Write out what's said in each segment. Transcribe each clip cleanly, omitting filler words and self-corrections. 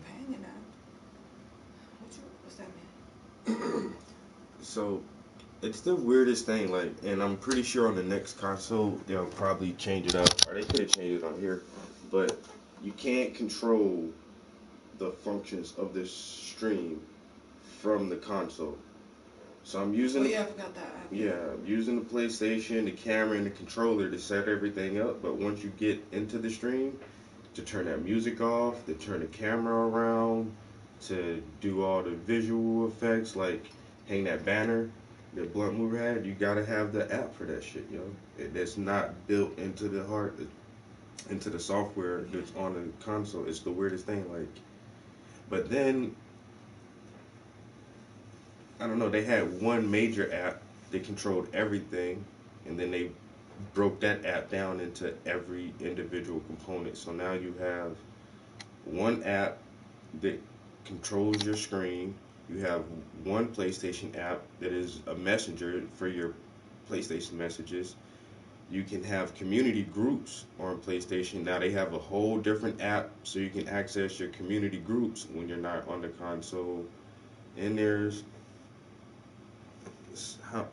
Companion app. What's that mean? So it's the weirdest thing, like, and I'm pretty sure on the next console they'll probably change it up, or they could have changed it on here, but you can't control the functions of this stream from the console. So I'm using, Oh yeah, I forgot that app. yeah, I'm using the PlayStation, the camera, and the controller to set everything up. But once you get into the stream, to turn that music off, to turn the camera around, to do all the visual effects, like hang that banner that Blunt Mover had, you gotta have the app for that shit, yo. That's not built into the into the software that's on the console. It's the weirdest thing, like. But then I don't know. They had one major app that controlled everything, and then they broke that app down into every individual component. So now you have one app that controls your screen. You have one PlayStation app that is a messenger for your PlayStation messages. You can have community groups on PlayStation. Now they have a whole different app so you can access your community groups when you're not on the console. And there's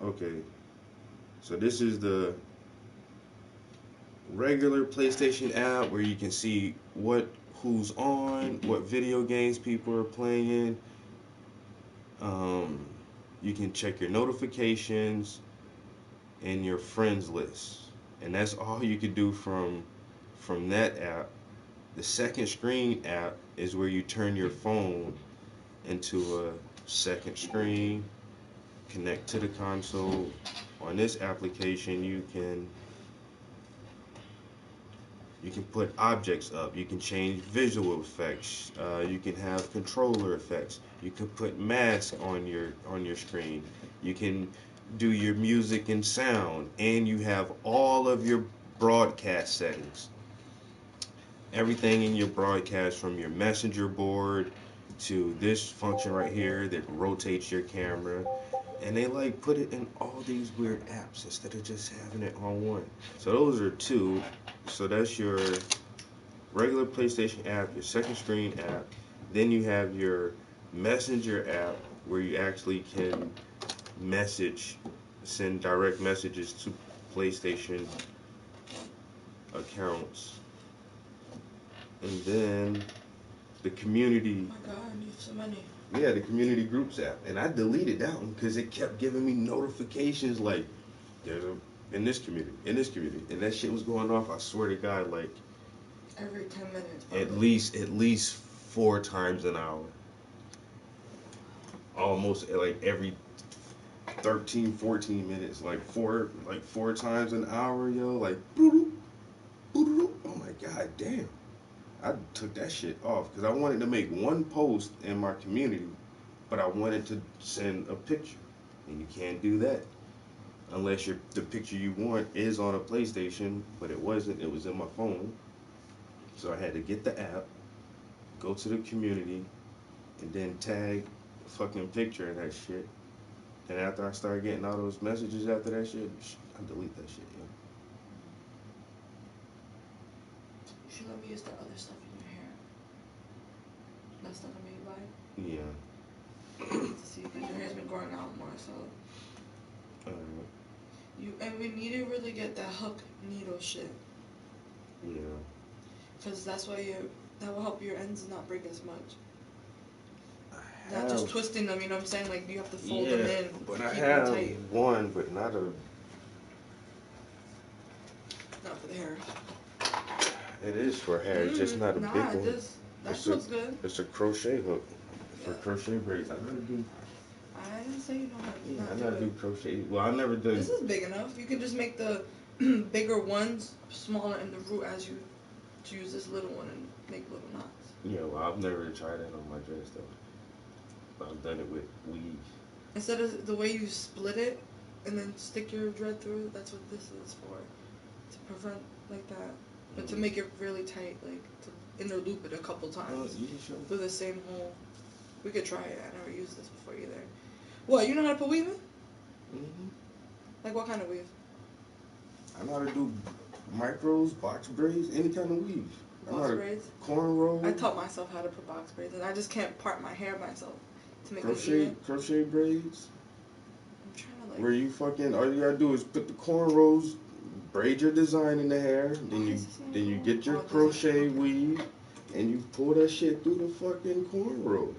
okay. So this is the regular PlayStation app where you can see who's on, what video games people are playing. Um, you can check your notifications and your friends list, and that's all you can do from that app. The second screen app is where you turn your phone into a second screen, connect to the console. On this application, you can put objects up. You can change visual effects. You can have controller effects. You can put masks on your screen. You can do your music and sound, and you have all of your broadcast settings. Everything in your broadcast, from your messenger board to this function right here that rotates your camera, and they like put it in all these weird apps instead of just having it on one. So those are two. So that's your regular PlayStation app, your second screen app. Then you have your Messenger app where you actually can message, send direct messages to PlayStation accounts. And then the community, Oh my god, I need some money. yeah, the community groups app. And I deleted that one because it kept giving me notifications like, there's a, in this community. And that shit was going off, I swear to God, like Every 10 minutes. at least 4 times an hour. Almost like every 13, 14 minutes, like four times an hour, yo, like boo boo. Oh my god, damn! I took that shit off because I wanted to make one post in my community, but I wanted to send a picture, and you can't do that unless the picture you want is on a PlayStation, but it wasn't. It was in my phone, so I had to get the app, go to the community, and then tag a fucking picture of that shit. And after I started getting all those messages after that shit, I delete that shit, yo. You should let me use the other stuff in your hair. That stuff I made by. Yeah. To see, because your hair's been growing out more, so. Uh, And we need to really get that hook needle shit. yeah. Because that's why that will help your ends not break as much. I Not have, just twisting them, you know what I'm saying? Like, you have to fold yeah, them in, but I keep them have tight. one, but not a. Not for the hair. It is for hair, it's just not a big Nah, one. that It's feels good. it's a crochet hook for Yeah. crochet braids. I never do. I didn't say you don't have to Yeah, I not never do do it. crochet. Well, I never done. This is big enough. You can just make the bigger ones smaller in the root as you use this little one and make little knots. Yeah, well, I've never tried that on my dress though. I've done it with weave. Instead of the way you split it and then stick your dread through, that's what this is for. To prevent like that. But to make it really tight, like to interloop it a couple times through the same hole. We could try it. I never used this before either. What, you know how to put weave in? Mm-hmm. Like what kind of weave? I know how to do micros, box braids, any kind of weave. Box braids? Cornrow. I taught myself how to put box braids, and I just can't part my hair myself to make crochet braids. I'm trying to like. Where you fucking all you gotta do is put the cornrows, braid your design in the hair, then you get your crochet weave, and you pull that shit through the fucking cornrow,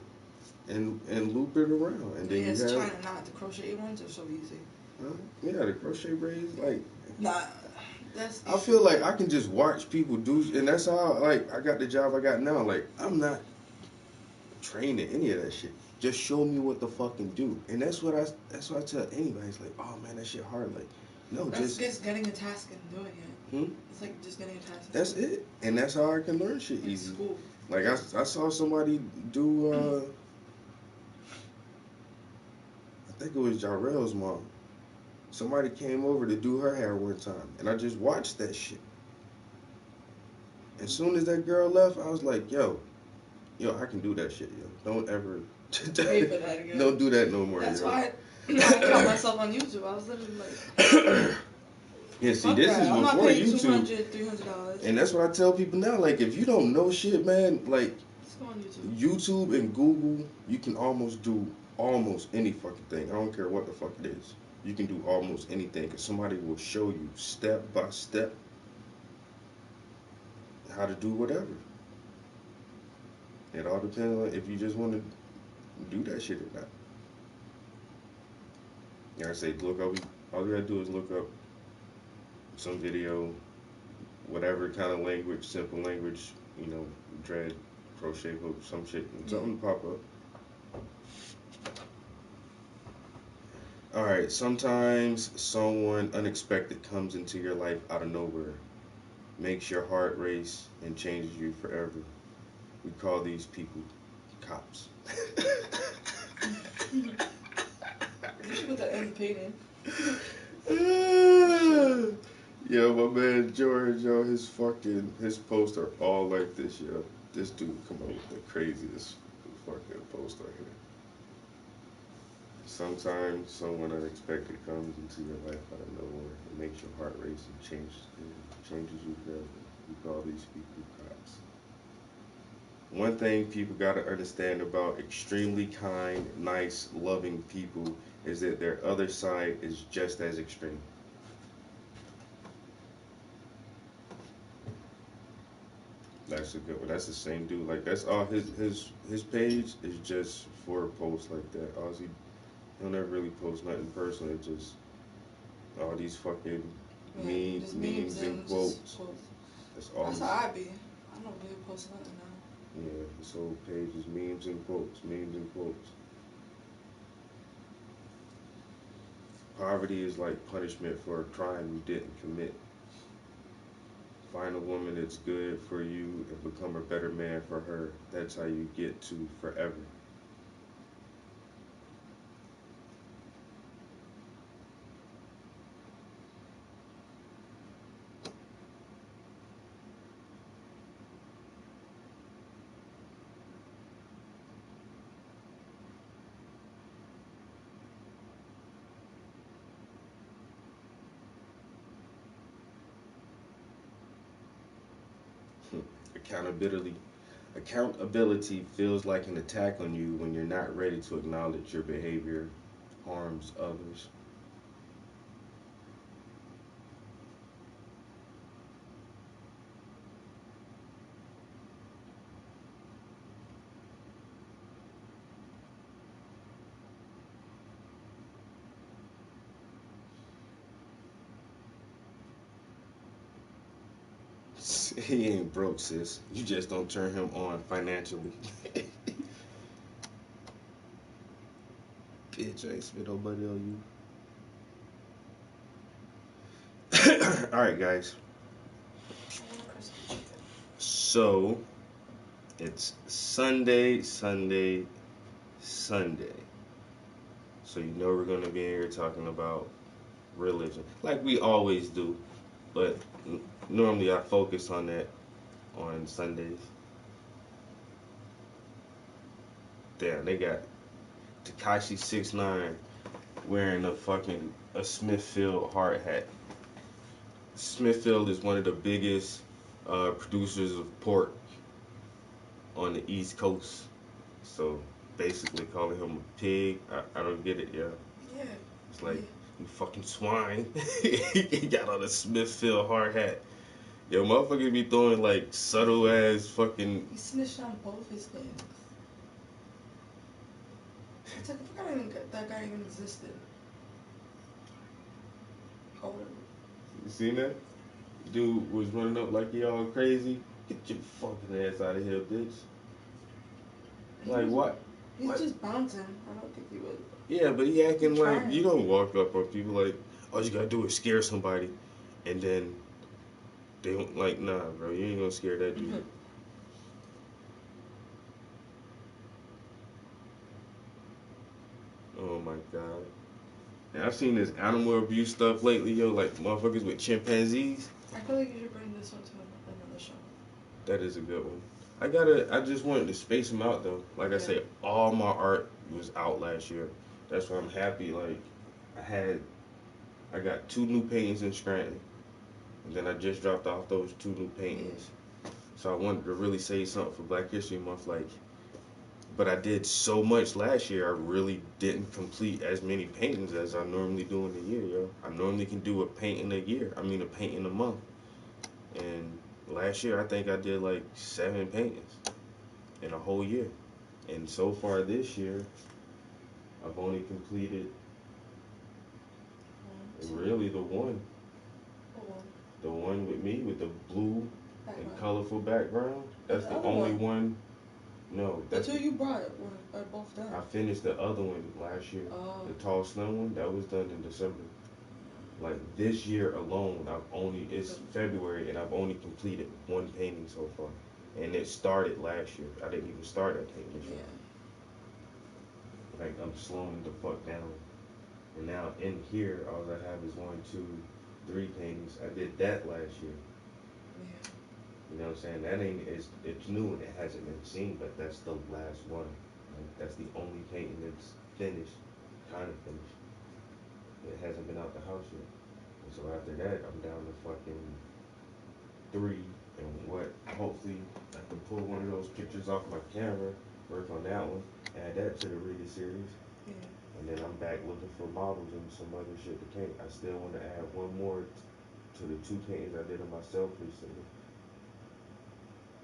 and loop it around, and then it's China knot. The crochet ones are so easy. Yeah, the crochet braids like. Nah. That's I feel like I can just watch people do, and that's how like I got the job I got now. Like I'm not trained in any of that shit. Just show me what the fucking do, and that's what I tell anybody. It's like, oh man, that shit hard. Like, no, that's just getting a task and doing it. It's like just getting a task. That's it, and that's how I can learn shit easy. School. Like I saw somebody do. I think it was Jarrell's mom. Somebody came over to do her hair one time, and I just watched that shit. As soon as that girl left, I was like, yo, I can do that shit, yo. Don't ever, don't do that no more. That's why I taught myself on YouTube. I was literally like, yeah, see, this is I'm before YouTube. $200, $300. And that's what I tell people now. Like, if you don't know shit, man, like, just go on YouTube. YouTube and Google, you can almost do almost any fucking thing. I don't care what the fuck it is. You can do almost anything because somebody will show you step by step how to do whatever. It all depends on if you just want to do that shit or not. Like I say, look up. All you gotta do is look up some video, whatever kind of language, simple language, dread, crochet hook, some shit, and something pop up. Alright, sometimes someone unexpected comes into your life out of nowhere, makes your heart race, and changes you forever. We call these people cops. You should put that in the painting. Yo, my man George, his posts are all like this, yo. This dude come up with the craziest fucking post right here. Sometimes someone unexpected comes into your life out of nowhere and makes your heart race and changes you forever. We call these people cops. One thing people gotta understand about extremely kind, nice, loving people is that their other side is just as extreme. That's a good one. That's the same dude. Like that's all his page is just for posts like that. He'll never really post nothing personal. It's just all these fucking memes and quotes. That's all. That's how I be. I don't really post nothing now. Yeah, his whole page is memes and quotes. Poverty is like punishment for a crime you didn't commit. Find a woman that's good for you and become a better man for her. That's how you get to forever. Accountability feels like an attack on you when you're not ready to acknowledge your behavior harms others. He ain't broke, sis. You just don't turn him on financially. Bitch, I ain't spit no money on you. Alright, guys. So, it's Sunday. So you know we're going to be here talking about religion. Like we always do. But normally I focus on that on Sundays. Damn, they got Tekashi 6ix9ine wearing a Smithfield hard hat. Smithfield is one of the biggest producers of pork on the East Coast. So basically calling him a pig, I don't get it, yeah. Yeah. It's like, you fucking swine. He got on a Smithfield hard hat. Yo, motherfuckers be throwing like subtle ass fucking. He snitched on both his names. It's like, I forgot even that guy even existed. Oh. You seen that? Dude was running up like he all crazy. Get your fucking ass out of here, bitch. Like what? He's what? just bouncing. I don't think he would. Yeah, but he acting like trying. you don't walk up on people like, all you gotta do is scare somebody, and then they don't like, nah, bro, you ain't gonna scare that dude. Oh my god. And I've seen this animal abuse stuff lately, yo, like motherfuckers with chimpanzees. I feel like you should bring this one to another show. That is a good one. I just wanted to space them out though. Like I say, all my art was out last year. That's why I'm happy. Like, I got 2 new paintings in Scranton. And then I just dropped off those 2 new paintings. So I wanted to really say something for Black History Month, like, but I did so much last year, I really didn't complete as many paintings as I normally do in a year, yo. I normally can do a painting a year. I mean, a painting a month. And last year, I think I did like 7 paintings in a whole year. And so far this year, I've only completed really the one. The one with me with the blue and colorful background. That's the only one. No, that's the 2 you brought are both done. I finished the other one last year. Oh. The tall slim one, that was done in December. Like this year alone, it's February and I've only completed 1 painting so far. And it started last year. I didn't even start that painting this year. Like, I'm slowing the fuck down. And now in here, all I have is 1, 2, 3 paintings. I did that last year. Yeah. You know what I'm saying? That ain't, it's new and it hasn't been seen, but that's the last one. Like, that's the only painting that's finished, kind of finished. It hasn't been out the house yet. And so after that, I'm down to fucking 3. And hopefully I can pull one of those pictures off my camera, work on that one, add that to the Reader series. Yeah. And then I'm back looking for models and some other shit to paint. I still want to add 1 more to the 2 paintings I did of myself recently.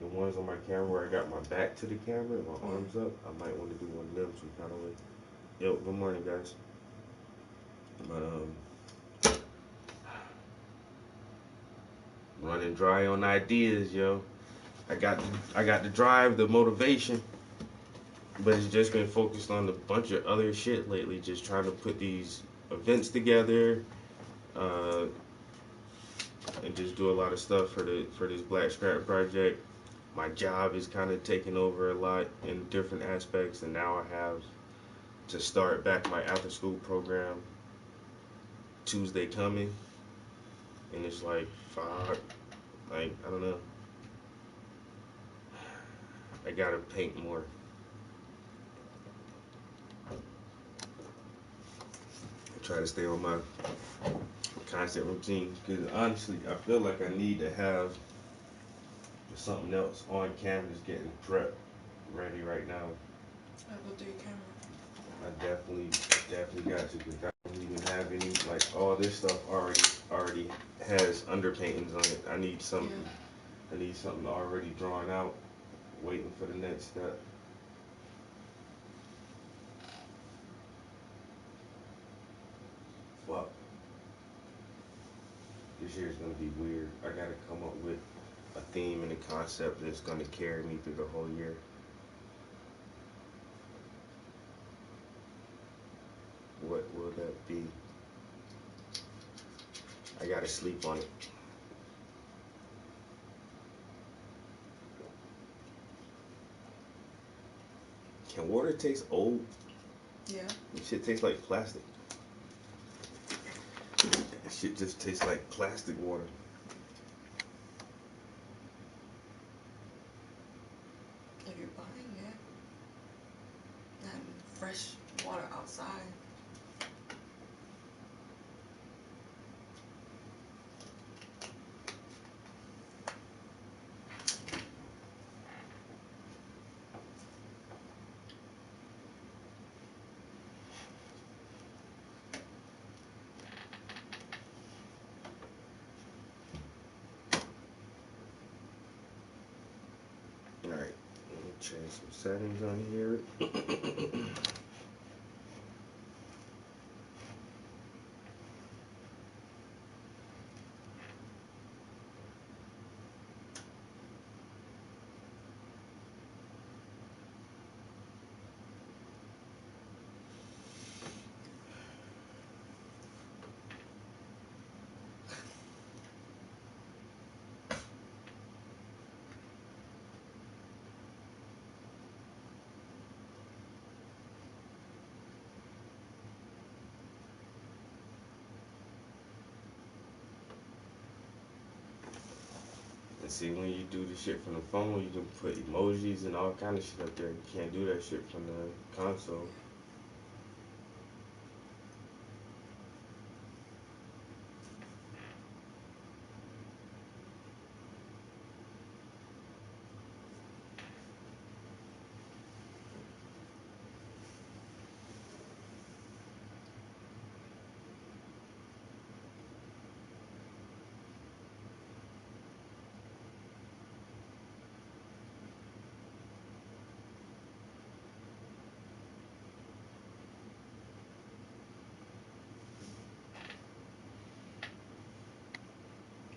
The ones on my camera where I got my back to the camera and my arms up, I might want to do one of them some kind of way. Yo, good morning, guys. But, running dry on ideas, yo. I got the drive, the motivation, but it's just been focused on a bunch of other shit lately, just trying to put these events together, and just do a lot of stuff for this Black Scrap project. My job is kind of taking over a lot in different aspects, and now I have to start back my after school program Tuesday coming, and it's like, fuck, like, I don't know. I gotta paint more. I try to stay on my constant routine, because honestly, I feel like I need to have something else on cameras getting prepped ready right now. I'll go through your camera. I definitely got to, because I don't even have any, like, all this stuff already has underpaintings on it. I need something. Yeah. I need something already drawn out, waiting for the next step. Fuck. This year's gonna be weird. I gotta come up with a theme and a concept that's gonna carry me through the whole year. What will that be? I gotta sleep on it. Can water taste old? Yeah. This shit tastes like plastic. This shit just tastes like plastic water. If you're buying it, and fresh water outside. Change some settings on here. And see, when you do the shit from the phone, you can put emojis and all kind of shit up there. You can't do that shit from the console.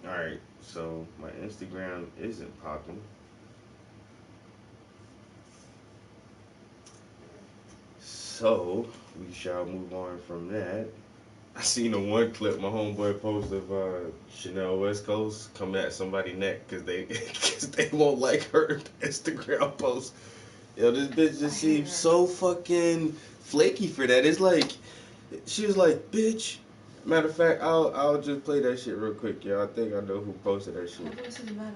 Alright, so my Instagram isn't popping. So, we shall move on from that. I seen a one clip my homeboy posted of Chanel West Coast coming at somebody's neck because they, cause they won't like her Instagram post. Yo, this bitch just seems so fucking flaky for that. It's like, she was like, bitch. Matter of fact, I'll just play that shit real quick, yo. I think I know who posted that shit. Her voice is mad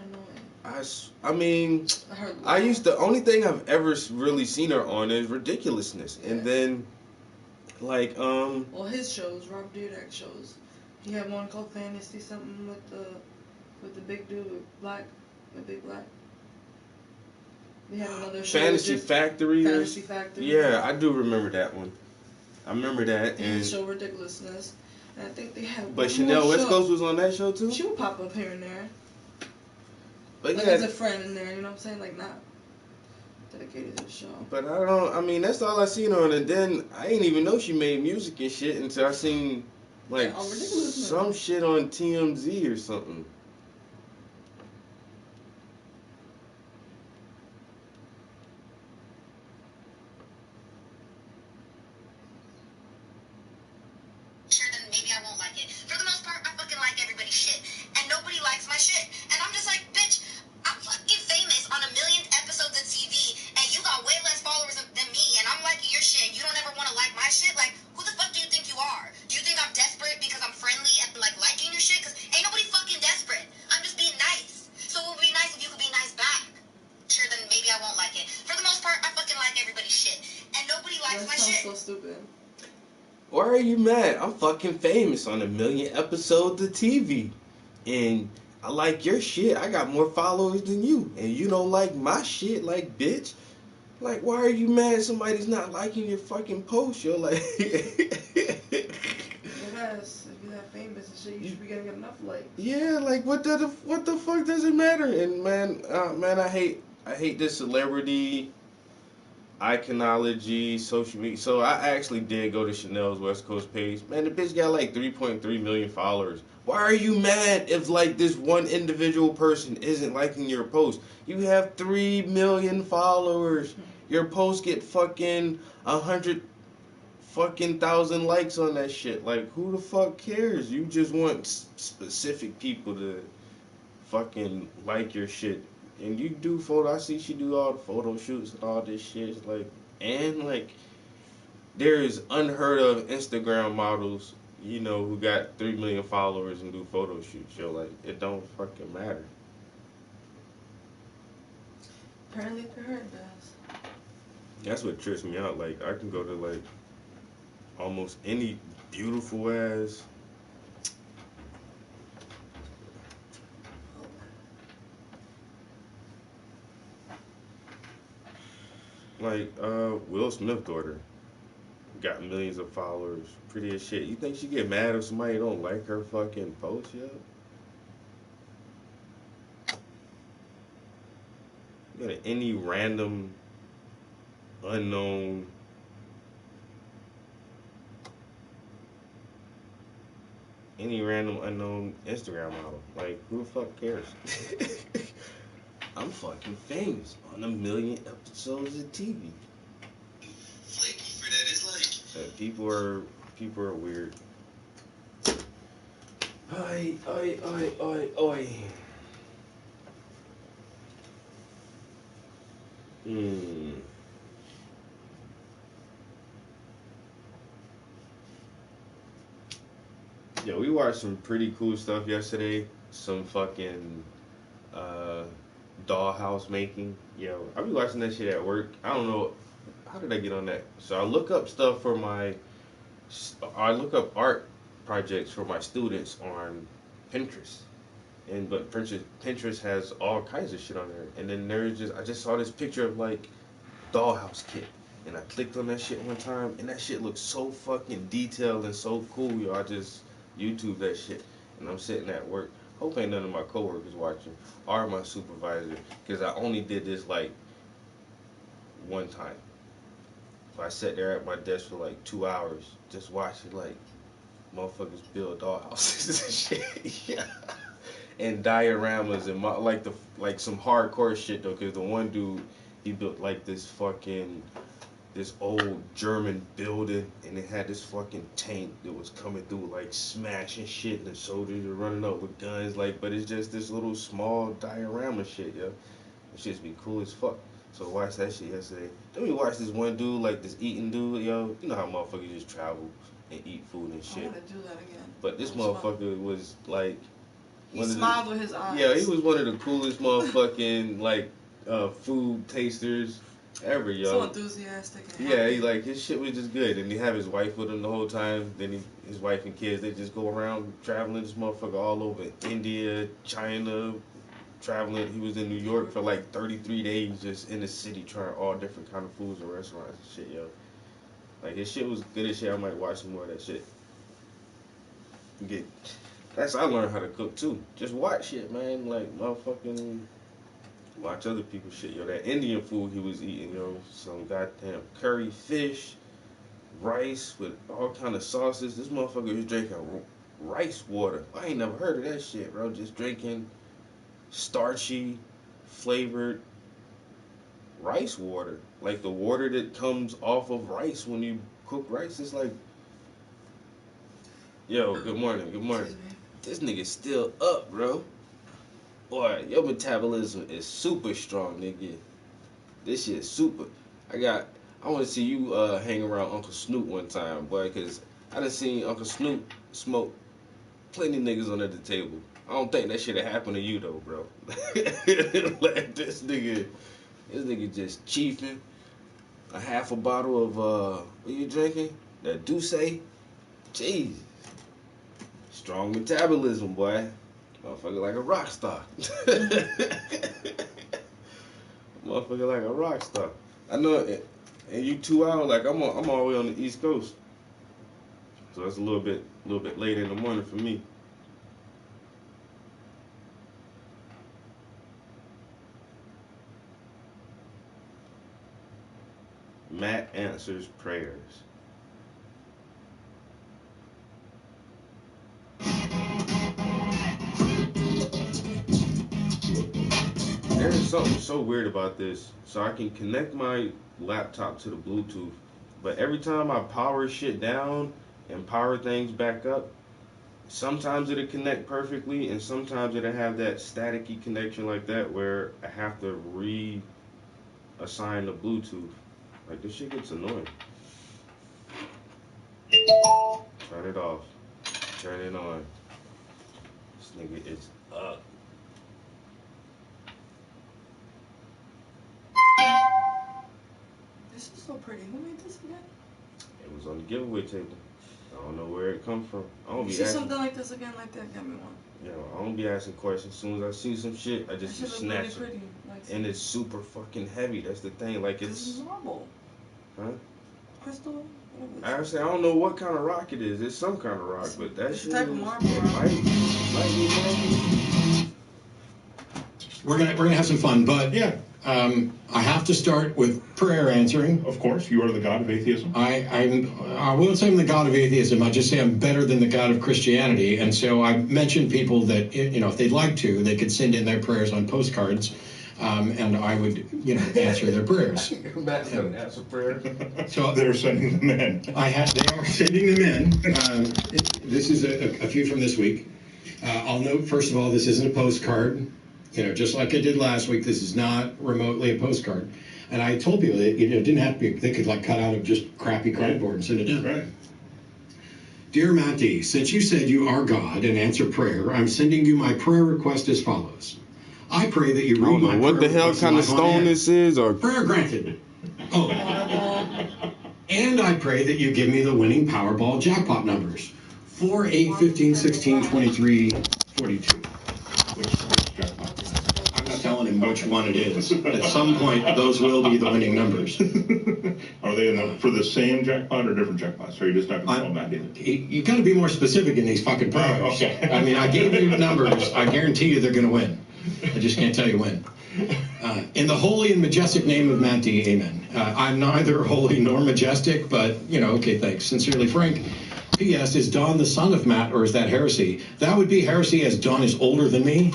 annoying. I mean, the only thing I've ever really seen her on is Ridiculousness. Yeah. And then, like, well, his shows, Rob Dyrdek shows. He had one called Fantasy something with the big dude with black, the big black. They had another show. Fantasy Factory. Fantasy Factory. Yeah, I do remember that one. I remember that. They had show Ridiculousness. And I think they had. But Chanel West Coast was on that show too? She would pop up here and there. But like, as a friend in there, you know what I'm saying? Like, not dedicated to the show. But I mean, that's all I seen her on. And then I didn't even know she made music and shit until I seen, like, some shit on TMZ or something. So stupid. Why are you mad? I'm fucking famous on 1 million episodes of TV. And I like your shit. I got more followers than you. And you don't like my shit, like, bitch. Like, why are you mad somebody's not liking your fucking post, yo? Like, yes, if you're that famous and shit, you should be getting enough likes. Yeah, like, what the fuck does it matter? And man, I hate this celebrity iconology, social media. So I actually did go to Chanel's West Coast page. Man, the bitch got like 3.3 million followers. Why are you mad if like this one individual person isn't liking your post? You have 3 million followers. Your post get fucking 100 fucking thousand likes on that shit. Like, who the fuck cares? You just want specific people to fucking like your shit. And you do I see she do all the photo shoots and all this shit. It's like, and like, there's unheard of Instagram models, you know, who got 3 million followers and do photo shoots. Yo, like, it don't fucking matter. Apparently for her it does. That's what trips me out. Like, I can go to like almost any beautiful ass like Will Smith daughter got millions of followers, pretty as shit. You think she get mad if somebody don't like her fucking post, yo? Go to any random, unknown. Any random unknown Instagram model. Like, who the fuck cares? I'm fucking famous on 1,000,000 episodes of TV. Flaky for that is like. People are weird. Oi. Yo, we watched some pretty cool stuff yesterday. Some fucking dollhouse making. Yo, I be watching that shit at work. I don't know how did I get on that. So I look up stuff for I look up art projects for my students on Pinterest. But Pinterest has all kinds of shit on there. And then I just saw this picture of like dollhouse kit. And I clicked on that shit one time and that shit looks so fucking detailed and so cool, yo. I just YouTube that shit. And I'm sitting at work. Hope ain't none of my coworkers watching or my supervisor, because I only did this like one time. So I sat there at my desk for like 2 hours just watching like motherfuckers build dollhouses and shit. Yeah. And dioramas and like some hardcore shit though, because the one dude, he built like this old German building, and it had this fucking tank that was coming through like smashing shit, and the soldiers were running up with guns, like, but it's just this little small diorama shit, yo. It shit's be cool as fuck. So I watched that shit yesterday. Then we watched this one dude, like this eating dude, yo. You know how motherfuckers just travel and eat food and shit. I want to do that again. But this motherfucker was like, he smiled with his eyes. Yeah, he was one of the coolest motherfucking like food tasters ever, yo. So enthusiastic. Yeah, his shit was just good, and he have his wife with him the whole time. Then his wife and kids, they just go around traveling. This motherfucker all over India, China, traveling. He was in New York for like 33 days, just in the city trying all different kind of foods and restaurants and shit, yo. Like his shit was good as shit. I might watch some more of that shit. That's how I learned how to cook too. Just watch shit, man. Like motherfucking. Watch other people's shit, yo. That Indian food he was eating, yo. Some goddamn curry fish, rice with all kind of sauces. This motherfucker was drinking rice water. I ain't never heard of that shit, bro. Just drinking starchy, flavored rice water. Like the water that comes off of rice when you cook rice. It's like, yo, good morning. This nigga's still up, bro. Boy, your metabolism is super strong, nigga. This shit is super. I want to see you hang around Uncle Snoop one time, boy, because I done seen Uncle Snoop smoke plenty niggas under the table. I don't think that shit have happened to you, though, bro. Like, this nigga just chiefing a half a bottle of, what you drinking? That Douce? Jeez. Strong metabolism, boy. Motherfucker like a rock star. Motherfucker like a rock star. I know it. And you 2 hours, like I'm all the way on the East Coast. So it's a little bit late in the morning for me. Matt answers prayers. There's something so weird about this. So I can connect my laptop to the Bluetooth, but every time I power shit down and power things back up, sometimes it'll connect perfectly, and sometimes it'll have that staticky connection like that where I have to reassign the Bluetooth. Like, this shit gets annoying. Turn it off. Turn it on. This nigga is up. This is so pretty. Who made this again? It was on the giveaway table. I don't know where it come from. I don't You be see asking. something like this again, like that? Get me one. Yeah, I don't be asking questions. As soon as I see some shit, I just snatch it. Pretty. Like, And it's super fucking heavy. That's the thing. Like, this it's. is marble. Huh? Crystal. Actually, I don't know what kind of rock it is. It's some kind of rock, but that shit type of is, marble. it might be marble. We're gonna have some fun, but yeah, I have to start with prayer answering. Of course, you are the God of atheism. I won't say I'm the God of atheism. I just say I'm better than the God of Christianity. And so I mentioned people that, if they'd like to, they could send in their prayers on postcards, and I would, answer their prayers. Matt's gonna answer prayer. So They're sending them in. they are sending them in. This is a few from this week. I'll note, first of all, this isn't a postcard. Just like I did last week, this is not remotely a postcard. And I told people that it didn't have to be, they could cut out of just crappy cardboard and send it in. Right. Dear Matty, since you said you are God and answer prayer, I'm sending you my prayer request as follows. I pray that you read my What the hell kind of stone this is, or prayer granted. Oh. And I pray that you give me the winning Powerball jackpot numbers. 4, 8, 15, 16, 23, 42. Which jackpot? I'm not telling him which one it is. At some point, those will be the winning numbers. Are they for the same jackpot or different jackpots? Or are you just not going to tell Matt either? You got to be more specific in these fucking prayers. Oh, okay. I mean, I gave you numbers. I guarantee you they're going to win. I just can't tell you when. In the holy and majestic name of Matt D, amen. I'm neither holy nor majestic, but, okay, thanks. Sincerely, Frank. P.S. Is Don the son of Matt, or is that heresy? That would be heresy, as Don is older than me,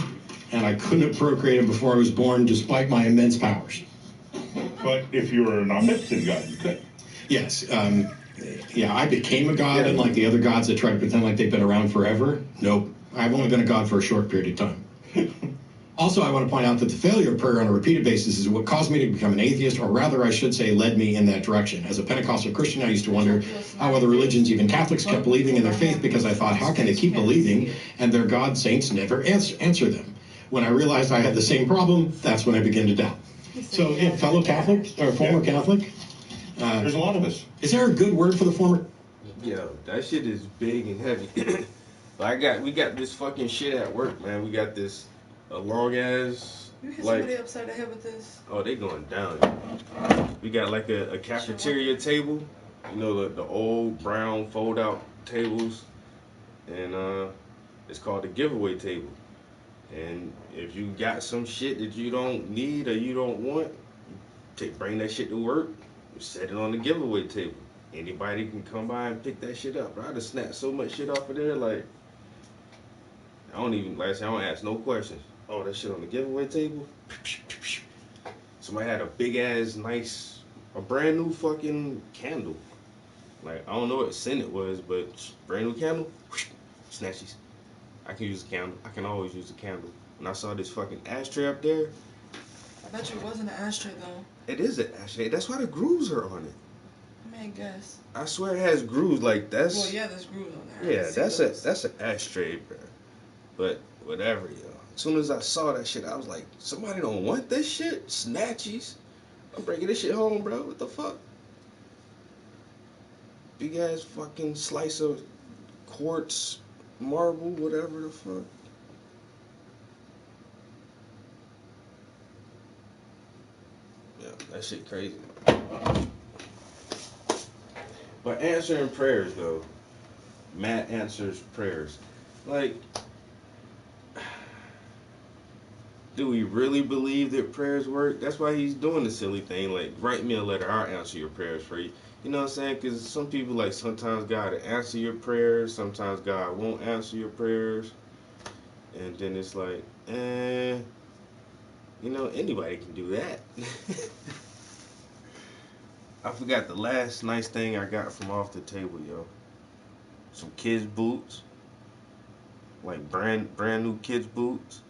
and I couldn't have procreated before I was born, despite my immense powers. But if you were an omnipotent God, you could. Yes. I became a god, unlike the other gods that try to pretend like they've been around forever. Nope. I've only been a god for a short period of time. Also, I want to point out that the failure of prayer on a repeated basis is what caused me to become an atheist, or rather, I should say, led me in that direction. As a Pentecostal Christian, I used to wonder how other religions, even Catholics, kept believing in their faith, because I thought, how can they keep believing and their God saints never answer them? When I realized I had the same problem, that's when I began to doubt. So, fellow Catholic, or former Catholic? There's a lot of us. Is there a good word for the former? Yo, that shit is big and heavy. We got this fucking shit at work, man. We got this a long ass, You hit somebody upside the head with this. Oh, they going down. We got a cafeteria table, the old brown fold out tables, and it's called the giveaway table. And if you got some shit that you don't need or you don't want, bring that shit to work, set it on the giveaway table. Anybody can come by and pick that shit up. Bro, I just snapped so much shit off of there, I don't ask no questions. Oh, that shit on the giveaway table? Somebody had a big ass, a brand new fucking candle. I don't know what scent it was, but brand new candle, snatchies. I can use a candle. I can always use a candle. When I saw this fucking ashtray up there. I bet you it wasn't an ashtray, though. It is an ashtray. That's why the grooves are on it. I mean, I guess. I swear it has grooves that's... Well, yeah, there's grooves on there. Yeah, that's an ashtray, bro. But whatever, yo. As soon as I saw that shit, I was like, somebody don't want this shit? Snatchies? I'm bringing this shit home, bro. What the fuck? Big ass fucking slice of quartz, marble, whatever the fuck. Yeah, that shit crazy. But answering prayers, though. Matt answers prayers. Do we really believe that prayers work? That's why he's doing the silly thing, write me a letter, I'll answer your prayers for you. You know what I'm saying? Because some people, sometimes God will answer your prayers, sometimes God won't answer your prayers. And then it's anybody can do that. I forgot the last nice thing I got from off the table, yo. Some kids' boots. Brand new kids' boots.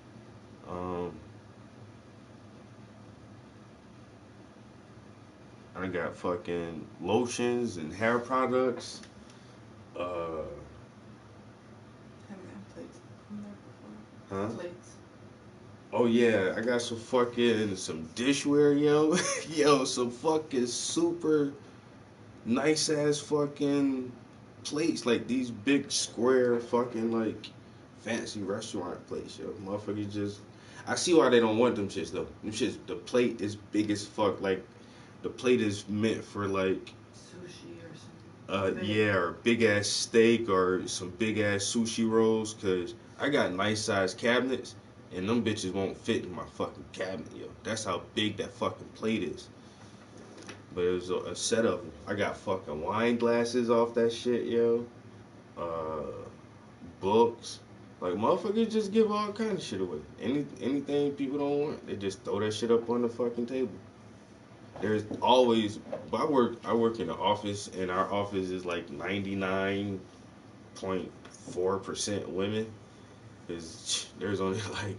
I got fucking lotions and hair products. Haven't had plates from there before. Huh? Plates. Oh yeah, I got some dishware, yo. Yo, some fucking super nice ass fucking plates, these big square fucking fancy restaurant plates, yo. Motherfuckers just, I see why they don't want them shits though. Them shits, the plate is big as fuck. The plate is meant for sushi or something. Yeah, or big ass steak or some big ass sushi rolls. Cause I got nice sized cabinets, and them bitches won't fit in my fucking cabinet, yo. That's how big that fucking plate is. But it was a set of them. I got fucking wine glasses off that shit, yo. Books. Like, motherfuckers just give all kind of shit away. Anything people don't want, they just throw that shit up on the fucking table. There's always, I work in the office, and our office is like 99.4% women. There's only like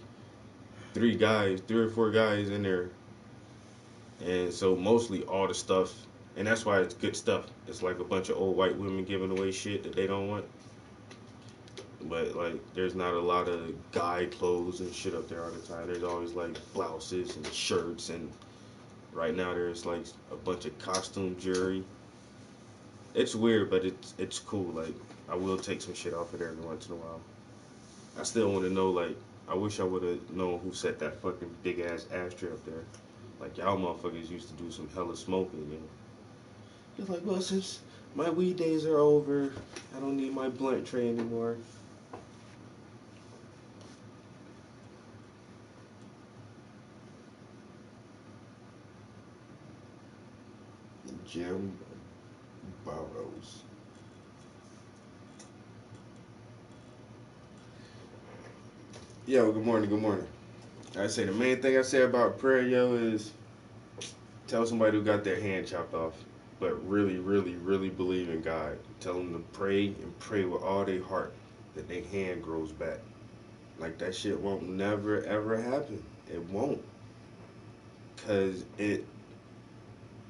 three or four guys in there, and so mostly all the stuff, and that's why it's good stuff. It's like a bunch of old white women giving away shit that they don't want. But like, there's not a lot of guy clothes and shit up there all the time. There's always like blouses and shirts, and right now there's like a bunch of costume jewelry. It's weird, but it's cool. Like, I will take some shit off it every once in a while. I still want to know, like, I wish I would have known who set that fucking big ass ashtray up there. Like, y'all motherfuckers used to do some hella smoking, you know. It's like, well, since my weed days are over, I don't need my blunt tray anymore. Jim Burrows. Yo, good morning, good morning. I say the main thing I say about prayer, yo, is tell somebody who got their hand chopped off, but really, really, really believe in God. Tell them to pray and pray with all their heart that their hand grows back. Like, that shit won't never, ever happen. It won't. Because it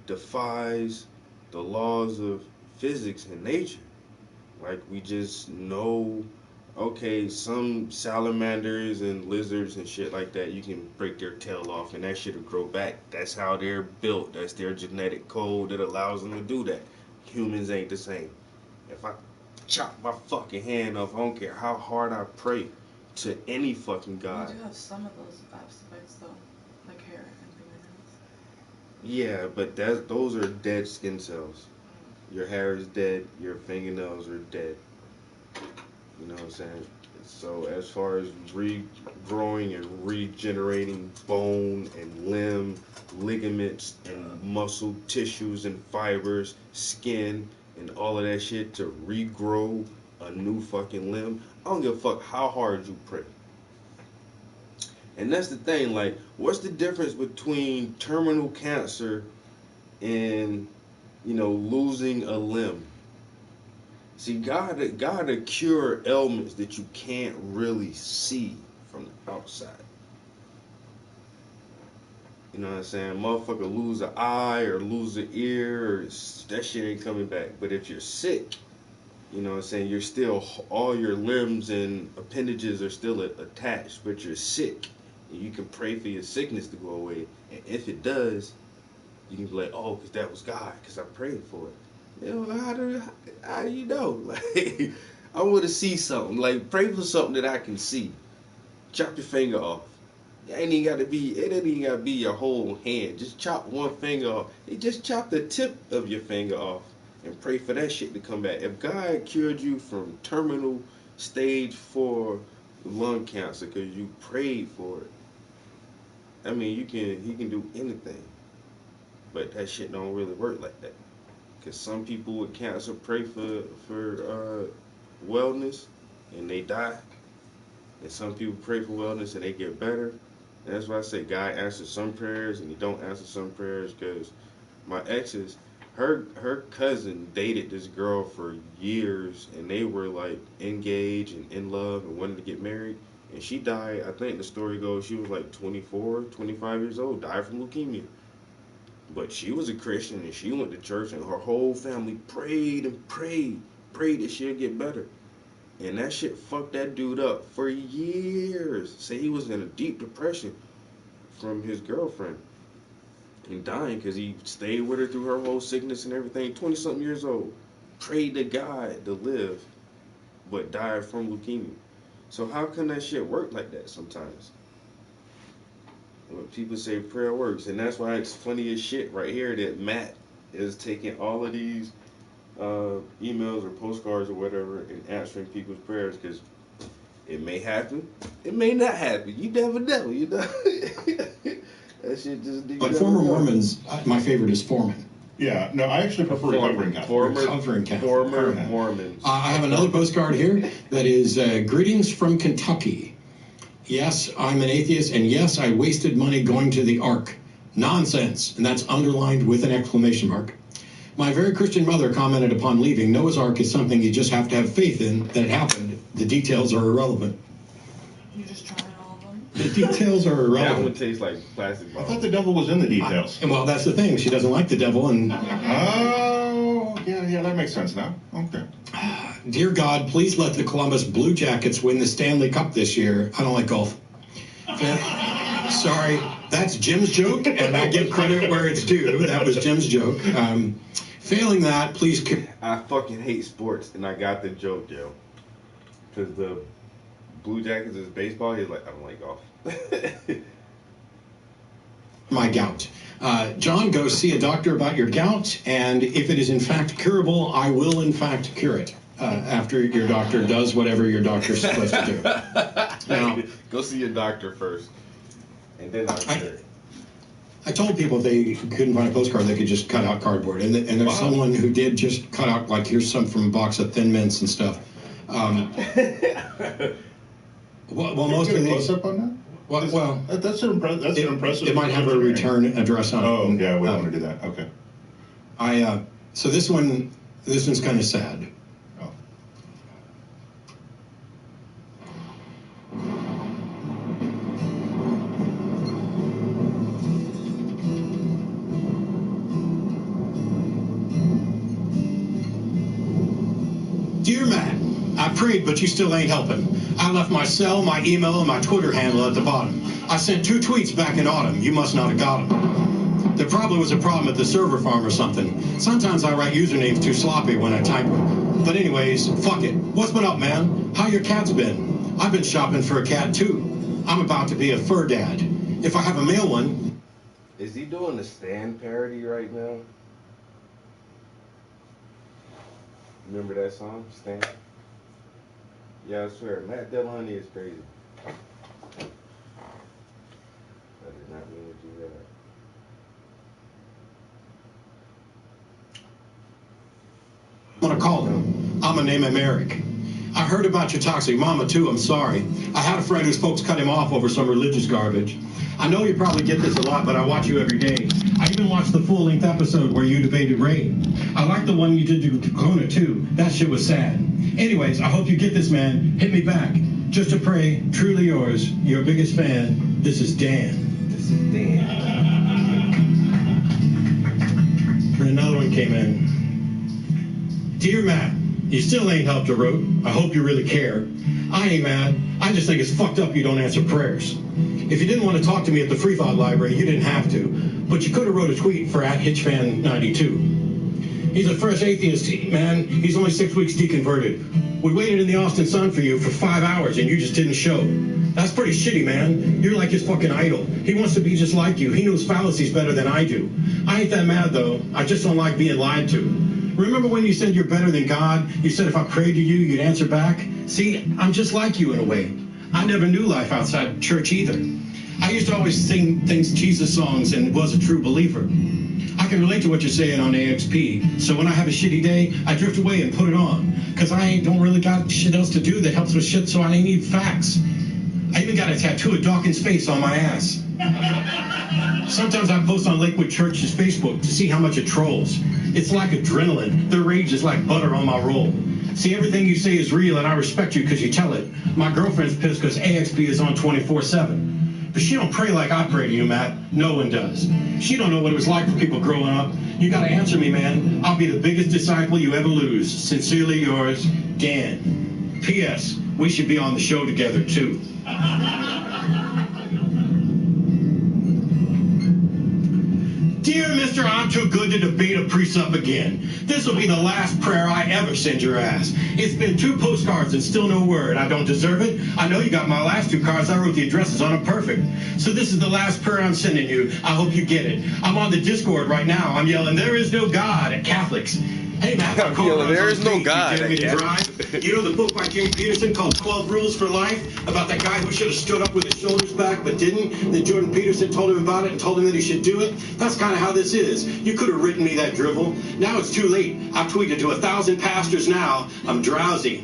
defies the laws of physics and nature. Like, we just know, okay, some salamanders and lizards and shit like that, you can break their tail off and that shit will grow back. That's how they're built. That's their genetic code that allows them to do that. Humans ain't the same. If I chop my fucking hand off, I don't care how hard I pray to any fucking god. You do have some of those aspects though, like hair and fingernails. Yeah, but those are dead skin cells. Your hair is dead, your fingernails are dead. You know what I'm saying? So as far as regrowing and regenerating bone and limb, ligaments and muscle tissues and fibers, skin and all of that shit to regrow a new fucking limb, I don't give a fuck how hard you pray. And that's the thing, like, what's the difference between terminal cancer and, you know, losing a limb? See, God to cure ailments that you can't really see from the outside. You know what I'm saying? Motherfucker lose an eye or lose an ear, or that shit ain't coming back. But if you're sick, you know what I'm saying, you're still, all your limbs and appendages are still attached, but you're sick. And you can pray for your sickness to go away. And if it does, you can be like, oh, because that was God, because I prayed for it. You know, how do you know? Like, I want to see something. Like, pray for something that I can see. Chop your finger off. It ain't even got to be your whole hand. Just chop one finger off. You just chop the tip of your finger off and pray for that shit to come back. If God cured you from terminal stage 4 lung cancer because you prayed for it, I mean, he can do anything. But that shit don't really work like that. Because some people with cancer pray for wellness and they die. And some people pray for wellness and they get better. And that's why I say God answers some prayers and he don't answer some prayers. Because my exes, her cousin dated this girl for years and they were like engaged and in love and wanted to get married. And she died, I think the story goes, she was like 24, 25 years old, died from leukemia. But she was a Christian and she went to church and her whole family prayed and prayed that she'll get better. And that shit fucked that dude up for years. Say he was in a deep depression from his girlfriend and dying because he stayed with her through her whole sickness and everything. 20-something years old. Prayed to God to live, but died from leukemia. So how can that shit work like that sometimes? When people say prayer works, and that's why it's funny as shit right here that Matt is taking all of these emails or postcards or whatever and answering people's prayers, because It may happen. It may not happen. You never know. You know. That shit just. But former Mormons, my favorite is Foreman. Yeah, no, I actually prefer recovering Catholic. Former Mormons. I have another postcard here that is greetings from Kentucky. Yes, I'm an atheist, and yes, I wasted money going to the Ark. Nonsense, and that's underlined with an exclamation mark. My very Christian mother commented upon leaving, Noah's Ark is something you just have to have faith in that it happened. The details are irrelevant. You just tried all of them? The details are That one irrelevant. tastes like plastic I balls. thought the devil was in the details. Well, that's the thing. She doesn't like the devil, and Oh, yeah, that makes sense now. Okay. dear God, please let the Columbus Blue Jackets win the Stanley Cup this year. I don't like golf. Sorry, that's Jim's joke, and I give credit where it's due. That was Jim's joke. Failing that, please. I fucking hate sports, and I got the joke, yo. Because the Blue Jackets is baseball. He's like, I don't like golf. My gout. John, go see a doctor about your gout, and if it is in fact curable, I will in fact cure it after your doctor does whatever your doctor's supposed to do. Now, go see your doctor first, and then I'll cure it. I told people if they couldn't find a postcard, they could just cut out cardboard. And there's someone who did just cut out, like, here's some from a box of Thin Mints and stuff. Well, most of these. Up on that? Well, that's an impressive. It might have a return address on it. Oh, yeah, we don't want to do that. Okay. So this one's kind of sad. Oh. Dear Matt, I prayed, but you still ain't helping. I left my cell, my email, and my Twitter handle at the bottom. I sent 2 tweets back in autumn. You must not have got them. There probably was a problem at the server farm or something. Sometimes I write usernames too sloppy when I type them. But anyways, fuck it. What's been up, man? How your cat's been? I've been shopping for a cat, too. I'm about to be a fur dad. If I have a male one... Is he doing the Stan parody right now? Remember that song, Stan? Yeah, I swear, Matt Dillon is crazy. I did not mean to do that. I'm gonna call him. I'm gonna name him Eric. I heard about your toxic mama too, I'm sorry. I had a friend whose folks cut him off over some religious garbage. I know you probably get this a lot, but I watch you every day. I even watched the full-length episode where you debated Ray. I like the one you did to Kona too. That shit was sad. Anyways, I hope you get this, man. Hit me back. Just to pray, truly yours, your biggest fan. This is Dan. This is Dan. And another one came in. Dear Matt, you still ain't helped a road. I hope you really care. I ain't mad. I just think it's fucked up you don't answer prayers. If you didn't want to talk to me at the Free Thought Library, you didn't have to. But you could have wrote a tweet for @HitchFan92. He's a fresh atheist, man. He's only 6 weeks deconverted. We waited in the Austin Sun for you for 5 hours, and you just didn't show. That's pretty shitty, man. You're like his fucking idol. He wants to be just like you. He knows fallacies better than I do. I ain't that mad, though. I just don't like being lied to. Remember when you said you're better than God? You said if I prayed to you, you'd answer back? See, I'm just like you in a way. I never knew life outside church either. I used to always sing Jesus songs and was a true believer. I can relate to what you're saying on AXP, so when I have a shitty day, I drift away and put it on, because I don't really got shit else to do that helps with shit, so I need facts. I even got a tattoo of Dawkins' face on my ass. Sometimes I post on Lakewood Church's Facebook to see how much it trolls. It's like adrenaline. The rage is like butter on my roll. See, everything you say is real, and I respect you because you tell it. My girlfriend's pissed because AXP is on 24/7. But she don't pray like I pray to you, Matt. No one does. She don't know what it was like for people growing up. You gotta answer me, man. I'll be the biggest disciple you ever lose. Sincerely yours, Dan. P.S. We should be on the show together, too. Dear Mr. I'm too good to debate a precept again. This will be the last prayer I ever send your ass. It's been 2 postcards and still no word. I don't deserve it. I know you got my last 2 cards. I wrote the addresses on them perfect. So this is the last prayer I'm sending you. I hope you get it. I'm on the Discord right now. I'm yelling, there is no God at Catholics. Hey, Matt, I'm yelling, there is no God. You know the book by James Peterson called 12 Rules for Life? About that guy who should have stood up with his shoulders back but didn't? Then Jordan Peterson told him about it and told him that he should do it? That's kind of how this is. You could have written me that drivel. Now it's too late. I've tweeted to 1,000 pastors now. I'm drowsy.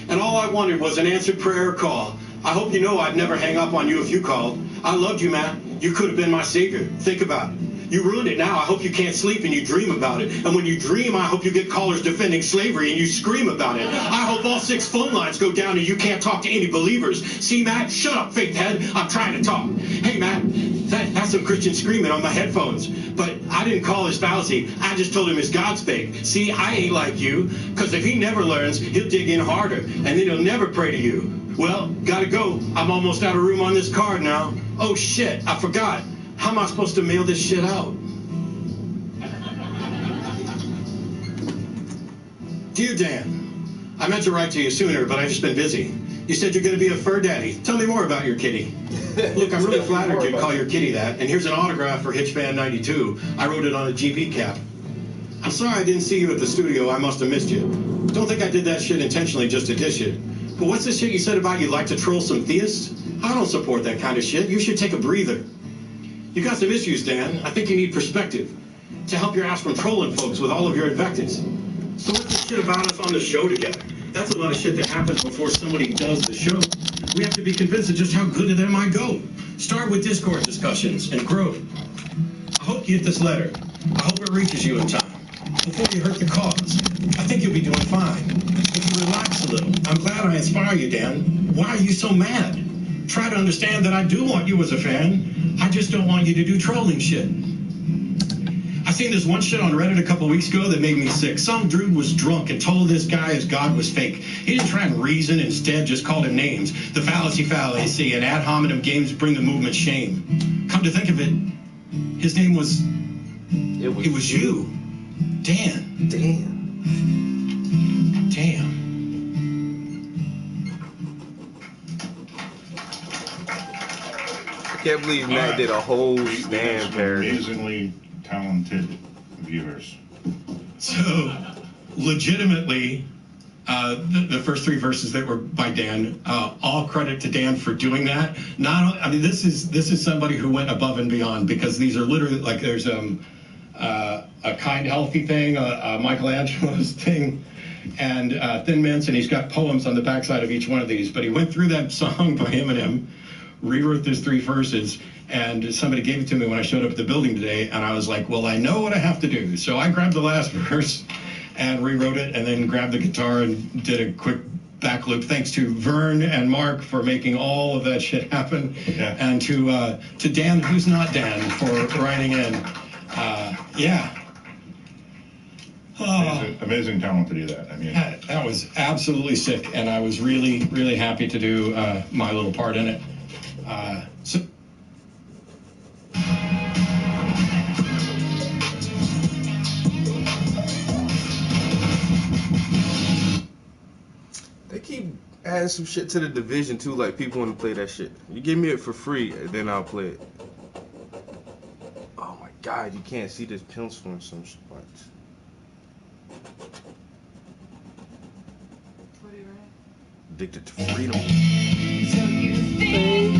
And all I wanted was an answered prayer call. I hope you know I'd never hang up on you if you called. I loved you, Matt. You could have been my savior. Think about it. You ruined it now. I hope you can't sleep and you dream about it. And when you dream, I hope you get callers defending slavery and you scream about it. I hope all 6 phone lines go down and you can't talk to any believers. See, Matt? Shut up, fake head. I'm trying to talk. Hey, Matt, that's some Christian screaming on my headphones. But I didn't call his fallacy. I just told him his God's fake. See, I ain't like you. Because if he never learns, he'll dig in harder. And then he'll never pray to you. Well, gotta go. I'm almost out of room on this card now. Oh, shit. I forgot. How am I supposed to mail this shit out? Dear Dan, I meant to write to you sooner, but I've just been busy. You said you're going to be a fur daddy. Tell me more about your kitty. Look, I'm really flattered you'd call your kitty that. And here's an autograph for Hitchfan92. I wrote it on a GP cap. I'm sorry I didn't see you at the studio. I must have missed you. Don't think I did that shit intentionally just to dish you. But what's this shit you said about you'd like to troll some theists? I don't support that kind of shit. You should take a breather. You got some issues, Dan. I think you need perspective to help your ass from trolling folks with all of your invectives. So what's this shit about us on the show together? That's a lot of shit that happens before somebody does the show. We have to be convinced of just how good it might go. Start with Discord discussions and grow. I hope you get this letter. I hope it reaches you in time. Before you hurt the cause. I think you'll be doing fine. Just relax a little. I'm glad I inspire you, Dan. Why are you so mad? Try to understand that I do want you as a fan. I just don't want you to do trolling shit. I seen this one shit on Reddit a couple weeks ago that made me sick. Some dude was drunk and told this guy his God was fake. He didn't try and reason, instead just called him names. The fallacy, and ad hominem games bring the movement shame. Come to think of it, his name was... It was you. Dan. Damn. I can't believe Matt did a whole stand parody. Amazingly talented viewers. So, legitimately, the first 3 verses that were by Dan, all credit to Dan for doing that. This is somebody who went above and beyond, because these are literally like there's a kind, healthy thing, Michelangelo's thing, and Thin Mints, and he's got poems on the backside of each one of these. But he went through that song by Eminem, rewrote those 3 verses, and somebody gave it to me when I showed up at the building today, and I was like, well, I know what I have to do. So I grabbed the last verse and rewrote it, and then grabbed the guitar and did a quick back loop. Thanks to Vern and Mark for making all of that shit happen, and to Dan, who's not Dan, for writing in. Amazing talent to do that. I mean, that was absolutely sick, and I was really, really happy to do my little part in it. They keep adding some shit to the division too, like people want to play that shit. You give me it for free, then I'll play it. Oh my god, you can't see this pencil in some spots. What are you writing? Addicted to freedom. So you think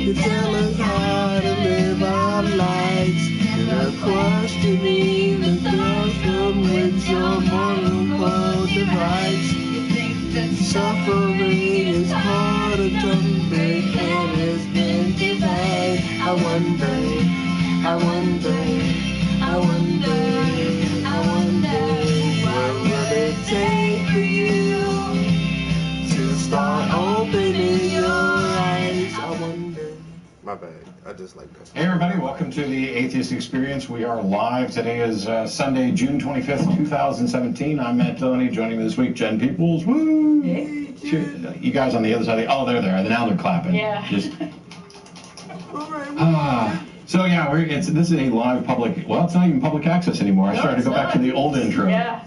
you tell us how to live our lives, and of course to me the thought from which your moral code divides. You think that suffering is part of something that has been divided. I wonder, what will it take for you to start opening your eyes? I wonder. My bad. I just like that. Hey everybody, welcome to the Atheist Experience. We are live. Today is Sunday, June 25th, 2017. I'm Matt Delaney. Joining me this week, Jen Peoples. Woo! Hey, Jen. You guys on the other side. They're there. Now they're clapping. Yeah. Just, All right. So yeah, this is a live public. Well, it's not even public access anymore. I started to go back to the old intro. Yeah.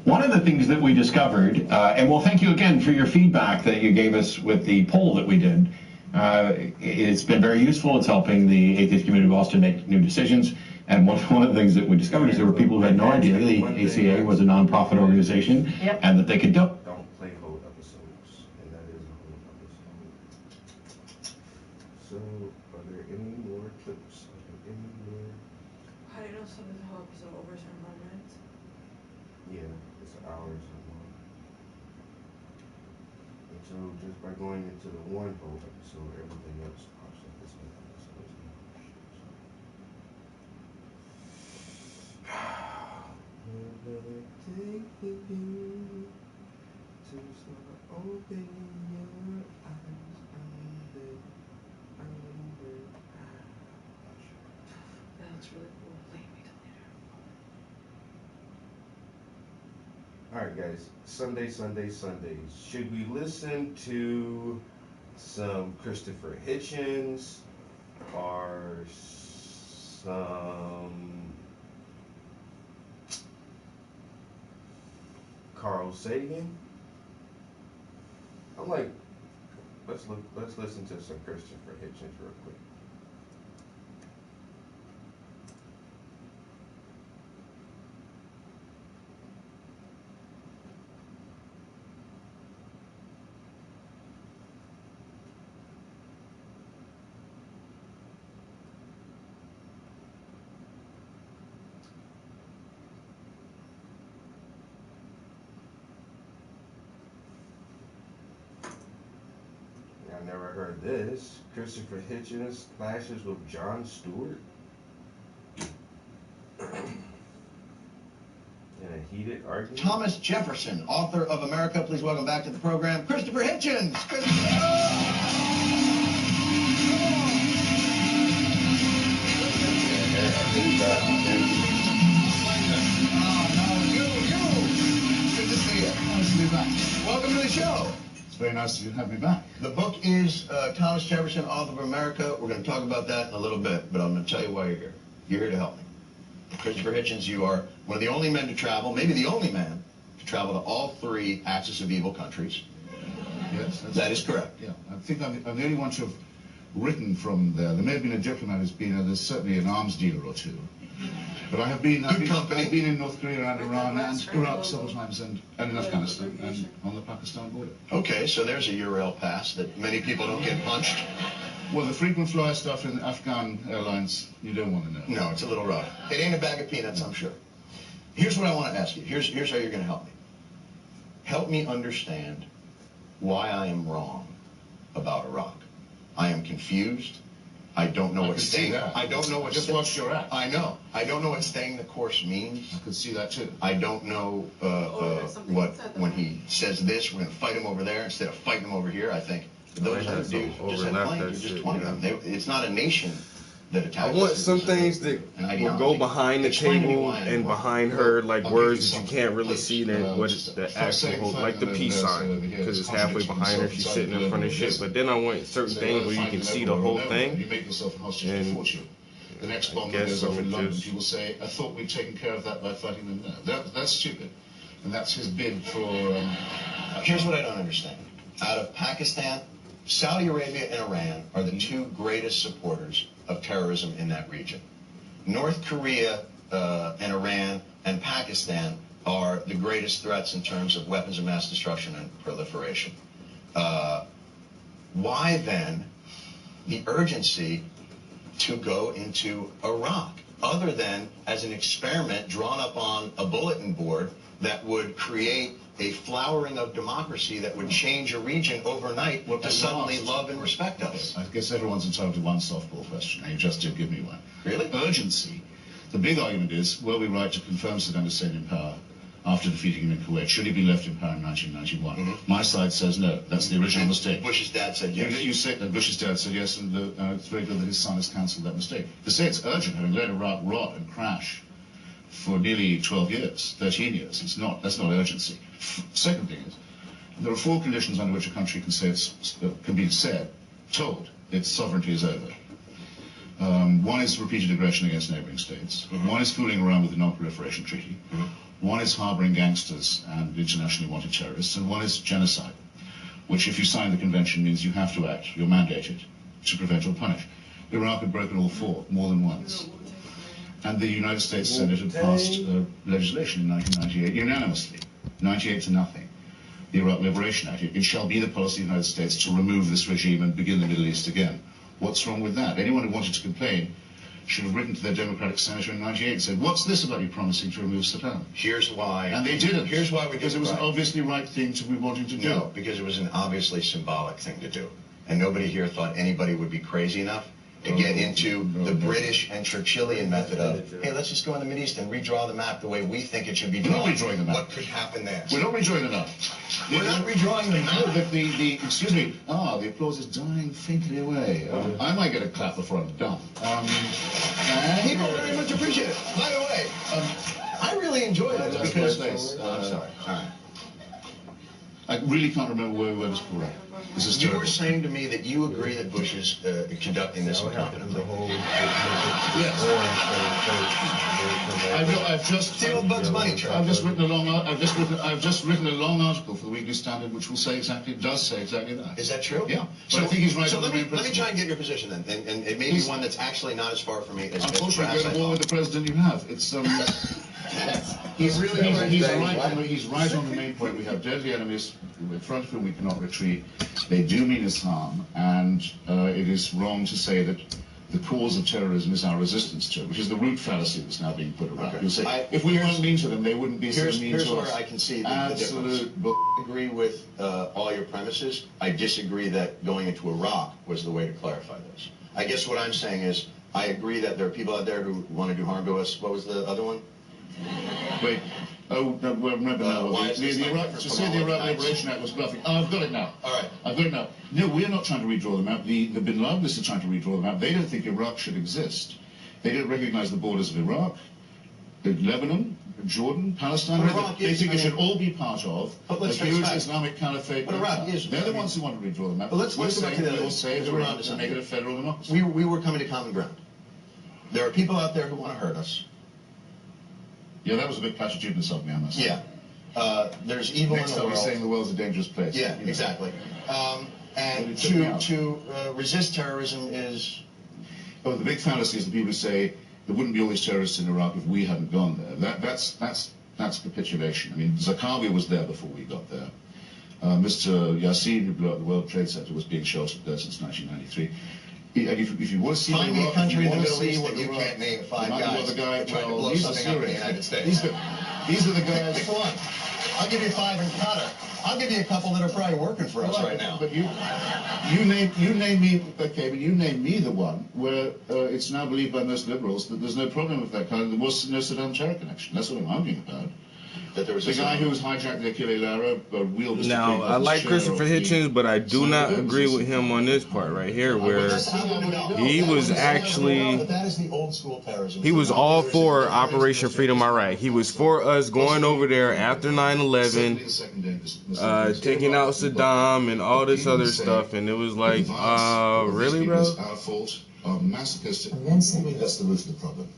One of the things that we discovered, and well, thank you again for your feedback that you gave us with the poll that we did. It's been very useful. It's helping the atheist community of Boston make new decisions. And one of the things that we discovered is there were people who had no idea the ACA was a nonprofit organization, Yep. and that they could Don't play whole episodes, and that is a whole episode. So, are there any more clips? Are there any more? How do you know something's a whole episode over a certain amount of minutes? Yeah, it's an hour or something. And so, just by going into the one whole episode, everything else pops up as an episode. Take me to start opening your eyes. That's really cool. Wait till later. Alright guys, Sundays. Should we listen to some Christopher Hitchens or some Carl Sagan? I'm like, let's listen to some Christopher Hitchens real quick. I never heard this. Christopher Hitchens clashes with Jon Stewart in a heated argument. Thomas Jefferson, author of America. Please welcome back to the program, Christopher Hitchens. Good to see you. Nice to be back. Welcome to the show. Very nice to have me back. The book is Thomas Jefferson, author of America. We're going to talk about that in a little bit, but I'm going to tell you why you're here. You're here to help me. Christopher Hitchens, you are one of the only men to travel, maybe the only man to travel to all three axis of evil countries. Yes, That is correct. Yeah, I think I'm the only one to have written from there. There may have been a diplomat who's been there. There's certainly an arms dealer or two. But I've been in North Korea and Iran and Iraq several times and in Afghanistan and on the Pakistan border. Okay, so there's a URL pass that many people don't get punched. Well, the frequent flyer stuff in Afghan airlines, you don't want to know. No, it's a little rough. It ain't a bag of peanuts, I'm sure. Here's what I want to ask you. Here's how you're going to help me. Help me understand why I am wrong about Iraq. I am confused. I don't know what staying. I don't know what. Just watched your act. I know. I don't know what staying the course means. I could see that too. I don't know what when he says this, we're going to fight him over there instead of fighting him over here. I think those other dudes just had plenty. You're just 20 of them. It's not a nation that attacks. I want some things that will go behind the table and behind her, like words that you can't really see. Then what is the actual, like the peace sign, because it's halfway behind her. She's sitting in front of shit. But then I want certain things where you can see the whole thing. You make yourself a hostage to fortune. The next bomb that goes off in London, people say, "I thought we'd taken care of that by fighting them." No, that's stupid, and that's his bid for. Here's what I don't understand. Out of Pakistan, Saudi Arabia and Iran are the two greatest supporters of terrorism in that region. North Korea and Iran and Pakistan are the greatest threats in terms of weapons of mass destruction and proliferation. Why then the urgency to go into Iraq, other than as an experiment drawn up on a bulletin board that would create a flowering of democracy that would change a region overnight to suddenly love and respect us? I guess everyone's entitled to one softball question, and you just did give me one. Really? Urgency. The big argument is, were we right to confirm Saddam Hussein in power after defeating him in Kuwait? Should he be left in power in 1991? Mm-hmm. My side says no. That's the original mistake. Bush's dad said yes. You said that Bush's dad said yes, and it's very good that his son has cancelled that mistake. To say it's urgent, having let Iraq rot and crash for nearly 12 years, 13 years, that's not urgency. Second thing is, there are four conditions under which a country can say told its sovereignty is over. One is repeated aggression against neighboring states. One is fooling around with the Non-Proliferation Treaty. One is harboring gangsters and internationally wanted terrorists. And one is genocide, which, if you sign the convention, means you have to act. You're mandated to prevent or punish. Iraq had broken all four more than once. And the United States Senate had passed legislation in 1998 unanimously, 98 to nothing. The Iraq Liberation Act. It shall be the policy of the United States to remove this regime and begin the Middle East again. What's wrong with that? Anyone who wanted to complain should have written to their Democratic senator in 98 and said, what's this about you promising to remove Saddam? Here's why. And they didn't. Here's why we did Because it was an obviously right thing to be wanting to do. No, because it was an obviously symbolic thing to do. And nobody here thought anybody would be crazy enough to get into the British and Churchillian method of, hey, let's just go in the Mideast and redraw the map the way we think it should be drawn. We're not redrawing the map. What could happen there? We're not redrawing the map. We're not redrawing the map. No, excuse me. The applause is dying faintly away. I might get a clap before I'm done. People very much appreciate it. By the way, I really enjoyed it because... I'm sorry. All right. I really can't remember where we were before. This is You terrible. were saying to me that you agree that Bush is conducting this incompetently. Yes. I've just The old Bugs Bunny chart. I've just written a long article for the Weekly Standard which does say exactly that. Is that true? Yeah. But I think he's right So on the let me main try principle. and get your position then, and it may be one that's actually not as far from me as Unfortunately, perhaps go I to war with thought. the president you have. It's he's right on the main point. We have deadly enemies in front of whom we cannot retreat. They do mean us harm, and it is wrong to say that the cause of terrorism is our resistance to it, which is the root fallacy that's now being put around. Okay. You'll say, if we weren't mean to them, they wouldn't be so mean Here's to where us. I can see the Absolute difference. bull. I agree with all your premises. I disagree that going into Iraq was the way to clarify those. I guess what I'm saying is I agree that there are people out there who want to do harm to us. What was the other one? Wait. Oh, no, well, remember now. Why is this The like Iraq, different to from say all the other Iraq times? Liberation Act was bluffing. Oh, I've got it now. All right. I've got it now. No, we're not trying to redraw the map. The Bin Ladenists are trying to redraw the map. They don't think Iraq should exist. They don't recognize the borders of Iraq, Lebanon, Jordan, Palestine. But Iraq They is, think I it should mean- all be part of But a let's face huge facts. Islamic caliphate. But Iraq is- They're the ones who want to redraw the map. But let's We're go back saying to the- we will save because we're Iraq onto and something. make it a federal democracy. We were coming to common ground. There are people out there who want to hurt us. Yeah, that was a bit platitudinous of me, I must say. Yeah. There's evil Next in the up, world. we're saying the world's a dangerous place. Yeah, You know. exactly. Well, And it took me out. to resist terrorism is... Oh, the big fallacy is the people who say there wouldn't be all these terrorists in Iraq if we hadn't gone there. That's capitulation. I mean, Zakaria was there before we got there. Mr. Yassin, who blew up the World Trade Center, was being sheltered there since 1993. If you want to see Find me a Iraq, country in the if you Middle want to see East what that you Iraq- can't name five Well, guys the guy, that tried to well, blow these are something up in the Syrians. United States. These are the Pick guys. one. I'll give you five in Qatar. I'll give you a couple that are probably working for us right now. But you name me, okay, but you name me the one where it's now believed by most liberals that there's no problem with that kind. There was no Saddam terror connection. That's what I'm arguing about. That there was The a guy who was hijacked the Achille Lara wheeled Mr. Now, King off I his like chair Christopher off the- Hitchens, but I do not agree with him on this part right here, where he was actually, But that is the old school terrorism. he was all for Operation Freedom Iraq. He was for us going over there after 9/11, taking out Saddam and all this other stuff, and it was like, really, bro? It's our fault, our masochist. And then say that's the root of the problem.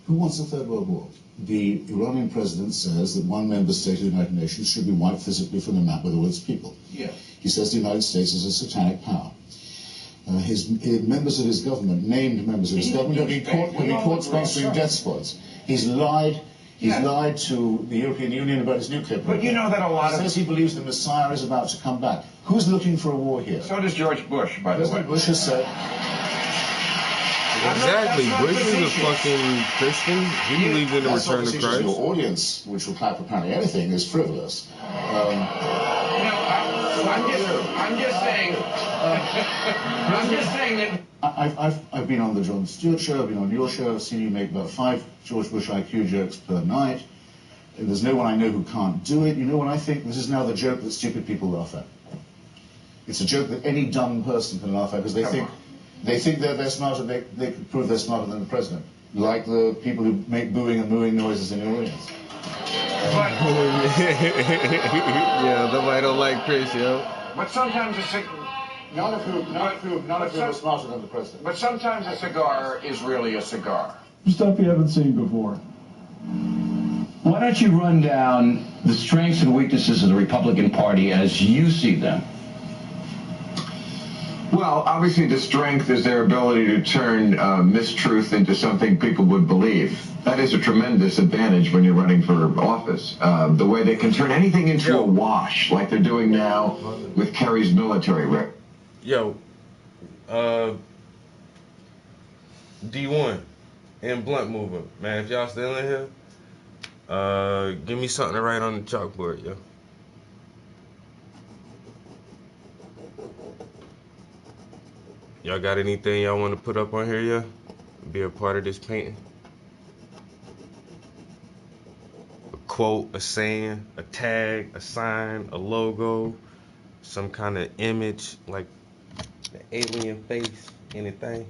Who wants a third world war? The Iranian president says that one member state of the United Nations should be wiped physically from the map with all its people. Yeah. He says the United States is a satanic power. His members of his government, named members of his government, have been caught sponsoring death squads. He's lied. He's lied to the European Union about his nuclear program. But you know that a lot of... He says he believes the Messiah is about to come back. Who's looking for a war here? So does George Bush, by the way. President Bush has said... Exactly. Bush is a fucking Christian. He believed in the That's return of obviously just Christ. your audience, which will clap apparently anything, is frivolous. I'm just saying that... I've been on the Jon Stewart show, I've been on your show, I've seen you make about 5 George Bush IQ jokes per night. And there's no one I know who can't do it. You know what I think? This is now the joke that stupid people laugh at. It's a joke that any dumb person can laugh at because they think they're smarter, they can prove they're smarter than the president. Like the people who make booing and mooing noises in the audience. Yeah, nobody don't like Chris, yo. But sometimes it's... None of whom are smarter than the president. But sometimes a cigar is really a cigar. Stuff you haven't seen before. Why don't you run down the strengths and weaknesses of the Republican Party as you see them? Well, obviously the strength is their ability to turn mistruth into something people would believe. That is a tremendous advantage when you're running for office. The way they can turn anything into a wash, like they're doing now with Kerry's military record. Yo, D1 and Blunt Mover, man, if y'all still in here, give me something to write on the chalkboard, yo. Y'all got anything y'all want to put up on here, yeah? Be a part of this painting? A quote, a saying, a tag, a sign, a logo, some kind of image, like an alien face, anything?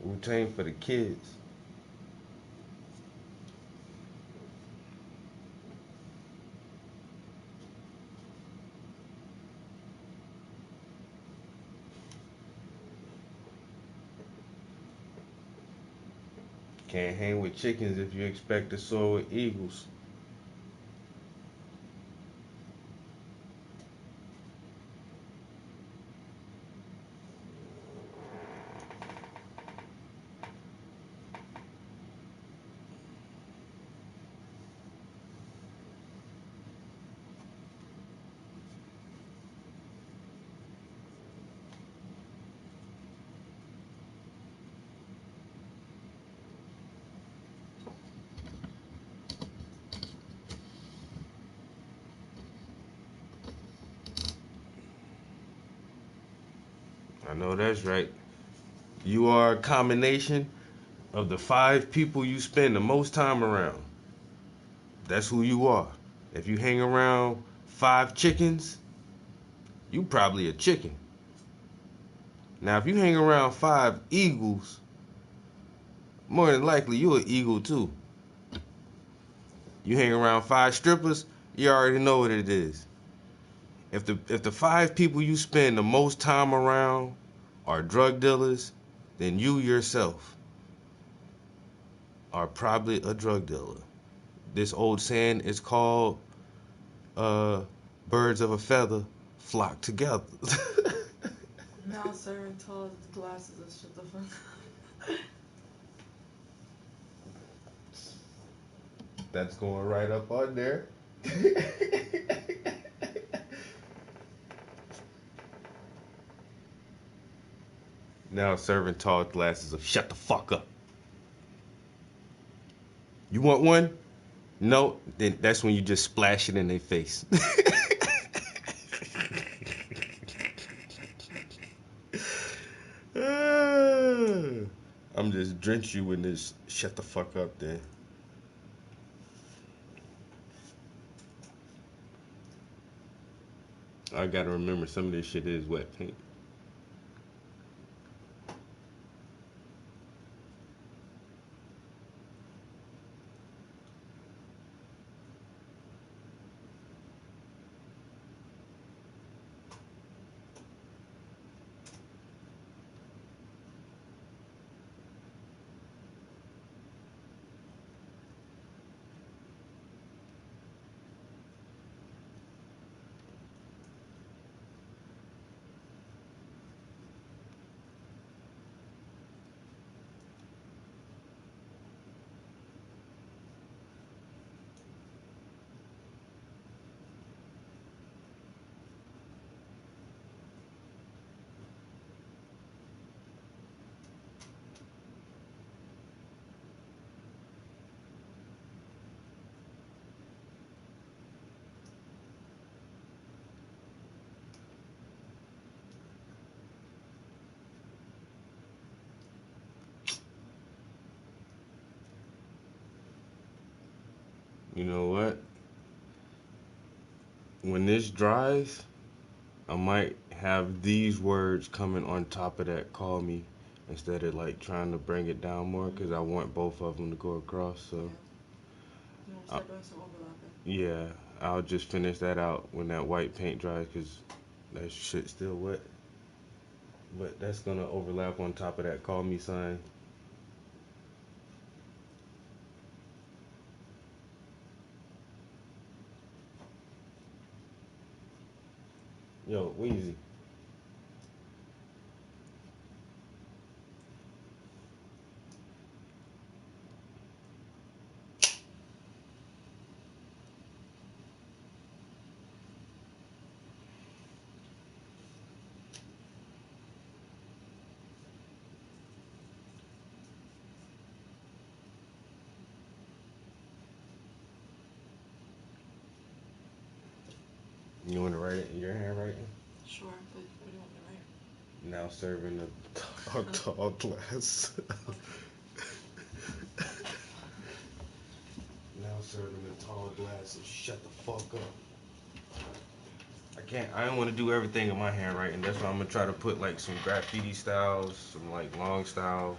Wu-Tang for the kids. Can't hang with chickens if you expect to soar with eagles. I know that's right. You are a combination of the 5 people you spend the most time around. That's who you are. If you hang around 5 chickens, you probably a chicken. Now, if you hang around 5 eagles, more than likely you an eagle too. You hang around 5 strippers, you already know what it is. If the 5 people you spend the most time around are drug dealers, then you yourself are probably a drug dealer. This old saying is called birds of a feather flock together. Now serving tall glasses of shut the fuck. That's going right up on there. Now serving tall glasses of shut the fuck up. You want one? No? Then that's when you just splash it in their face. I'm just drench you in this shut the fuck up then. I gotta remember some of this shit is wet paint. You know what? when this dries, I might have these words coming on top of that "call me" instead of like trying to bring it down more because I want both of them to go across. So You know, start doing some overlapping. yeah, I'll just finish that out when that white paint dries because that shit's still wet. But that's gonna overlap on top of that "call me" sign. Yo, Weezy. You want to write it in your handwriting? Sure, but what do you want me to write? Now serving a tall glass. Now serving a tall glass of shut the fuck up. I don't want to do everything in my handwriting. That's why I'm gonna try to put like some graffiti styles, some like long style,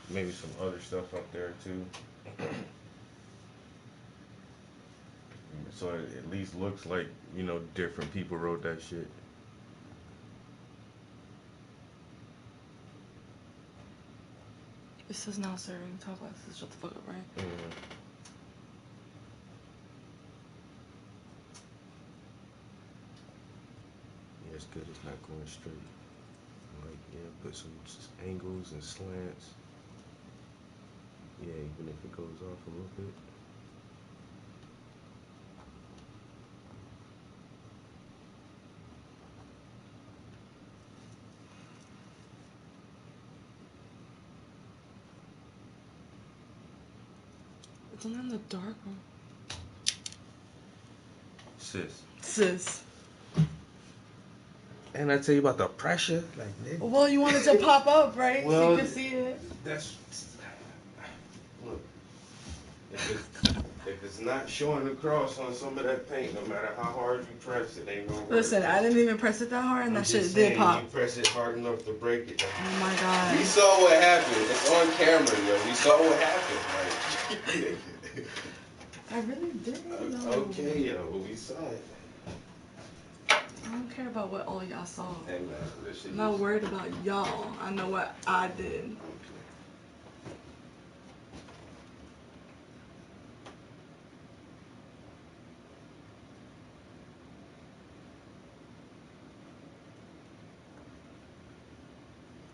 maybe some other stuff up there too. So it at least looks like, you know, different people wrote that shit. It says now serving tall glasses. Shut the fuck up, right? Yeah, it's good. It's not going straight. Like, yeah, put some angles and slants. Yeah, even if it goes off a little bit. It's not in the dark room. Sis. And I tell you about the pressure, like nigga. Well, you wanted to pop up, right? Well, so you could see it. That's look. If it's not showing across on some of that paint, no matter how hard you press it, ain't gonna work. Listen, I didn't even press it that hard, and I'm that shit just did saying, pop. You press it hard enough to break it. Oh my god. We saw what happened. It's on camera, yo. We saw what happened. Like, I really did. okay, yo. We saw it. I don't care about what all y'all saw. Hey, man, this shit I'm not worried about y'all. I know what I did. Okay.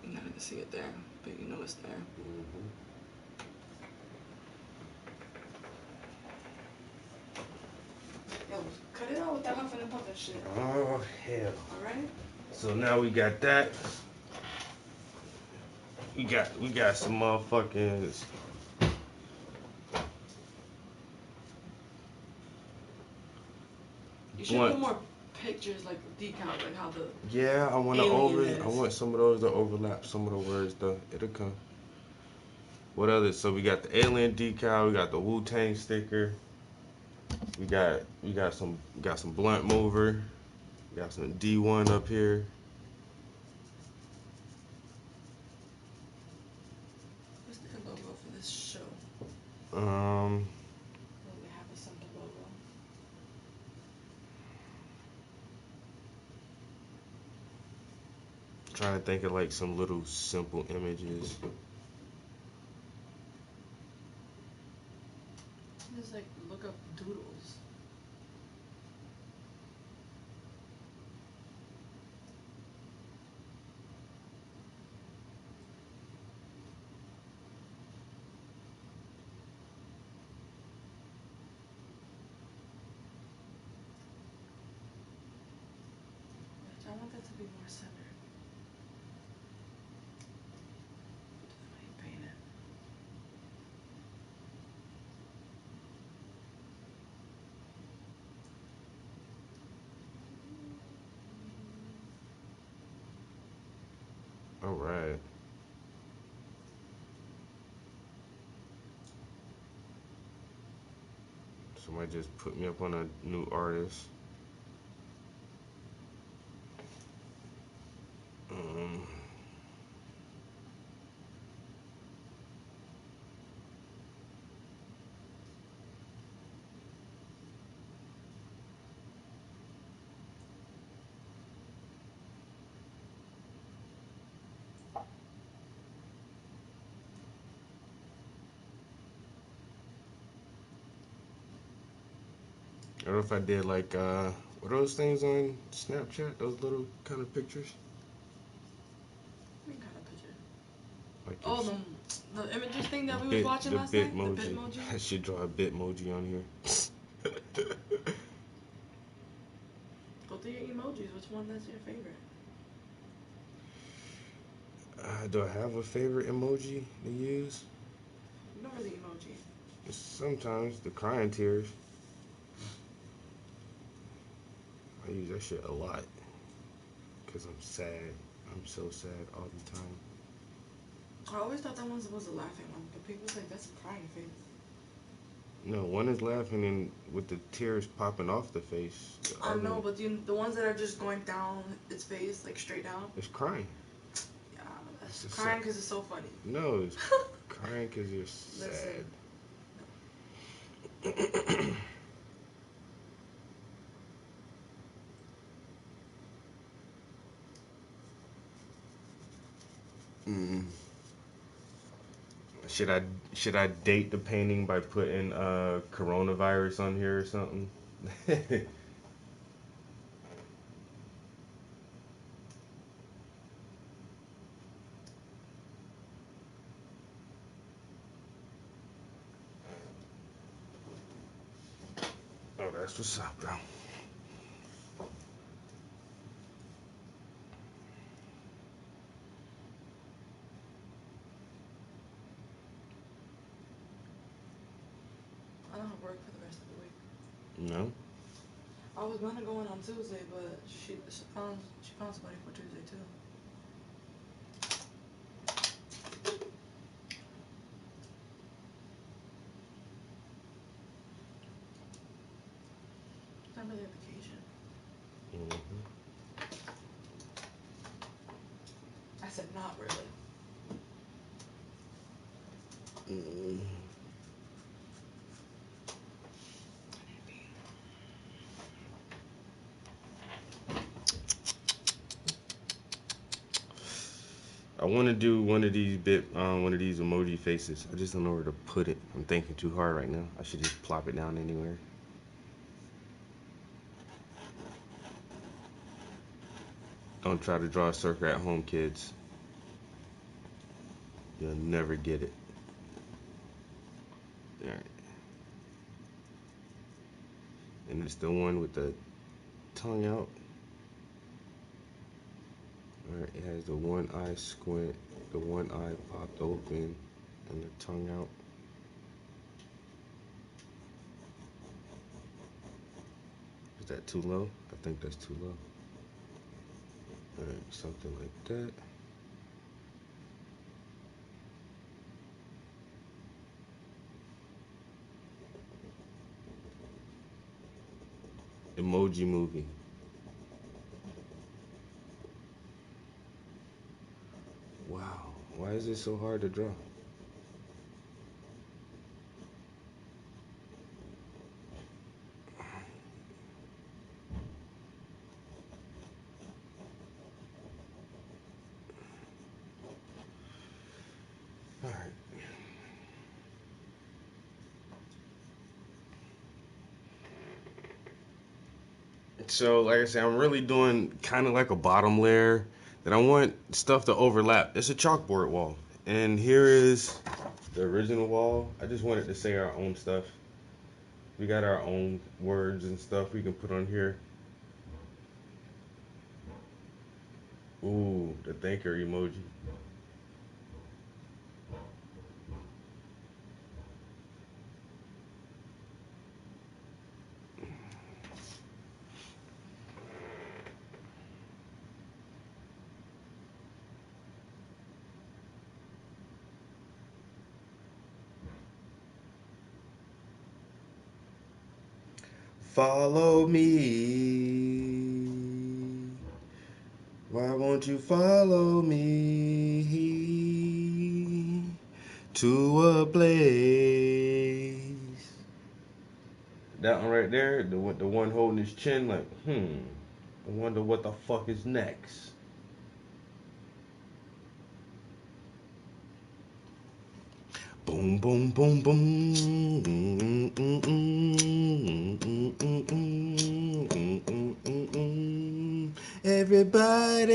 You're not gonna see it there, but you know it's there. Mm-hmm. Yo, cut it out with that huffing and puffing shit. Oh, hell. Alright? So now we got that. We got some motherfucking. You should put more pictures, like decal, like how the. Yeah, I want some of those to overlap some of the words though. It'll come. What other? So we got the alien decal. We got the Wu-Tang sticker. We got some blunt mover. We got some D1 up here. What's the logo for this show? Um. Well, they have a simple logo. Trying to think of like some little simple images. Just like look up doodles. I want that to be more centered. How you paint it. All right. Somebody just put me up on a new artist. Or if I did like, what are those things on Snapchat? Those little kind of pictures? What kind of picture? Like Oh, the images thing that we was watching last night? The Bitmoji? I should draw a Bitmoji on here. Go through your emojis. Which one is your favorite? Do I have a favorite emoji to use? No, really emoji. Sometimes the crying tears. I use that shit a lot. Because I'm sad. I'm so sad all the time. I always thought that one was the laughing one. But people say that's a crying face. No, one is laughing and with the tears popping off the face. I know, but the ones that are just going down its face, like straight down. It's crying. Yeah, that's crying because it's so funny. No, it's crying because you're sad. Should I date the painting by putting coronavirus on here or something? Oh, that's what's up, bro. I don't have work for the rest of the week. No? I was gonna go in on Tuesday, but she found somebody for Tuesday too. It's not really a vacation. I said not really. I want to do one of these emoji faces. I just don't know where to put it. I'm thinking too hard right now. I should just plop it down anywhere. Don't try to draw a circle at home, kids. You'll never get it. Alright. And it's the one with the tongue out. Alright, it has the one eye squint, the one eye popped open, and the tongue out. Is that too low? I think that's too low. Alright, something like that. Emoji movie. Wow, why is it so hard to draw? All right. So, like I said, I'm really doing kind of like a bottom layer that I want stuff to overlap. It's a chalkboard wall. And here is the original wall. I just wanted to say our own stuff. We got our own words and stuff we can put on here. Ooh, the thinker emoji. Follow me. Why won't you follow me to a place? That one right there, the one holding his chin like, I wonder what the fuck is next. Boom, boom, boom, boom. everybody.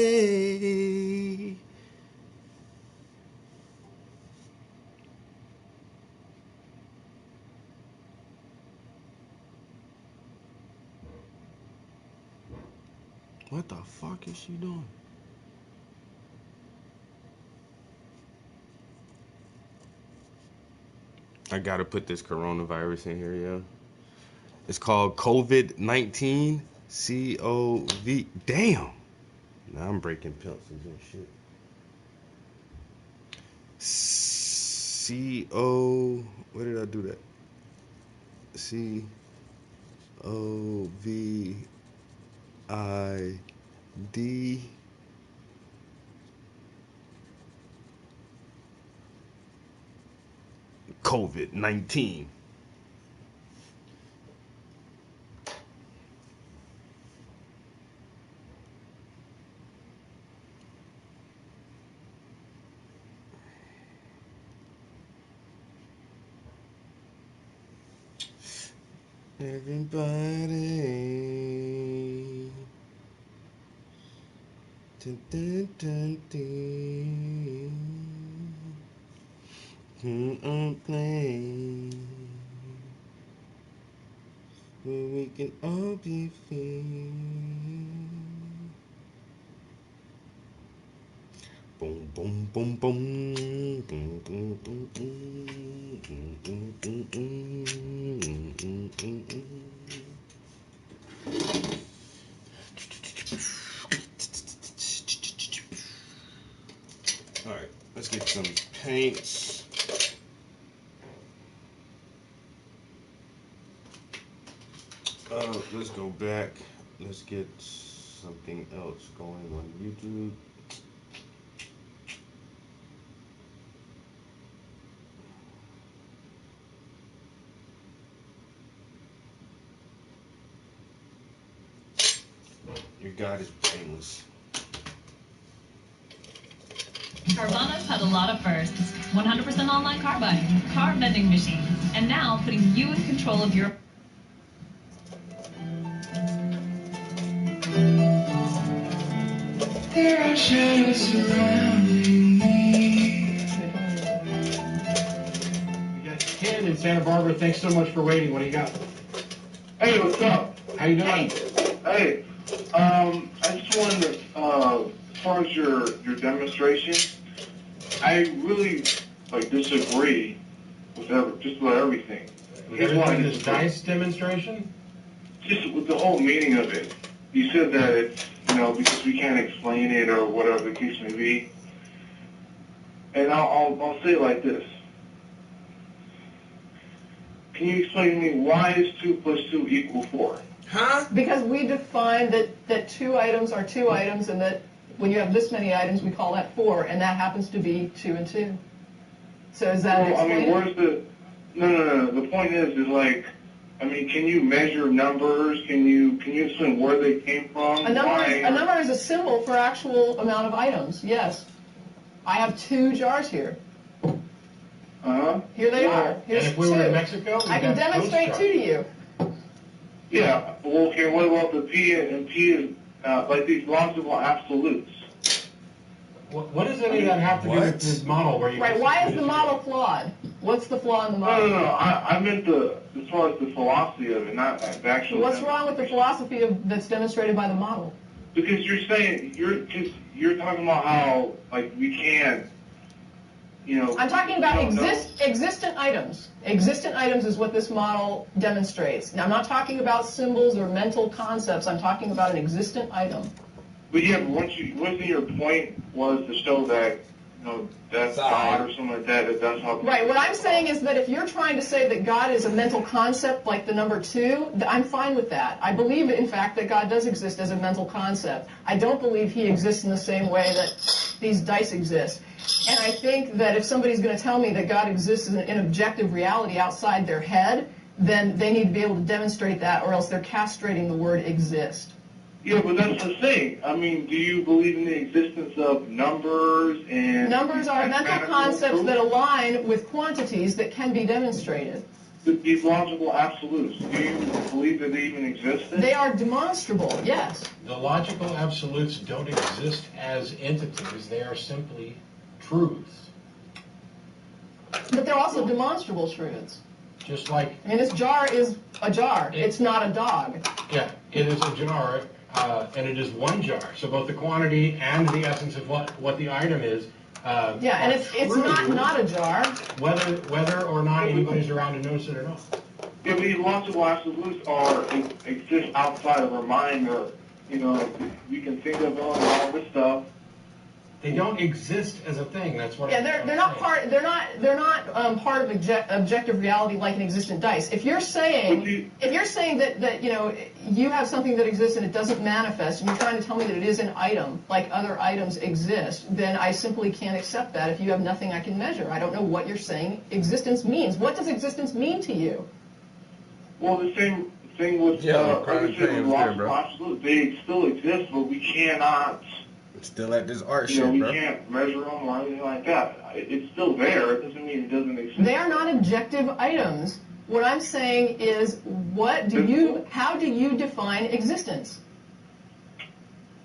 What the fuck is she doing? I gotta put this coronavirus in here, yeah. It's called COVID-19. C-O-V. Damn. Now I'm breaking pencils and shit. C-O. Where did I do that? C-O-V-I-D. COVID-19. Everybody. Dun, dun, dun, dun. Play where we can all be free. Boom, boom, boom, boom, boom, boom, boom, boom. All right, let's get some paints. Let's go back. Let's get something else going on YouTube. Your God is painless. Carvana's had a lot of firsts. 100% online car buying, car vending machines, and now putting you in control of your... There are shadows surrounding me. We got Ken in Santa Barbara. Thanks so much for waiting. What do you got? Hey, what's up? How you doing? Hey, I just wanted to, as far as your demonstration, I really disagree with just about everything. With everything, this dice demonstration? Just with the whole meaning of it. You said that it's, because we can't explain it or whatever the case may be. And I'll say it like this. Can you explain to me why is 2 + 2 = 4? Huh? Because we define that 2 items are 2 items, and that when you have this many items, we call that 4, and that happens to be 2 and 2. So is that explained? Where's the... No. The point is can you measure numbers? Can you explain where they came from? A number is a symbol for actual amount of items, yes. I have 2 jars here. Uh-huh. Here they are. Here's and if we 2. were in Mexico, I can demonstrate 2 to you. Yeah. Well, okay, what about the P and P is like these logical absolutes? What does any of that have to do with this model where you... Right, why is the model flawed? What's the flaw in the model? No. I meant as far as the philosophy of it, not the actual... What's wrong with the philosophy that's demonstrated by the model? Because you're saying, you're talking about how, we can't, I'm talking about existent items. Existent items is what this model demonstrates. Now, I'm not talking about symbols or mental concepts. I'm talking about an existent item. But wasn't your point was to show that, that's God or something like that, that's how... Right, what I'm saying is that if you're trying to say that God is a mental concept like the number 2, I'm fine with that. I believe, in fact, that God does exist as a mental concept. I don't believe he exists in the same way that these dice exist. And I think that if somebody's going to tell me that God exists in an objective reality outside their head, then they need to be able to demonstrate that, or else they're castrating the word exist. Yeah, but that's the thing. Do you believe in the existence of numbers and... Numbers are mental concepts that align with quantities that can be demonstrated. These logical absolutes, do you believe that they even exist? They are demonstrable, yes. The logical absolutes don't exist as entities. They are simply truths. But they're also demonstrable truths. Just like... I mean, this jar is a jar. It's not a dog. Yeah, it is a jar, and it is one jar. So both the quantity and the essence of what the item is. Yeah, and it's not a jar. Whether or not anybody's around to notice it or not. Yeah, but these logical absolutes exist outside of our mind, or we can think of them and all this stuff. They don't exist as a thing. That's what. Yeah, they're not part. They're not part of objective reality like an existent dice. If you're saying that you have something that exists and it doesn't manifest, and you're trying to tell me that it is an item like other items exist, then I simply can't accept that. If you have nothing I can measure, I don't know what you're saying existence means. What does existence mean to you? Well, the same thing with logical absolutes. They still exist, but we cannot. Still at this art shit, we bro. can't measure them or anything like that. It's still there. It doesn't mean it doesn't exist. They are not objective items. What I'm saying is, how do you define existence?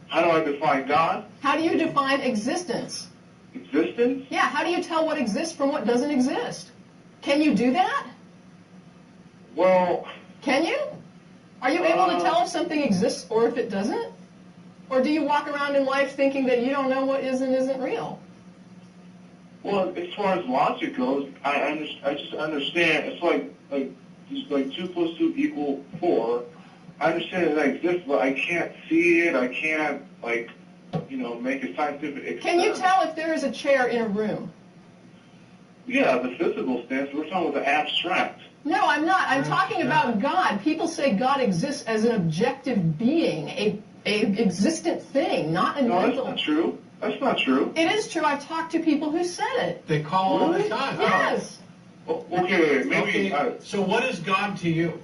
How do I define God? How do you define existence? Existence? Yeah, how do you tell what exists from what doesn't exist? Can you do that? Well... Can you? Are you able to tell if something exists or if it doesn't? Or do you walk around in life thinking that you don't know what is and isn't real? Well, as far as logic goes, I just understand. It's like 2 plus 2 equal 4. I understand that exists, but I can't see it. I can't make a scientific experiment. Can you tell if there is a chair in a room? Yeah, the physical sense. We're talking about the abstract. No, I'm not. I'm talking about God. People say God exists as an objective being, a existent thing, not a mental. No, that's not true. That's not true. It is true. I've talked to people who said it. They call all the time. Yes. Okay, maybe. So what is God to you?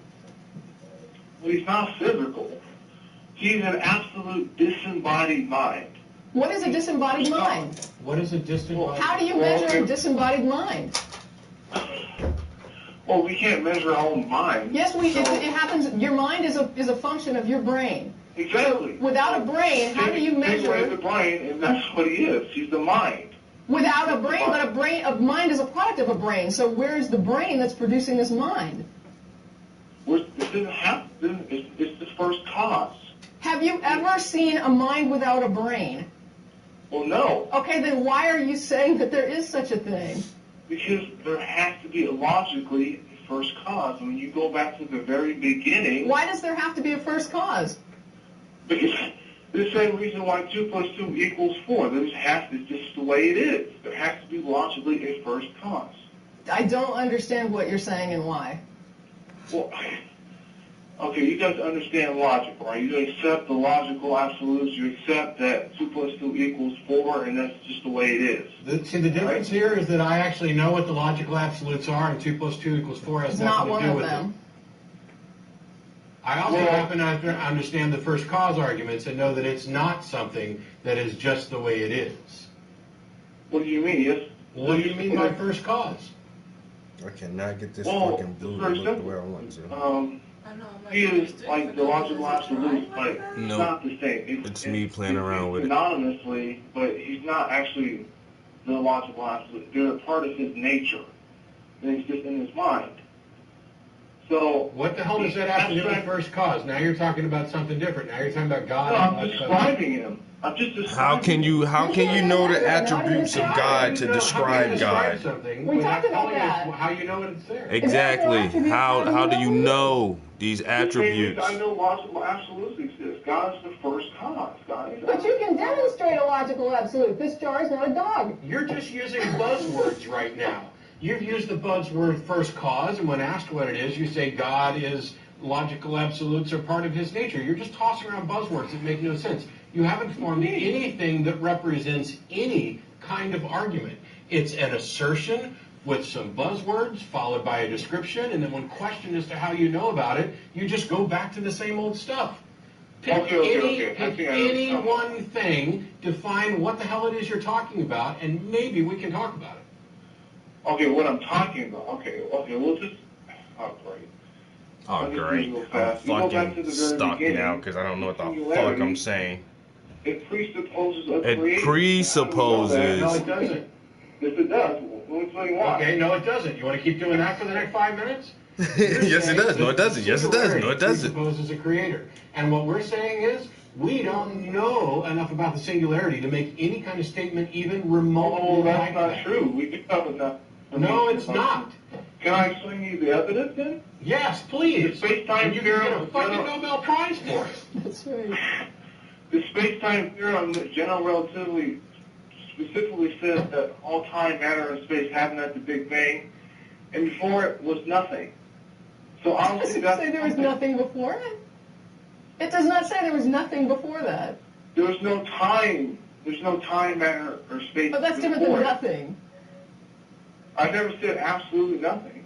Well, he's not physical. He's an absolute disembodied mind. What is a disembodied mind? What is a disembodied? How do you measure a disembodied mind? Well, we can't measure our own mind. Yes, it happens. Your mind is a function of your brain. Exactly. So without a brain, how do you measure? The brain, and that's what he is. He's the mind. Without a brain, but a mind is a product of a brain. So where is the brain that's producing this mind? It doesn't have. It's the first cause. Have you ever seen a mind without a brain? Well, no. Okay, then why are you saying that there is such a thing? Because there has to be logically a first cause. When you go back to the very beginning. Why does there have to be a first cause? Because the same reason why 2 plus 2 equals 4. It's just the way it is. There has to be logically a first cause. I don't understand what you're saying and why. Well, okay, you guys understand logic, right? You accept the logical absolutes. You accept that 2 plus 2 equals 4, and that's just the way it is. See, the difference here is that I actually know what the logical absolutes are, and 2 plus 2 equals 4 has nothing to do with it. I also happen to understand the first cause arguments and know that it's not something that is just the way it is. What do you mean? Yes. What do you mean by first cause? I cannot get this fucking blue to look the way I want to. He is like the logical absolute, but it's not the same. It's me playing around with it. Anonymously, but he's not actually the logical absolute. They're a part of his nature, and it's just in his mind. So what the hell does that have to do with first cause? Now you're talking about something different. Now you're talking about God. No, I'm describing him. I'm just describing. How can you know the attributes of God to describe God? We talked about that. How you know it's there? Exactly. How do you know these attributes? I know logical absolutes exist. God is the first cause. But you can demonstrate a logical absolute. This jar is not a dog. You're just using buzzwords right now. You've used the buzzword first cause, and when asked what it is, you say God is logical absolutes are part of his nature. You're just tossing around buzzwords that make no sense. You haven't formed anything that represents any kind of argument. It's an assertion with some buzzwords followed by a description, and then when questioned as to how you know about it, you just go back to the same old stuff. Pick any one thing, define what the hell it is you're talking about, and maybe we can talk about it. Okay, what I'm talking about. Okay, we'll just. great. Oh, great. I'm fucking stuck now because I don't know what the fuck I'm saying. It presupposes a It creator. presupposes. No, it doesn't. Yes, it does. Well, explain why. Okay, no, it doesn't. You want to keep doing that for the next 5 minutes? Yes, it does. No, it doesn't. Yes, it does. No, it doesn't. Presupposes a creator. And what we're saying is, we don't know enough about the singularity to make any kind of statement even remotely. Oh, that's like not that. true. We do have enough. No, it's not. Can I explain to you the evidence then? Yes, please. The space-time And you can get theorem. a fucking Nobel Prize for it. That's right. The space-time theorem, that general relativity, specifically says that all time, matter, and space happened at the Big Bang, and before it was nothing. So It obviously doesn't that's say there was nothing before it. It does not say there was nothing before that. There was no time. There's no time, matter, or space. But that's different before than it. nothing. I never said absolutely nothing.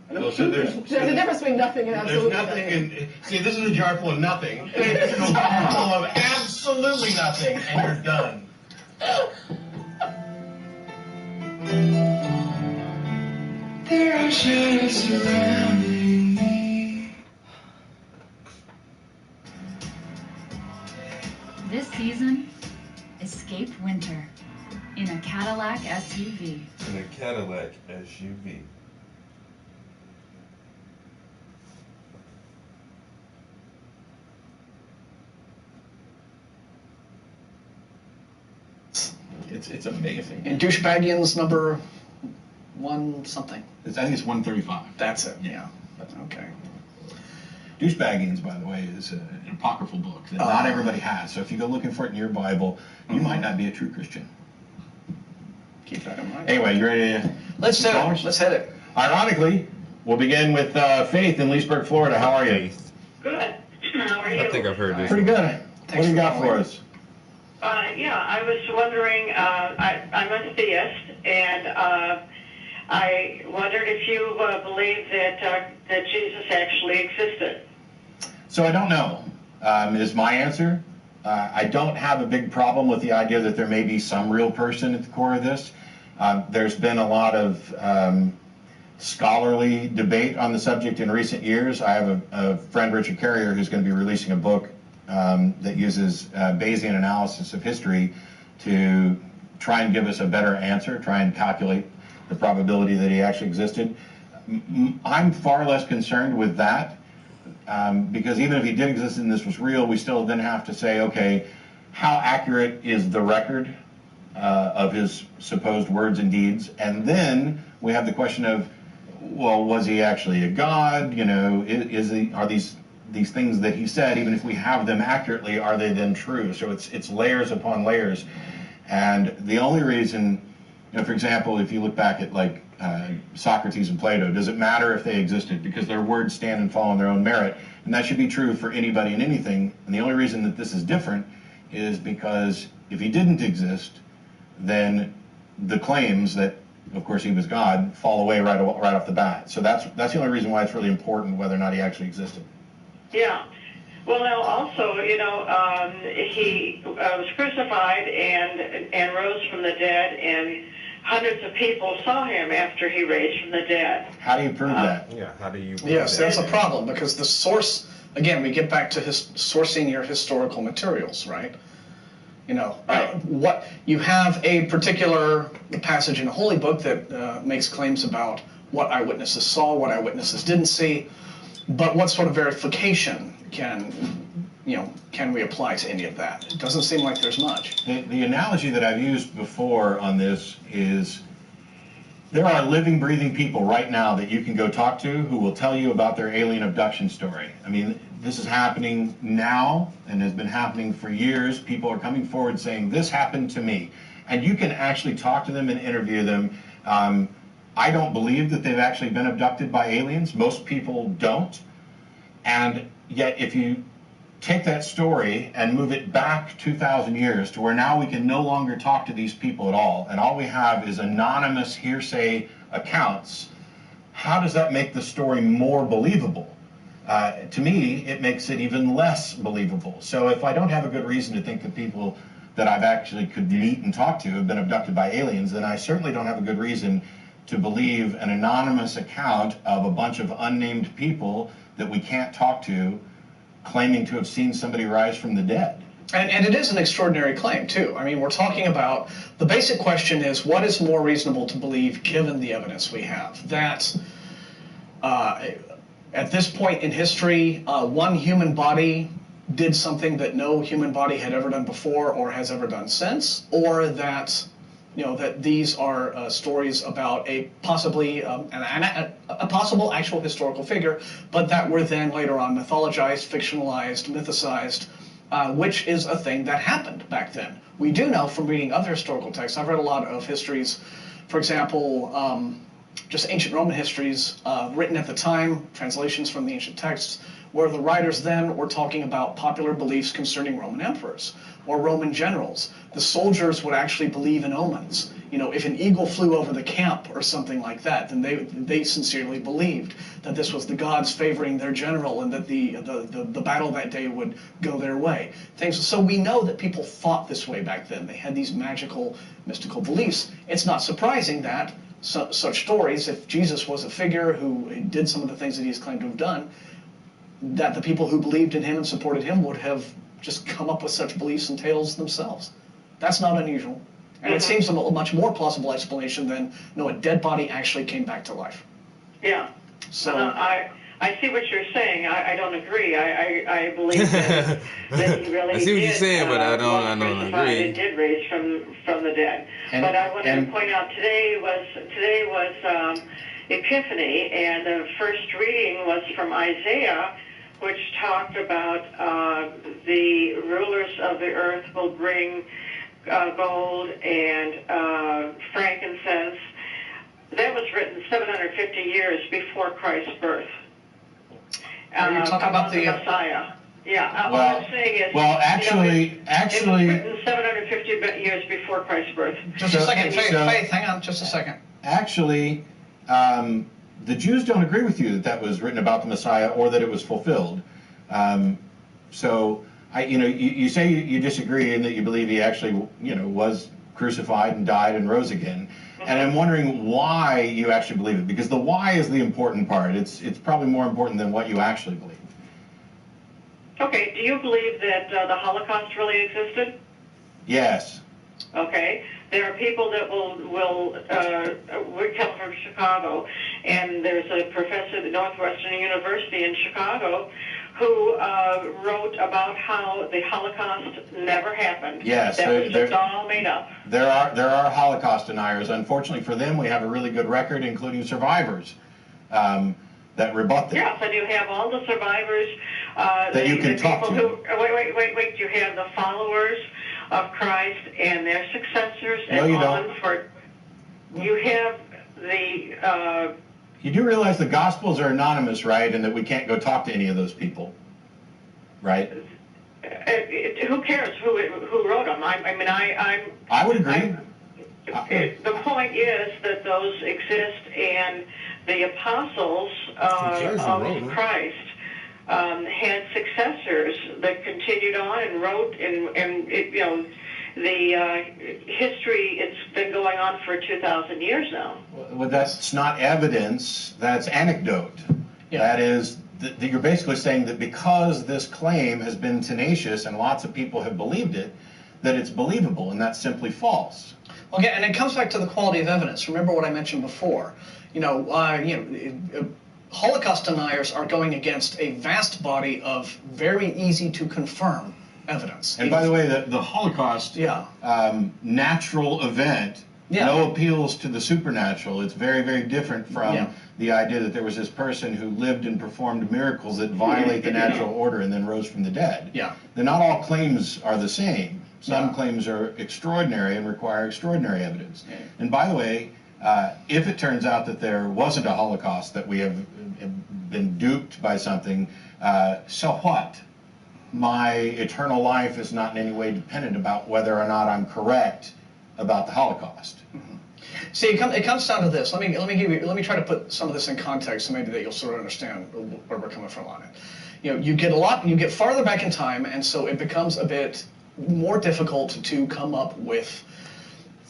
I never Well, so said there's- that. There's a difference between nothing and absolutely There's nothing nothing. in. See, this is a jar full of nothing. This is a jar full of absolutely nothing, and you're done. There are shadows surrounding me. This season, escape winter in a Cadillac SUV. In a Cadillac SUV. It's amazing. And Douchebagians number one something. I think it's 135. That's it. Yeah. Okay. Douchebagians, by the way, is an apocryphal book that not everybody has. So if you go looking for it in your Bible, you might not be a true Christian. Keep that in mind. Anyway, you ready to? Let's hit it. Let's hit it. Ironically, we'll begin with Faith in Leesburg, Florida. How are you? Good. How are you? I think I've heard this. Pretty good. What do you got for us? Yeah, I was wondering, I'm a theist, and I wondered if you believe that Jesus actually existed. So I don't know, is my answer. I don't have a big problem with the idea that there may be some real person at the core of this. There's been a lot of scholarly debate on the subject in recent years. I have a friend, Richard Carrier, who's going to be releasing a book that uses Bayesian analysis of history to try and give us a better answer, try and calculate the probability that he actually existed. I'm far less concerned with that because even if he did exist and this was real, we still then have to say, okay, how accurate is the record of his supposed words and deeds? And then we have the question of, well, was he actually a god? You know, are these things that he said, even if we have them accurately, are they then true? So it's layers upon layers. And the only reason, you know, for example, if you look back at like Socrates and Plato, does it matter if they existed? Because their words stand and fall on their own merit. And that should be true for anybody and anything. And the only reason that this is different is because if he didn't exist, then the claims that, of course, he was God fall away right off the bat. So that's the only reason why it's really important whether or not he actually existed. Yeah. Well, now also, you know, he was crucified and rose from the dead, and hundreds of people saw him after he raised from the dead. How do you prove that? Yeah, how do you prove Yes, that? that's a problem because the source, again, we get back to sourcing your historical materials, right? You know, what you have a particular passage in a holy book that makes claims about what eyewitnesses saw, what eyewitnesses didn't see, but what sort of verification can we apply to any of that? It doesn't seem like there's much. The analogy that I've used before on this is there are living, breathing people right now that you can go talk to who will tell you about their alien abduction story. I mean, this is happening now and has been happening for years. People are coming forward saying, this happened to me. And you can actually talk to them and interview them. I don't believe that they've actually been abducted by aliens. Most people don't. And yet if you take that story and move it back 2,000 years to where now we can no longer talk to these people at all, and all we have is anonymous hearsay accounts, how does that make the story more believable? To me, it makes it even less believable. So if I don't have a good reason to think that people that I've actually could meet and talk to have been abducted by aliens, then I certainly don't have a good reason to believe an anonymous account of a bunch of unnamed people that we can't talk to claiming to have seen somebody rise from the dead. And it is an extraordinary claim, too. I mean, we're talking about, the basic question is, what is more reasonable to believe given the evidence we have? That at this point in history, one human body did something that no human body had ever done before or has ever done since, or that, you know, that these are stories about a possibly a possible actual historical figure, but that were then later on mythologized, fictionalized, mythicized, which is a thing that happened back then. We do know from reading other historical texts. I've read a lot of histories, for example, just ancient Roman histories written at the time, translations from the ancient texts, where the writers then were talking about popular beliefs concerning Roman emperors or Roman generals. The soldiers would actually believe in omens. You know, if an eagle flew over the camp or something like that, then they sincerely believed that this was the gods favoring their general and that the battle that day would go their way. So we know that people thought this way back then. They had these magical, mystical beliefs. It's not surprising that such stories, if Jesus was a figure who did some of the things that he's claimed to have done, that the people who believed in him and supported him would have just come up with such beliefs and tales themselves. That's not unusual. And it seems a much more plausible explanation than, no, a dead body actually came back to life. Yeah. So I see what you're saying. I don't agree. I believe that he really did. I see what you're saying, but I don't agree. It did raise from the dead. But I wanted to point out today was Epiphany, and the first reading was from Isaiah, which talked about the rulers of the earth will bring gold and frankincense. That was written 750 years before Christ's birth. Are you talking about the Messiah? Yeah. Well, what I'm saying is, actually, it was written 750 years before Christ's birth. Just a second, Faith, hang on, just a second. Actually, the Jews don't agree with you that that was written about the Messiah or that it was fulfilled. So, you say you disagree and that you believe he actually, was crucified and died and rose again. And I'm wondering why you actually believe it, because the why is the important part. It's probably more important than what you actually believe. Okay, do you believe that the Holocaust really existed? Yes. Okay, there are people that we come from Chicago, and there's a professor at Northwestern University in Chicago who wrote about how the Holocaust never happened. Yes, that was just all made up. There are Holocaust deniers. Unfortunately for them, we have a really good record, including survivors that rebut them. Yes, and you have all the survivors that you can talk to. Wait! You have the followers of Christ and their successors, No, and you on don't. for. You have the. You do realize the Gospels are anonymous, right? And that we can't go talk to any of those people, right? Who cares who wrote them? I would agree. The point is that those exist, and the apostles of Christ had successors that continued on and wrote, and the history, it's been going on for 2,000 years now. Well, that's not evidence, that's anecdote. Yeah. That is, you're basically saying that because this claim has been tenacious and lots of people have believed it, that it's believable, and that's simply false. Okay, and it comes back to the quality of evidence. Remember what I mentioned before. Holocaust deniers are going against a vast body of very easy to confirm evidence. And by the way, the Holocaust, natural event, no appeals to the supernatural. It's very, very different from the idea that there was this person who lived and performed miracles that violate the natural order and then rose from the dead. Yeah. Not all claims are the same. Some claims are extraordinary and require extraordinary evidence. Yeah. And by the way, if it turns out that there wasn't a Holocaust, that we have been duped by something, so what? My eternal life is not in any way dependent about whether or not I'm correct about the Holocaust. Mm-hmm. See, it comes down to this. Let me try to put some of this in context, so maybe that you'll sort of understand where we're coming from on it. You get farther back in time, and so it becomes a bit more difficult to come up with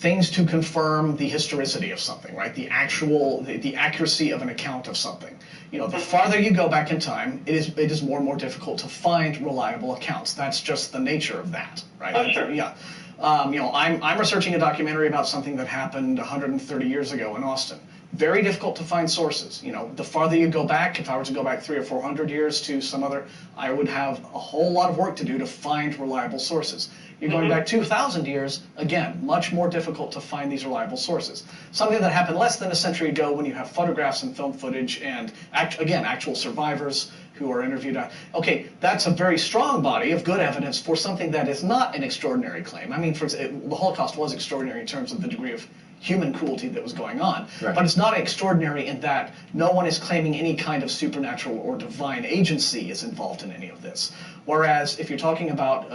things to confirm the historicity of something, right? The accuracy of an account of something. The farther you go back in time, it is more and more difficult to find reliable accounts. That's just the nature of that, right? Oh, sure. Yeah. I'm researching a documentary about something that happened 130 years ago in Austin. Very difficult to find sources. The farther you go back, if I were to go back 300 or 400 years to some other, I would have a whole lot of work to do to find reliable sources. You're going back 2,000 years, again, much more difficult to find these reliable sources. Something that happened less than a century ago when you have photographs and film footage and, actual survivors who are interviewed. Okay, that's a very strong body of good evidence for something that is not an extraordinary claim. I mean, the Holocaust was extraordinary in terms of the degree of human cruelty that was going on. Right. But it's not extraordinary in that no one is claiming any kind of supernatural or divine agency is involved in any of this. Whereas if you're talking about,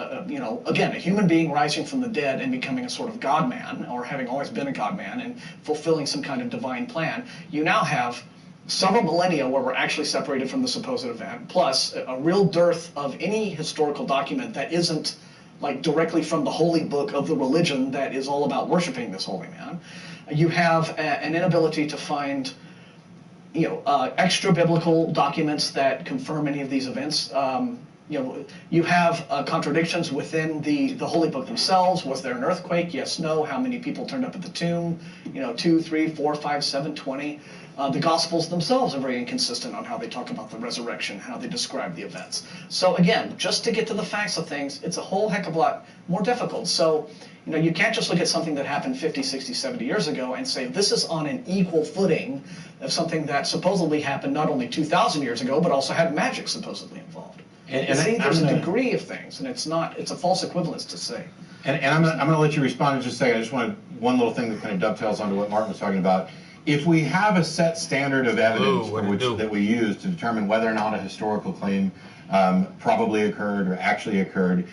again, a human being rising from the dead and becoming a sort of God-man, or having always been a God-man and fulfilling some kind of divine plan, you now have several millennia where we're actually separated from the supposed event, plus a real dearth of any historical document that isn't like directly from the holy book of the religion that is all about worshiping this holy man. You have an inability to find, extra biblical documents that confirm any of these events. You have contradictions within the holy book themselves. Was there an earthquake? Yes, no. How many people turned up at the tomb? 2, 3, 4, 5, 7, 20. The Gospels themselves are very inconsistent on how they talk about the resurrection, how they describe the events. So again, just to get to the facts of things, it's a whole heck of a lot more difficult. So, you can't just look at something that happened 50, 60, 70 years ago and say this is on an equal footing of something that supposedly happened not only 2,000 years ago, but also had magic supposedly involved. There's a degree of things, and it's a false equivalence to say. And I'm going to let you respond in just a second. I just wanted one little thing that kind of dovetails onto what Martin was talking about. If we have a set standard of evidence that we use to determine whether or not a historical claim probably occurred or actually occurred,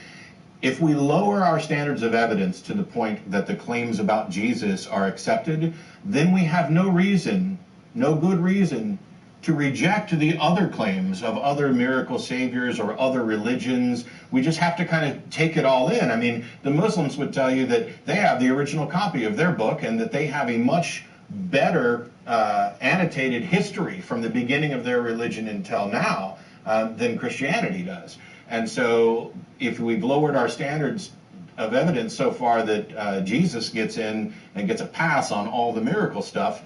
if we lower our standards of evidence to the point that the claims about Jesus are accepted, then we have no good reason to reject the other claims of other miracle saviors or other religions. We just have to kind of take it all in. I mean, the Muslims would tell you that they have the original copy of their book and that they have a much better annotated history from the beginning of their religion until now than Christianity does. And so if we've lowered our standards of evidence so far that Jesus gets in and gets a pass on all the miracle stuff,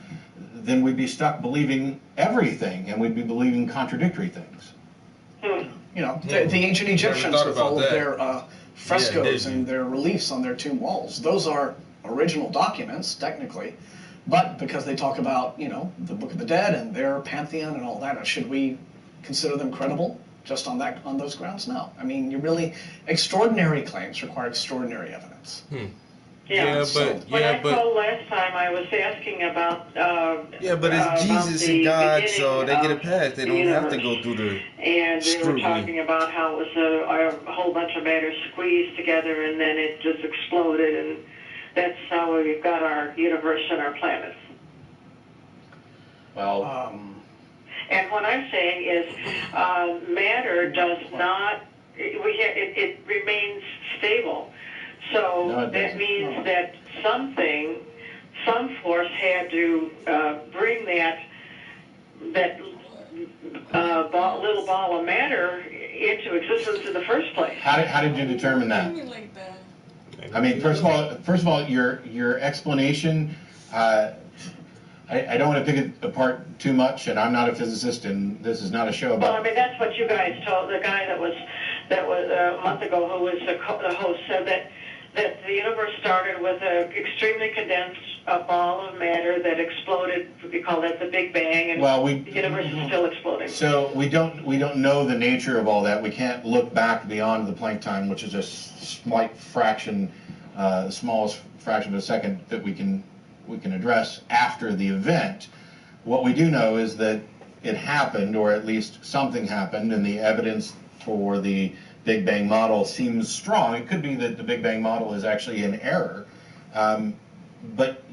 then we'd be stuck believing everything, and we'd be believing contradictory things. The ancient Egyptians with all of their frescoes and their reliefs on their tomb walls, those are original documents, technically. But because they talk about, the Book of the Dead and their pantheon and all that, should we consider them credible just on those grounds? No. I mean, extraordinary claims require extraordinary evidence. When I called last time, I was asking about. But it's Jesus and God, so they get a pass. They don't have to go through the. And they were talking about how it was a whole bunch of matter squeezed together, and then it just exploded, and that's how we've got our universe and our planets. Well. And what I'm saying is, matter does not. It remains stable. So that means that some force had to bring that little ball of matter into existence in the first place. How did you determine that? I mean, first of all, your explanation. I don't want to pick it apart too much, and I'm not a physicist, and this is not a show about. Well, I mean, that's what you guys told the guy that was a month ago, who was the host, said that the universe started with an extremely condensed ball of matter that exploded. We call that the Big Bang, and the universe is still exploding. So we don't know the nature of all that. We can't look back beyond the Planck time, which is a slight fraction, the smallest fraction of a second that we can address after the event. What we do know is that it happened, or at least something happened, and the evidence for the Big Bang model seems strong. It could be that the Big Bang model is actually an error, but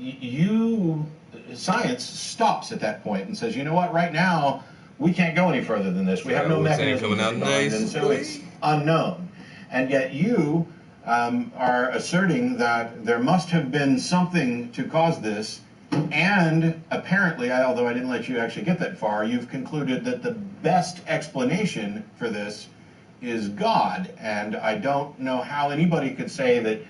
science stops at that point and says, you know what, right now we can't go any further than this. We have no mechanism to go, and so it's unknown. And yet you are asserting that there must have been something to cause this, and apparently, although I didn't let you actually get that far, you've concluded that the best explanation for this is God. And I don't know how anybody could say that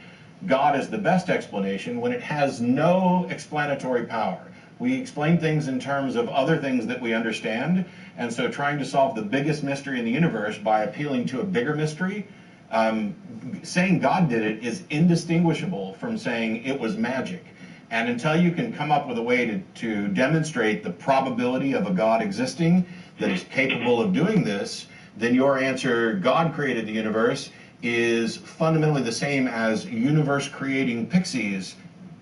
God is the best explanation when it has no explanatory power. We explain things in terms of other things that we understand, and so trying to solve the biggest mystery in the universe by appealing to a bigger mystery, saying God did it is indistinguishable from saying it was magic. And until you can come up with a way to demonstrate the probability of a God existing that is capable of doing this, then your answer, God created the universe, is fundamentally the same as universe-creating pixies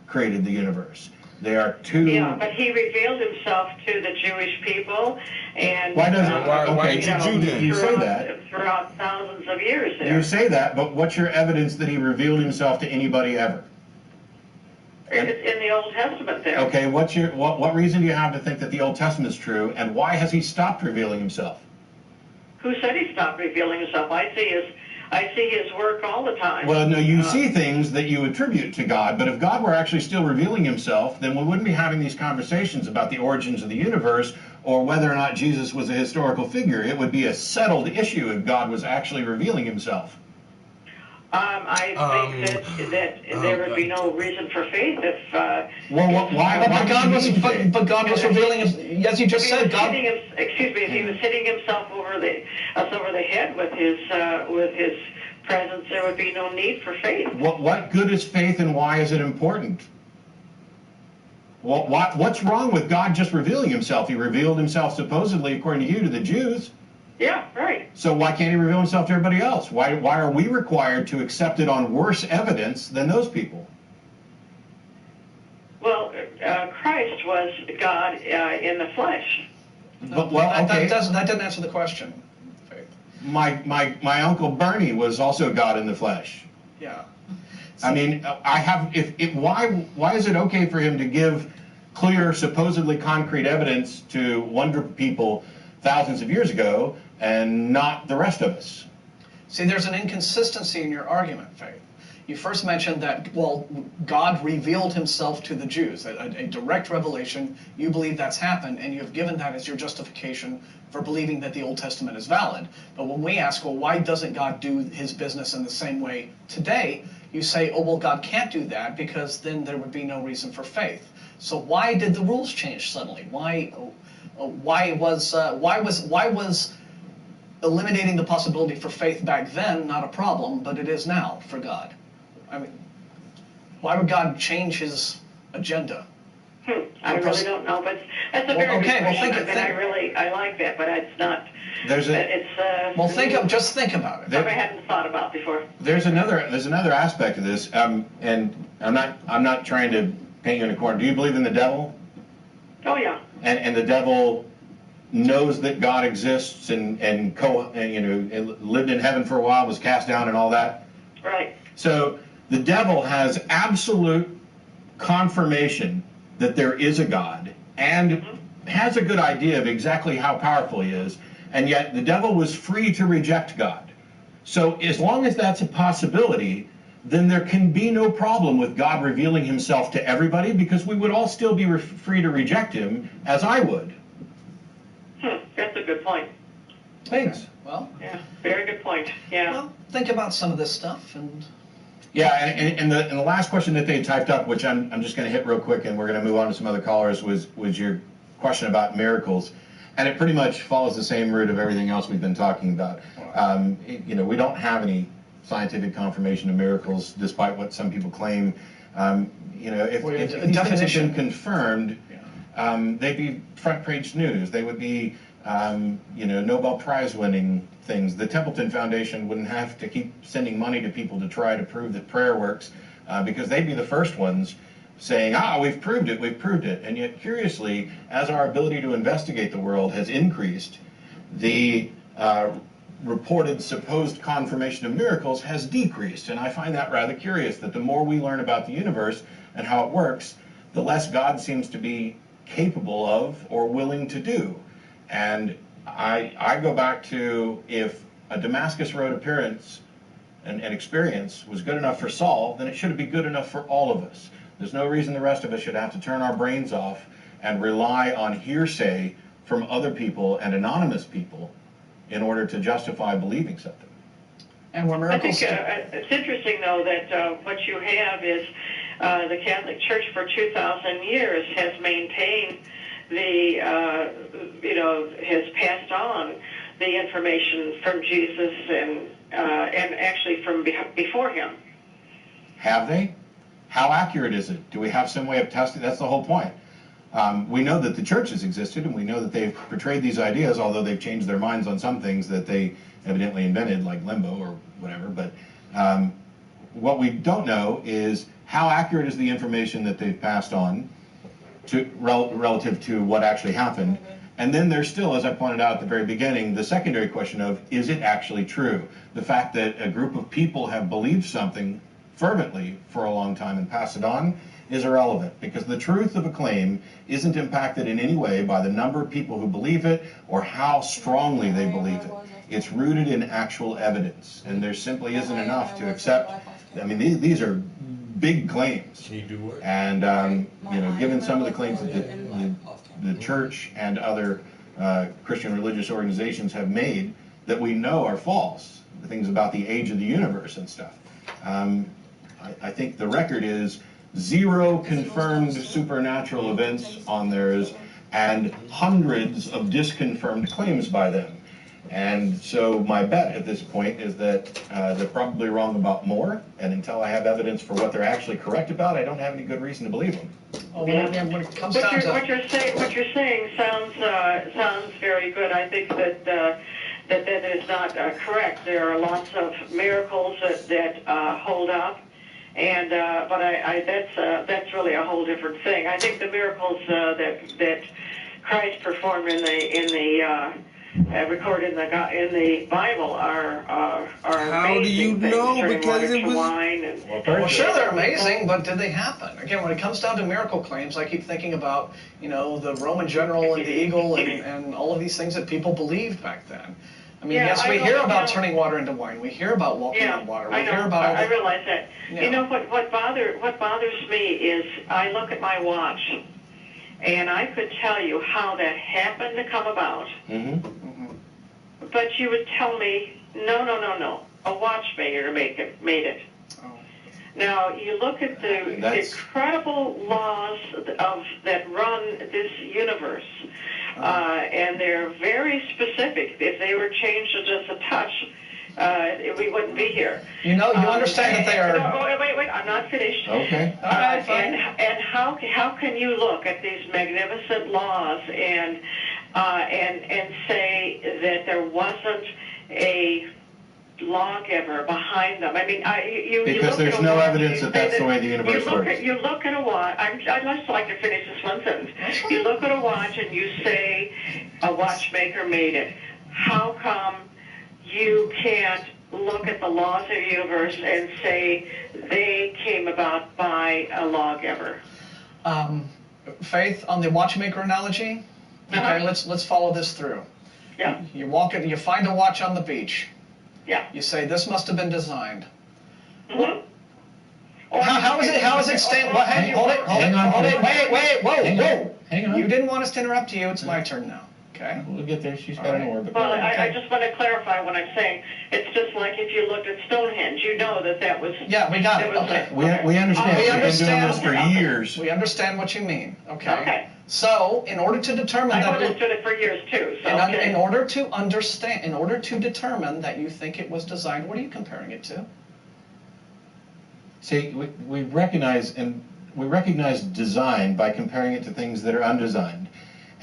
created the universe. They are two... Yeah, but he revealed himself to the Jewish people, and Why doesn't you say that? Throughout thousands of years there. You say that, but what's your evidence that he revealed himself to anybody ever? It's in the Old Testament there. Okay, what reason do you have to think that the Old Testament is true, and why has he stopped revealing himself? Who said he stopped revealing himself? I see his work all the time. Well, no, you see things that you attribute to God, but if God were actually still revealing himself, then we wouldn't be having these conversations about the origins of the universe or whether or not Jesus was a historical figure. It would be a settled issue if God was actually revealing himself. I think that there would be no reason for faith if... But God was revealing, as you just said, God... If he was hitting himself over the head with his presence, there would be no need for faith. What good is faith, and why is it important? What's wrong with God just revealing himself? He revealed himself supposedly, according to you, to the Jews. Yeah, right. So why can't he reveal himself to everybody else? Why are we required to accept it on worse evidence than those people? Well, Christ was God in the flesh. Okay. That didn't answer the question. My Uncle Bernie was also God in the flesh. Yeah. I mean, why is it okay for him to give clear, supposedly concrete evidence to one group of people thousands of years ago and not the rest of us? See, there's an inconsistency in your argument, Faith. You first mentioned that, well, God revealed himself to the Jews, a direct revelation. You believe that's happened, and you have given that as your justification for believing that the Old Testament is valid. But when we ask, well, why doesn't God do his business in the same way today? You say, oh, well, God can't do that because then there would be no reason for faith. So why did the rules change suddenly? Why was eliminating the possibility for faith back then not a problem, but it is now for God? I mean, why would God change his agenda? I really don't know, but that's a very good question. I like that, but it's not. Just think about it. Something I hadn't thought about before. There's another aspect of this, and I'm not trying to paint you in a corner. Do you believe in the devil? Oh yeah. And the devil knows that God exists and lived in heaven for a while, was cast down and all that. Right. So the devil has absolute confirmation that there is a God and has a good idea of exactly how powerful he is, and yet the devil was free to reject God. So as long as that's a possibility, then there can be no problem with God revealing himself to everybody, because we would all still be free to reject him, as I would. That's a good point. Thanks. Well, yeah, very good point. Yeah. Well, think about some of this stuff and. Yeah, and the last question that they typed up, which I'm just going to hit real quick, and we're going to move on to some other callers, was your question about miracles, and it pretty much follows the same route of everything else we've been talking about. We don't have any scientific confirmation of miracles, despite what some people claim. If these things had been confirmed, they'd be front page news. They would be, Nobel Prize winning things. The Templeton Foundation wouldn't have to keep sending money to people to try to prove that prayer works, because they'd be the first ones saying, we've proved it. And yet, curiously, as our ability to investigate the world has increased, the reported supposed confirmation of miracles has decreased. And I find that rather curious, that the more we learn about the universe and how it works, the less God seems to be capable of or willing to do. And I go back to, if a Damascus Road appearance and experience was good enough for Saul, then it should be good enough for all of us. There's no reason the rest of us should have to turn our brains off and rely on hearsay from other people and anonymous people in order to justify believing something. And where miracles... I think it's interesting, though, that what you have is the Catholic Church for 2,000 years has maintained the, has passed on the information from Jesus and actually from before him. Have they? How accurate is it? Do we have some way of testing? That's the whole point. We know that the church has existed, and we know that they've portrayed these ideas, although they've changed their minds on some things that they evidently invented, like limbo or whatever. But what we don't know is how accurate is the information that they've passed on to relative to what actually happened. And then there's still, as I pointed out at the very beginning, the secondary question of, is it actually true? The fact that a group of people have believed something fervently for a long time and passed it on is irrelevant, because the truth of a claim isn't impacted in any way by the number of people who believe it or how strongly they believe it. It's rooted in actual evidence, and there simply isn't enough to accept. I mean, these are big claims, and given some of the claims that the church and other Christian religious organizations have made that we know are false, the things about the age of the universe and stuff. I think the record is 0 confirmed supernatural events on theirs and hundreds of disconfirmed claims by them. And so my bet at this point is that they're probably wrong about more, and until I have evidence for what they're actually correct about, I don't have any good reason to believe them. When it comes down to... What you're saying sounds very good. I think that that is not correct. There are lots of miracles that hold up. And but that's really a whole different thing. I think the miracles that Christ performed recorded in the Bible are How amazing. do you know? Turning Because water it to was... wine and, Well, sure, they're amazing, but did they happen? Again, when it comes down to miracle claims, I keep thinking about, the Roman general and the eagle and all of these things that people believed back then. I mean, yes, we hear about turning water into wine. We hear about walking on water. We hear about all I realize that. Yeah. What bothers me is I look at my watch, and I could tell you how that happened to come about. But you would tell me, no. A watchmaker made it. Now, you look at the incredible laws that run this universe, and they're very specific. If they were changed to just a touch, we wouldn't be here. You understand that they are... No, wait, I'm not finished. Okay. All right, fine. And how can you look at these magnificent laws and say that there wasn't a lawgiver behind them? I mean, because there's no evidence that that's the way the universe works. You look at a watch. I'd just like to finish this one sentence. You look at a watch and you say a watchmaker made it. How come you can't look at the laws of the universe and say they came about by a lawgiver? Faith, on the watchmaker analogy, okay, let's follow this through. Yeah. You find a watch on the beach. Yeah. You say, this must have been designed. Mm-hmm. How is it stand? Hold it. Wait. Whoa. Hang on. You didn't want us to interrupt you. It's my turn now. Okay. We'll get there. She's got an orbit. Well, I just want to clarify what I'm saying. It's just like if you looked at Stonehenge, you know that was... Yeah, we got it. Okay. We understand. We've been doing this for years. We understand what you mean. Okay. So, in order to determine that... I've understood it for years, too. So, in order to understand, in order to determine that you think it was designed, what are you comparing it to? See, we recognize design by comparing it to things that are undesigned.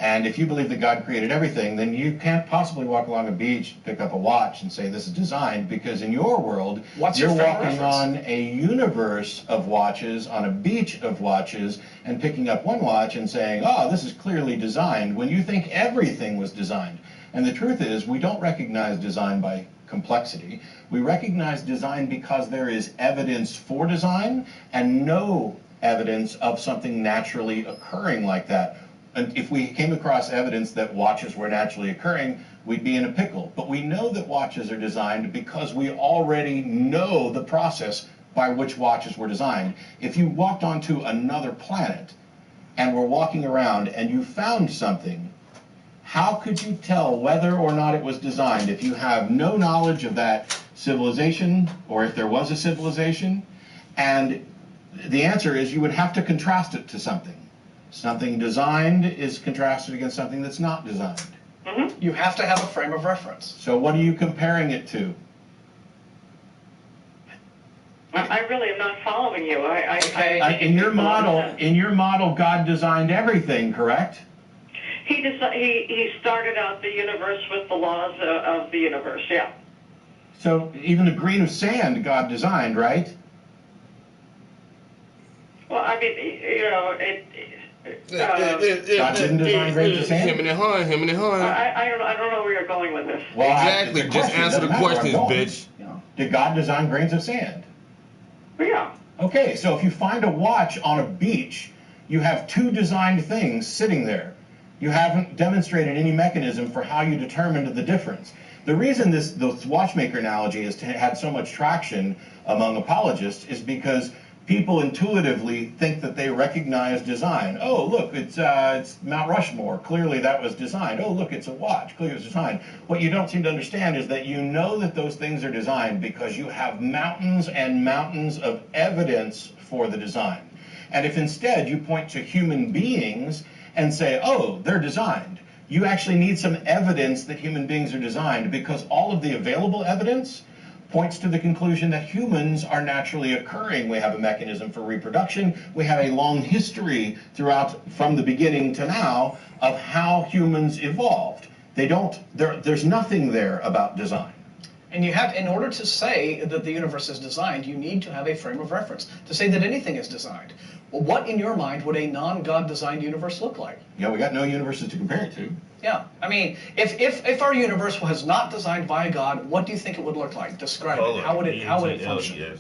And if you believe that God created everything, then you can't possibly walk along a beach, pick up a watch, and say this is designed, because in your world, you're walking on a universe of watches, on a beach of watches, and picking up one watch and saying, oh, this is clearly designed, when you think everything was designed. And the truth is, we don't recognize design by complexity. We recognize design because there is evidence for design and no evidence of something naturally occurring like that. And if we came across evidence that watches were naturally occurring, we'd be in a pickle. But we know that watches are designed because we already know the process by which watches were designed. If you walked onto another planet and were walking around and you found something, how could you tell whether or not it was designed if you have no knowledge of that civilization, or if there was a civilization? And the answer is you would have to contrast it to something. Something designed is contrasted against something that's not designed. You have to have a frame of reference. So what are you comparing it to? I really am not following you. In your model, God designed everything, correct? He started out the universe with the laws of the universe, yeah. So even a grain of sand God designed, right? Well, I mean, you know, God didn't design grains of sand? Him and the hun. I don't know where you're going with this. Well, exactly. Just answer the questions, bitch. Did God design grains of sand? Yeah. Okay, so if you find a watch on a beach, you have two designed things sitting there. You haven't demonstrated any mechanism for how you determined the difference. The reason this watchmaker analogy has had so much traction among apologists is because people intuitively think that they recognize design. Oh, look, it's Mount Rushmore. Clearly that was designed. Oh, look, it's a watch. Clearly it's designed. What you don't seem to understand is that you know that those things are designed because you have mountains and mountains of evidence for the design. And if instead you point to human beings and say, oh, they're designed, you actually need some evidence that human beings are designed, because all of the available evidence points to the conclusion that humans are naturally occurring. We have a mechanism for reproduction. We have a long history throughout, from the beginning to now, of how humans evolved. There's nothing there about design. And you have, in order to say that the universe is designed, you need to have a frame of reference to say that anything is designed. Well, what in your mind would a non-God designed universe look like? Yeah, we got no universes to compare it to. Yeah, I mean, if our universe was not designed by God, what do you think it would look like? Describe it. How would it function? You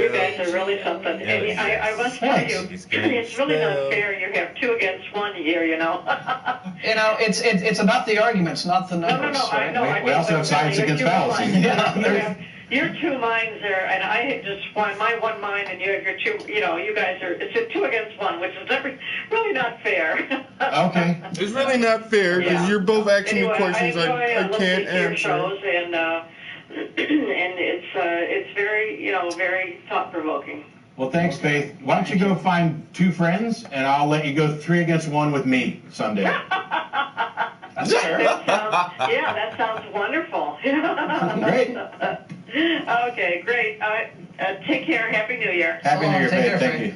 guys are really something. And I must tell you, it's really not fair. You have 2 against 1 here, you know. You know, it's about the arguments, not the numbers. No, I know. We also have science against fallacy. Your 2 minds there, and I just find my 1 mind, and you have your 2. You know, you guys are. It's a 2 against 1, which is really not fair. Okay, it's really not fair because you're both asking me questions I can't answer. Shows and it's very, you know, very thought provoking. Well, thanks, Faith. Why don't you go find 2 friends, and I'll let you go 3 against 1 with me someday. That's fair. That sounds wonderful. Great. Okay, great. Take care. Happy New Year. Happy New Year, Faith. Thank you.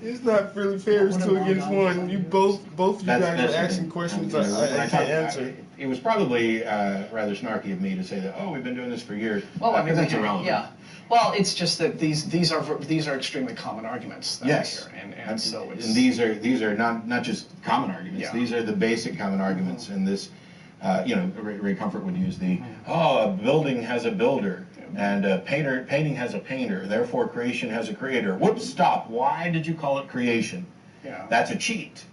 It's not really fair. It's 2 against 1. You both you guys are asking questions I can't answer. It was probably rather snarky of me to say that. Oh, we've been doing this for years. Well, I mean, that's irrelevant. Yeah. Well, it's just that these are extremely common arguments. Yes. And so it's, and these are not just common arguments. Yeah. These are the basic common arguments in this. You know, Ray Comfort would use a building has a builder, and painting has a painter, therefore creation has a creator. Whoops, stop. Why did you call it creation? Yeah. That's a cheat.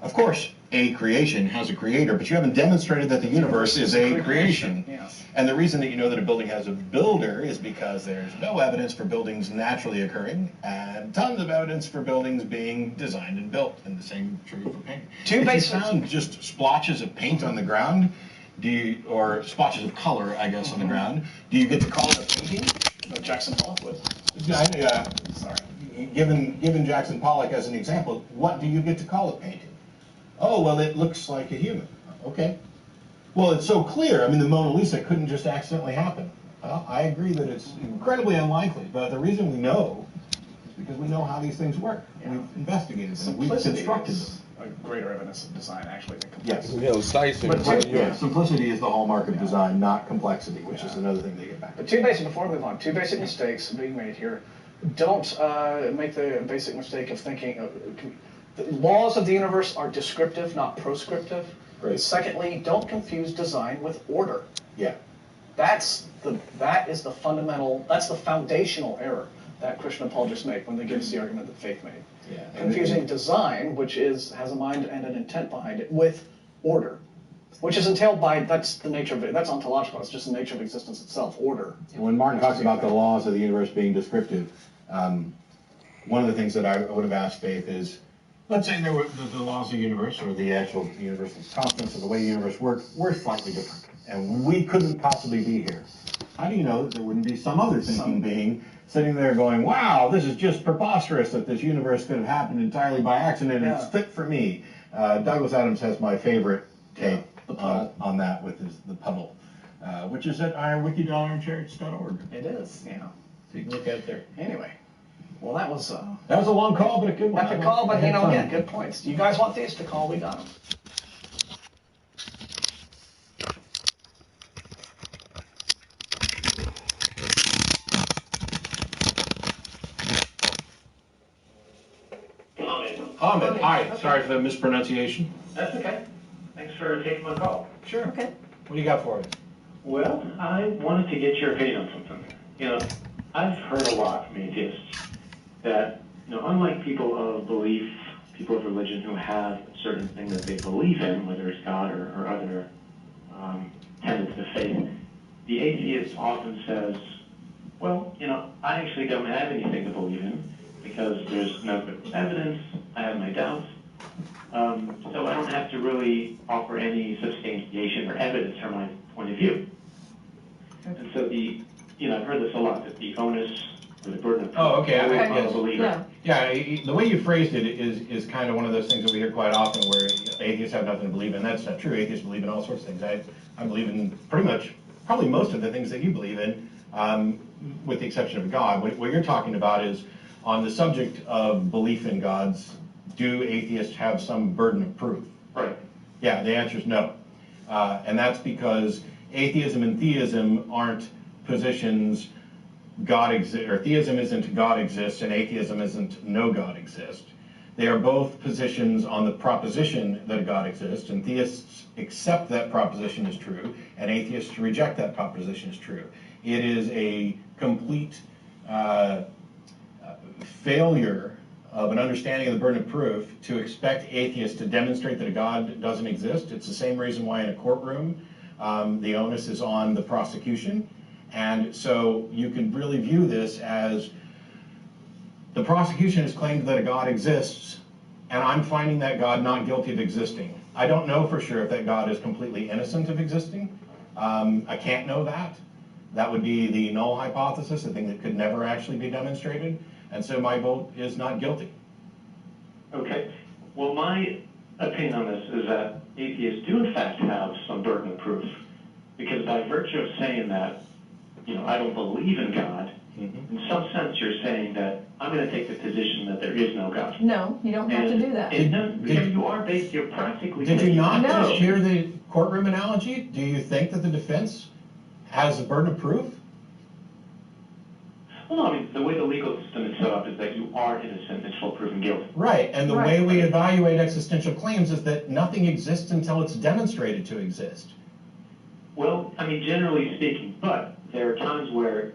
Of course, a creation has a creator, but you haven't demonstrated that the universe is a creation. Yeah. And the reason that you know that a building has a builder is because there's no evidence for buildings naturally occurring, and tons of evidence for buildings being designed and built, and the same true for painting. If you found just splotches of paint on the ground, or splotches of color, I guess, on the ground, do you get to call it a painting? No, Jackson Pollock would. Sorry. Given Jackson Pollock as an example, what do you get to call a painting? Oh, well, it looks like a human. Okay. Well, it's so clear. I mean, the Mona Lisa couldn't just accidentally happen. Well, I agree that it's incredibly unlikely, but the reason we know is because we know how these things work. Yeah. We've investigated them. We've constructed them. A greater evidence of design, actually, than complexity. Yes. Simplicity is the hallmark of design, not complexity, which is another thing they get back to. But before we move on, 2 basic mistakes being made here. Don't make the basic mistake of thinking the laws of the universe are descriptive, not proscriptive. Right. Secondly, don't confuse design with order. Yeah. That is the fundamental, that's the foundational error. that Christian apologists make when they give us the argument that faith made. Yeah. Confusing design, which has a mind and an intent behind it, with order, which is entailed by, that's the nature of it, that's ontological, it's just the nature of existence itself, order. When Martin talks about the laws of the universe being descriptive, one of the things that I would have asked Faith is, let's say there were the laws of the universe, or the actual universal constants of the way the universe works, were slightly different, and we couldn't possibly be here. How do you know that there wouldn't be some other thinking being sitting there going, wow, this is just preposterous that this universe could have happened entirely by accident and it's fit for me? Douglas Adams has my favorite take on that with the Puddle, which is at ironwiki.ironchurch.org. It is, yeah. So you can look at it there. Anyway, well, that was a long call, but a good one. Epic call, but yeah, good points. You guys want these to call? We got them. Ahmed, hi. Sorry for the mispronunciation. That's okay. Thanks for taking my call. Sure. Okay. What do you got for us? Well, I wanted to get your opinion on something. I've heard a lot from atheists that, unlike people of belief, people of religion who have a certain thing that they believe in, whether it's God or other tenets of faith, the atheist often says, well, I actually don't have anything to believe in because there's no good evidence, I have my doubts, so I don't have to really offer any substantiation or evidence from my point of view. And so I've heard this a lot, that the onus or the burden of proof on the believer. Yeah, the way you phrased it is kind of one of those things that we hear quite often where atheists have nothing to believe in. That's not true. Atheists believe in all sorts of things. I believe in pretty much, probably most of the things that you believe in, with the exception of God. What you're talking about is, on the subject of belief in gods, do atheists have some burden of proof? Right. Yeah, the answer is no. And that's because atheism and theism aren't positions God exists, or theism isn't God exists, and atheism isn't no God exists. They are both positions on the proposition that God exists, and theists accept that proposition is true, and atheists reject that proposition as true. It is a complete failure of an understanding of the burden of proof to expect atheists to demonstrate that a God doesn't exist. It's the same reason why in a courtroom the onus is on the prosecution. And so you can really view this as the prosecution has claimed that a God exists, and I'm finding that God not guilty of existing. I don't know for sure if that God is completely innocent of existing. I can't know that. That would be the null hypothesis, the thing that could never actually be demonstrated. And so my vote is not guilty. Okay. Well, my opinion on this is that atheists do in fact have some burden of proof, because by virtue of saying that, I don't believe in God, in some sense you're saying that I'm going to take the position that there is no God. No, you don't have to do that. You're practically... Did you not just hear the courtroom analogy? Do you think that the defense has a burden of proof? Well, no, the way the legal system is set up is that you are innocent until proven guilty. Right, and the way we evaluate existential claims is that nothing exists until it's demonstrated to exist. Well, generally speaking, but there are times where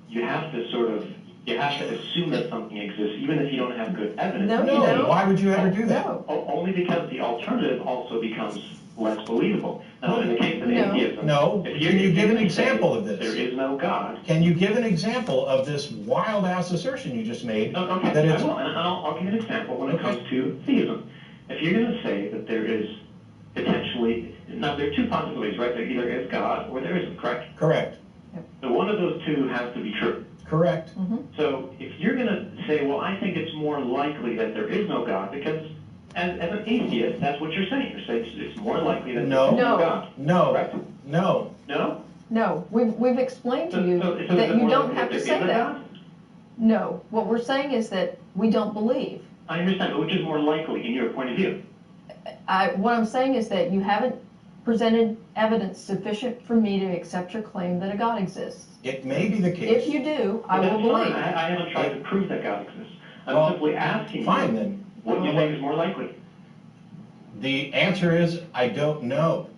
you have to assume that something exists, even if you don't have good evidence. No, why would you ever do that? Only because the alternative also becomes less believable. Now, in the case of atheism... No, can you give an example of this? There is no God. Can you give an example of this wild-ass assertion you just made? Okay, that it's... I'll give an example when it comes to theism. If you're going to say that there is potentially... Now, there are two possibilities, right? There either is God or there isn't, correct? Correct. So one of those two has to be true. Correct. So if you're going to say, well, I think it's more likely that there is no God, because as an atheist, that's what you're saying. You're saying it's more likely that there is no God. No. Correct? No. No? No. We've explained to you that you don't have to say that. No. What we're saying is that we don't believe. I understand, but which is more likely in your point of view? What I'm saying is that you haven't presented evidence sufficient for me to accept your claim that a God exists. It may be the case. If you do, I will believe. I haven't tried to prove that God exists. I'm simply asking you what you think is more likely. The answer is, I don't know.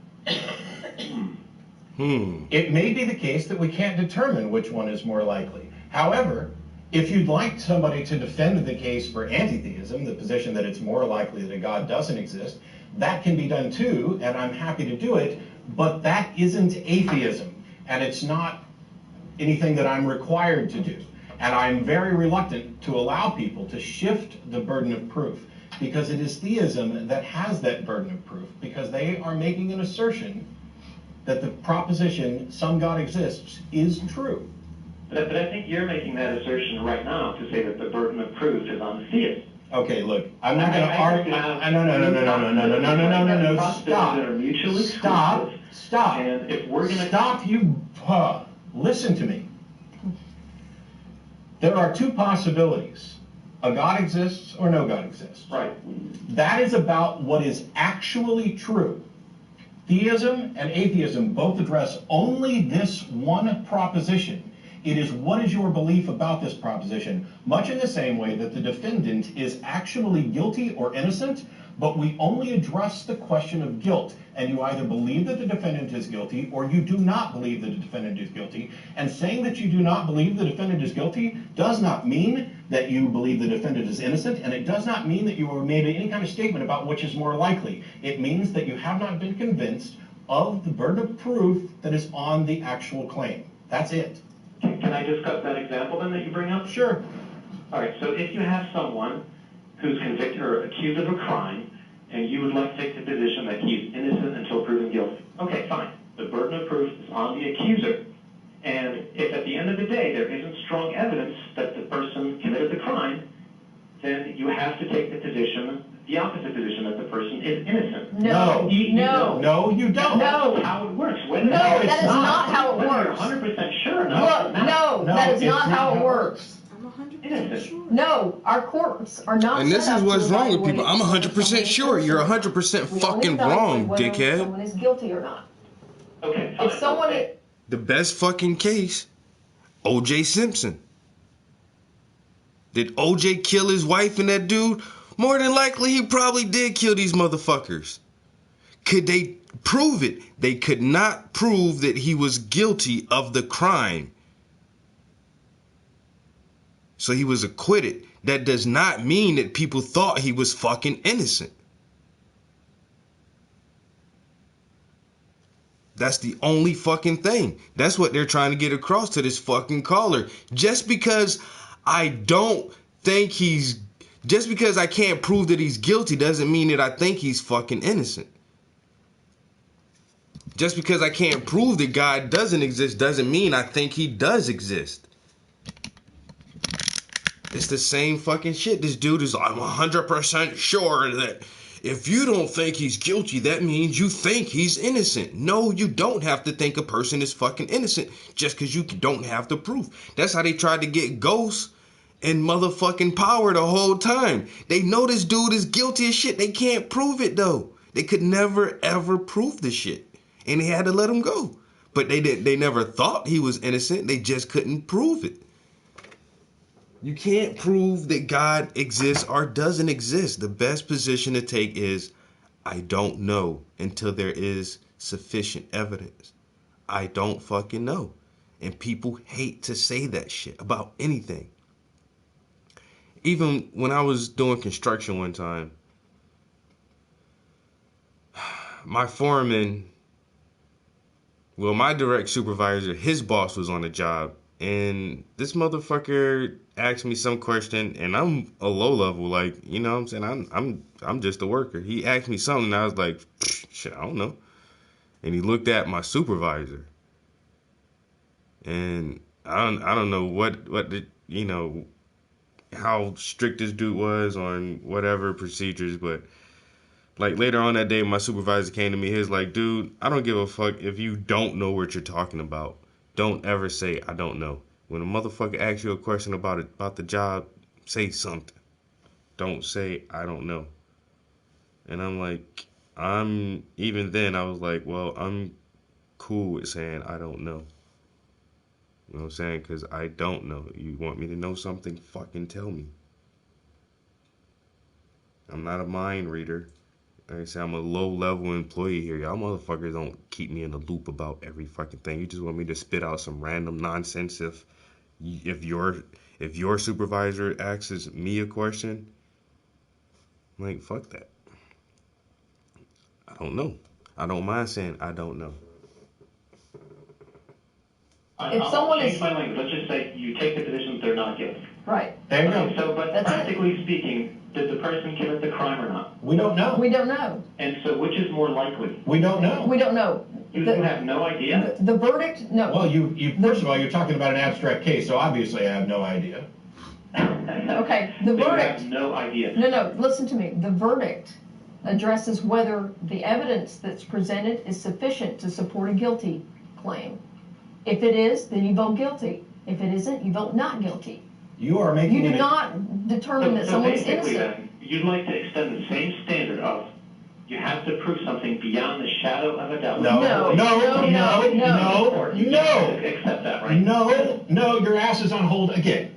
It may be the case that we can't determine which one is more likely. However, If you'd like somebody to defend the case for anti-theism, the position that it's more likely that a God doesn't exist, that can be done too, and I'm happy to do it, but that isn't atheism, and it's not anything that I'm required to do. And I'm very reluctant to allow people to shift the burden of proof, because it is theism that has that burden of proof, because they are making an assertion that the proposition some God exists is true. But I think you're making that assertion right now to say that the burden of proof is on the theist. Okay, look, I'm not going to argue. No, stop. And if we're going to stop, listen to me. There are two possibilities. A God exists or no God exists. Right. That is about what is actually true. Theism and atheism both address only this one proposition. It is what is your belief about this proposition, much in the same way that the defendant is actually guilty or innocent, but we only address the question of guilt. And you either believe that the defendant is guilty or you do not believe that the defendant is guilty. And saying that you do not believe the defendant is guilty does not mean that you believe the defendant is innocent, and it does not mean that you have made any kind of statement about which is more likely. It means that you have not been convinced of the burden of proof that is on the actual claim. That's it. Can I discuss that example then that you bring up? Sure. All right, so if you have someone who's convicted or accused of a crime, and you would like to take the position that he's innocent until proven guilty, okay, fine. The burden of proof is on the accuser. And if at the end of the day there isn't strong evidence that the person committed the crime, then you have to take the position, the opposite position, that the person is innocent. No, you don't. No. That's how it works. That is not how it works. You're 100% sure. No, that is not how it works. I'm 100% sure. No, our courts are not. And this is what's wrong with people. I'm 100% sure. You're 100% fucking wrong, dickhead. Someone is guilty or not. Okay. If someone The best fucking case, O.J. Simpson. Did O.J. kill his wife and that dude? More than likely, he probably did kill these motherfuckers. Could they prove it? They could not prove that he was guilty of the crime. So he was acquitted. That does not mean that people thought he was fucking innocent. That's the only fucking thing. That's what they're trying to get across to this fucking caller. Just because I don't think just because I can't prove that he's guilty doesn't mean that I think he's fucking innocent. Just because I can't prove that God doesn't exist doesn't mean I think he does exist. It's the same fucking shit. This dude is, I'm 100% sure that if you don't think he's guilty, that means you think he's innocent. No, you don't have to think a person is fucking innocent just because you don't have the proof. That's how they tried to get Ghost and motherfucking Power the whole time. They know this dude is guilty as shit. They can't prove it though. They could never ever prove the shit. And they had to let him go. But they never thought he was innocent. They just couldn't prove it. You can't prove that God exists or doesn't exist. The best position to take is, I don't know until there is sufficient evidence. I don't fucking know. And people hate to say that shit about anything. Even when I was doing construction one time, my foreman, well, my direct supervisor, his boss was on the job. And this motherfucker asked me some question, and I'm a low level, like, you know what I'm saying? I'm just a worker. He asked me something, and I was like, shit, I don't know. And he looked at my supervisor, and I don't know what the, you know, how strict this dude was on whatever procedures, but like later on that day, my supervisor came to me. He was like, dude, I don't give a fuck if you don't know what you're talking about. Don't ever say, I don't know. When a motherfucker asks you a question about the job, say something. Don't say, I don't know. And I'm like, even then, I was like, well, I'm cool with saying I don't know. You know what I'm saying? Because I don't know. You want me to know something? Fucking tell me. I'm not a mind reader. Like I said, I'm a low-level employee here. Y'all motherfuckers don't keep me in the loop about every fucking thing. You just want me to spit out some random nonsense if If your supervisor asks me a question, like, fuck that. I don't know. I don't mind saying I don't know. I'll change my language. Let's just say you take the position that they're not guilty. Right. There you go. So, but practically speaking, did the person commit the crime or not? We don't know. We don't know. And so, which is more likely? We don't know. We don't know. You have no idea? The verdict, no. Well, first of all, you're talking about an abstract case, so obviously I have no idea. Okay, the So verdict. You have no idea. No, listen to me. The verdict addresses whether the evidence that's presented is sufficient to support a guilty claim. If it is, then you vote guilty. If it isn't, you vote not guilty. You are making You do not determine that someone's innocent. Then, you'd like to extend the same standard of you have to prove something beyond the shadow of a doubt. No. Accept that, right? No, your ass is on hold again.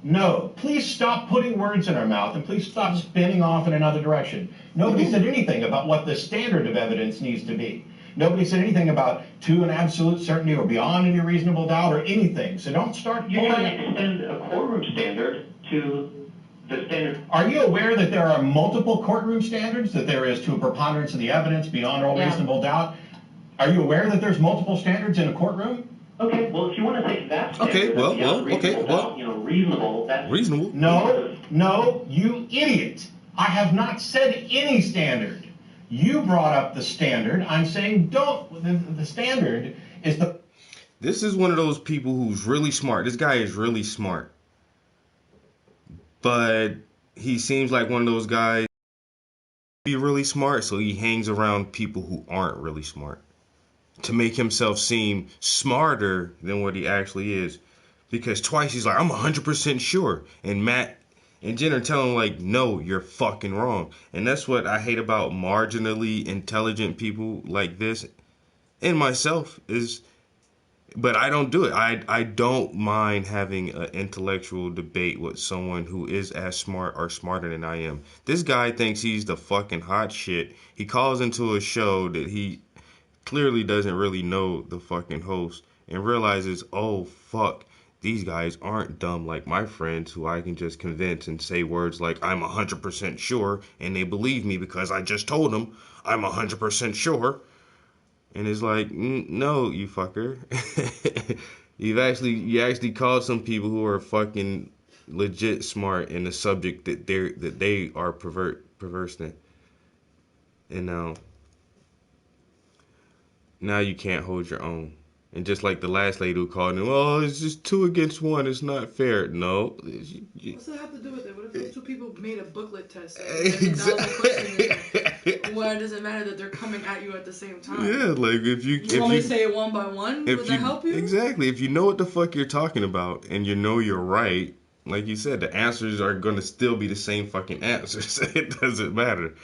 No, please stop putting words in our mouth and please stop spinning off in another direction. Nobody said anything about what the standard of evidence needs to be. Nobody said anything about to an absolute certainty or beyond any reasonable doubt or anything. So don't start. You want to extend a courtroom standard to the standard. Are you aware that there are multiple courtroom standards, that there is to a preponderance of the evidence beyond all reasonable doubt? Are you aware that there's multiple standards in a courtroom? Okay, well, if you want to take that standard, reasonable, that's reasonable. No, you idiot. I have not said any standard. You brought up the standard. I'm saying the standard is the... This is one of those people who's really smart. This guy is really smart. But he seems like one of those guys be really smart, so he hangs around people who aren't really smart to make himself seem smarter than what he actually is. Because twice he's like, I'm 100% sure. And Matt and Jenner tell him, like, no, you're fucking wrong. And that's what I hate about marginally intelligent people like this and myself is, but I don't do it. I don't mind having an intellectual debate with someone who is as smart or smarter than I am. This guy thinks he's the fucking hot shit. He calls into a show that he clearly doesn't really know the fucking host and realizes, oh, fuck. These guys aren't dumb like my friends who I can just convince and say words like, I'm 100% sure, and they believe me because I just told them I'm 100% sure. And it's like, no, you fucker. you actually called some people who are fucking legit smart in the subject that they are perverse in. And now you can't hold your own. And just like the last lady who called him, oh, it's just 2 against 1. It's not fair. No. What's that have to do with it? What if 2 people made a booklet test? Why does it matter that they're coming at you at the same time? Yeah, like if you want me to say it one by one? Would that help you? Exactly. If you know what the fuck you're talking about and you know you're right, like you said, the answers are going to still be the same fucking answers. It doesn't matter.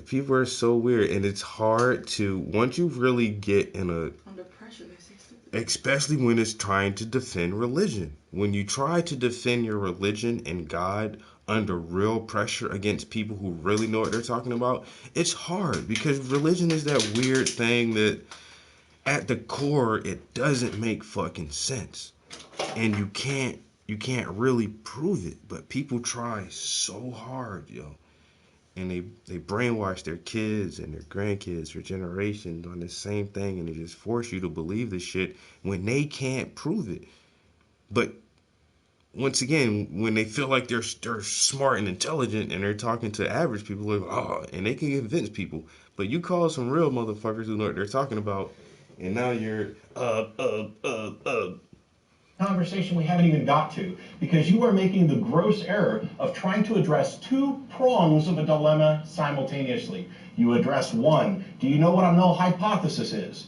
People are so weird, and it's hard to, once you really get in a, especially when it's trying to defend religion. When you try to defend your religion and God under real pressure against people who really know what they're talking about, it's hard because religion is that weird thing that at the core, it doesn't make fucking sense. And you can't really prove it, but people try so hard, yo. And they brainwash their kids and their grandkids for generations on the same thing, and they just force you to believe this shit when they can't prove it. But once again, when they feel like they're smart and intelligent and they're talking to average people, like, oh, and they can convince people. But you call some real motherfuckers who know what they're talking about, and now you're conversation we haven't even got to, because you are making the gross error of trying to address 2 prongs of a dilemma simultaneously. You address one. Do you know what a null hypothesis is?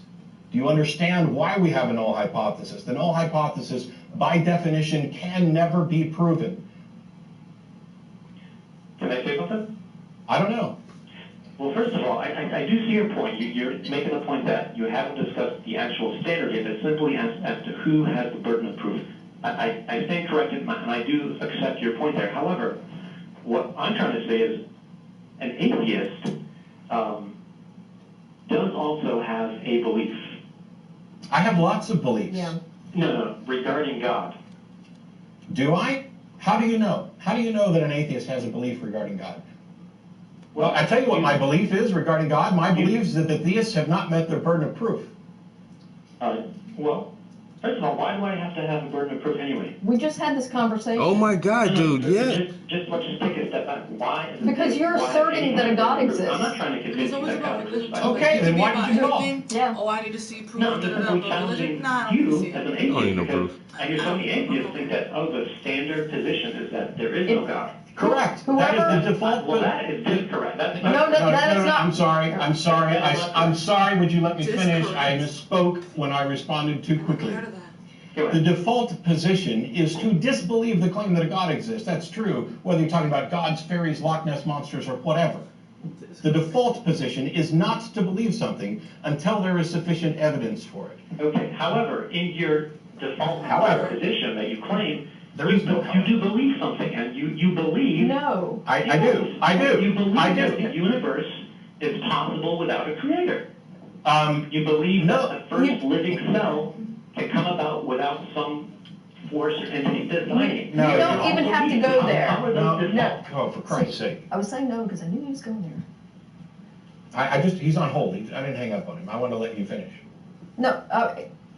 Do you understand why we have a null hypothesis? The null hypothesis, by definition, can never be proven. Can I say something? I don't know. Well, first of all, I do see your point. You're making the point that you haven't discussed the actual standard yet, but simply as to who has the burden of proof. I stand corrected, and I do accept your point there. However, what I'm trying to say is an atheist does also have a belief. I have lots of beliefs. Yeah. No, regarding God. Do I? How do you know? How do you know that an atheist has a belief regarding God? Well, I tell you what my belief is regarding God. My belief is that the theists have not met their burden of proof. Well, first of all, why do I have to have a burden of proof anyway? We just had this conversation. Oh my God, dude, yeah. Let's just take a step back. Why? Because you're asserting that a God exists. I'm not trying to convince you that God exists. Okay, then why did you call? Yeah. Oh, I need to see proof. No, I'm challenging you as an atheist. I don't need no because proof. I hear so many atheists think that, the standard position is that there is no God. Correct. That is the default. Well, that is incorrect. That's No, that is not. I'm sorry. I'm sorry. Would you let me finish? I misspoke when I responded too quickly. The default position is to disbelieve the claim that a God exists. That's true, whether you're talking about gods, fairies, Loch Ness monsters, or whatever. The default position is not to believe something until there is sufficient evidence for it. Okay. However, in your default position that you claim, there is no you do believe something, and you believe. No. I do. You believe that the universe is possible without a creator. You believe that the first living cell can come about without some force or entity designing. No, you don't even have to go there. No. Oh, for Christ's sake. I was saying no because I knew he was going there. He's on hold. I didn't hang up on him. I want to let you finish. No,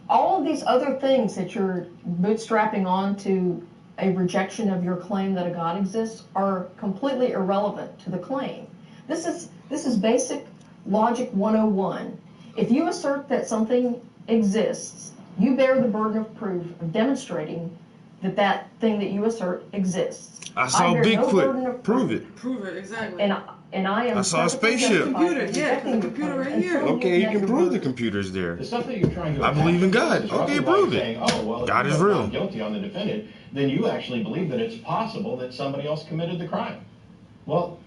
all of these other things that you're bootstrapping onto a rejection of your claim that a God exists are completely irrelevant to the claim. This is basic logic 101. If you assert that something exists, you bear the burden of proof of demonstrating that that thing that you assert exists. I saw Bigfoot. Prove it. Prove it, exactly. And I am. I saw a spaceship. Computer, yeah, the computer right here. Okay, you can prove the computer's there. The stuff that you're trying to. I believe in God. Okay, prove it. Saying, oh, well, God if is you're real. found guilty on the defendant, then you actually believe that it's possible that somebody else committed the crime. Well,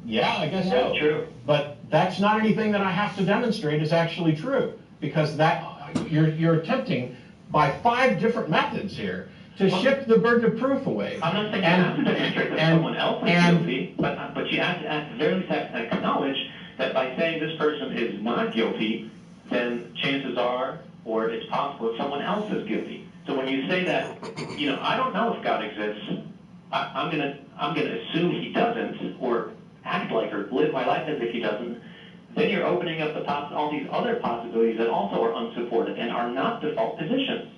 yeah, I guess so. True. But that's not anything that I have to demonstrate is actually true, because that you're attempting by 5 different methods here to shift the burden of proof away. I'm not saying you have to demonstrate that someone else is guilty, but you have to at the very least have to acknowledge that by saying this person is not guilty, then chances are, or it's possible that someone else is guilty. So when you say that, I don't know if God exists, I'm gonna assume he doesn't, or act like or live my life as if he doesn't, then you're opening up all these other possibilities that also are unsupported and are not default positions.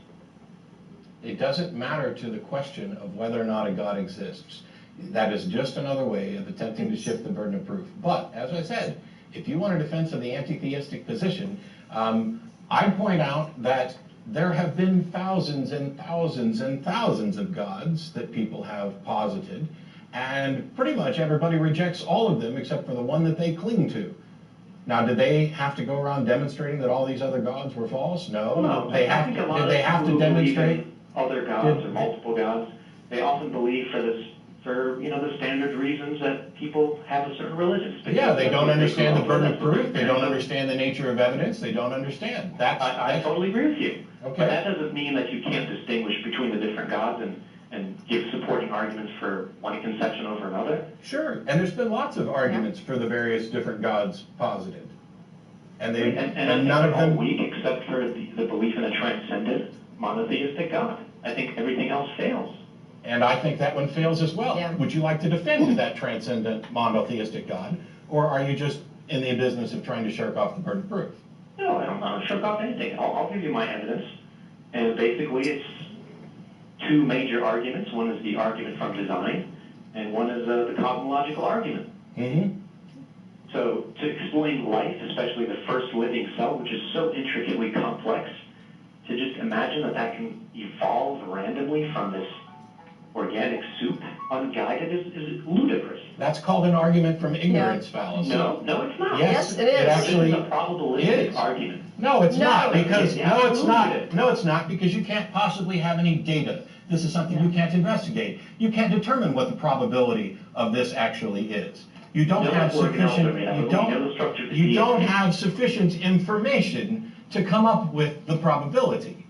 It doesn't matter to the question of whether or not a God exists. That is just another way of attempting to shift the burden of proof. But, as I said, if you want a defense of the anti-theistic position, I point out that there have been thousands and thousands and thousands of gods that people have posited, and pretty much everybody rejects all of them except for the one that they cling to. Now, did they have to go around demonstrating that all these other gods were false? No. No, Did they have to demonstrate other gods or multiple gods? They often believe for the standard reasons that people have a certain religion. Yeah, they don't understand the burden of proof. They don't understand the nature of evidence. They don't understand. I totally agree with you. Okay. But that doesn't mean that you can't distinguish between the different gods and give supporting arguments for one conception over another. Sure, and there's been lots of arguments for the various different gods posited. And none of them... weak except for the belief in a transcendent monotheistic God. I think everything else fails. And I think that one fails as well. Yeah. Would you like to defend that transcendent monotheistic God, or are you just in the business of trying to shirk off the burden of proof? No, I don't want to shirk off anything. I'll give you my evidence. And basically it's 2 major arguments. One is the argument from design, and one is the cosmological argument. Mm-hmm. So to explain life, especially the first living cell, which is so intricately complex, to just imagine that can evolve randomly from this organic soup, unguided, is ludicrous. That's called an argument from ignorance fallacy. No, it's not. Yes, it is. It actually is a probabilistic argument. No, it's not, because No, it's not, because you can't possibly have any data. This is something you can't investigate. You can't determine what the probability of this actually is. You don't have sufficient. You don't have sufficient information to come up with the probability.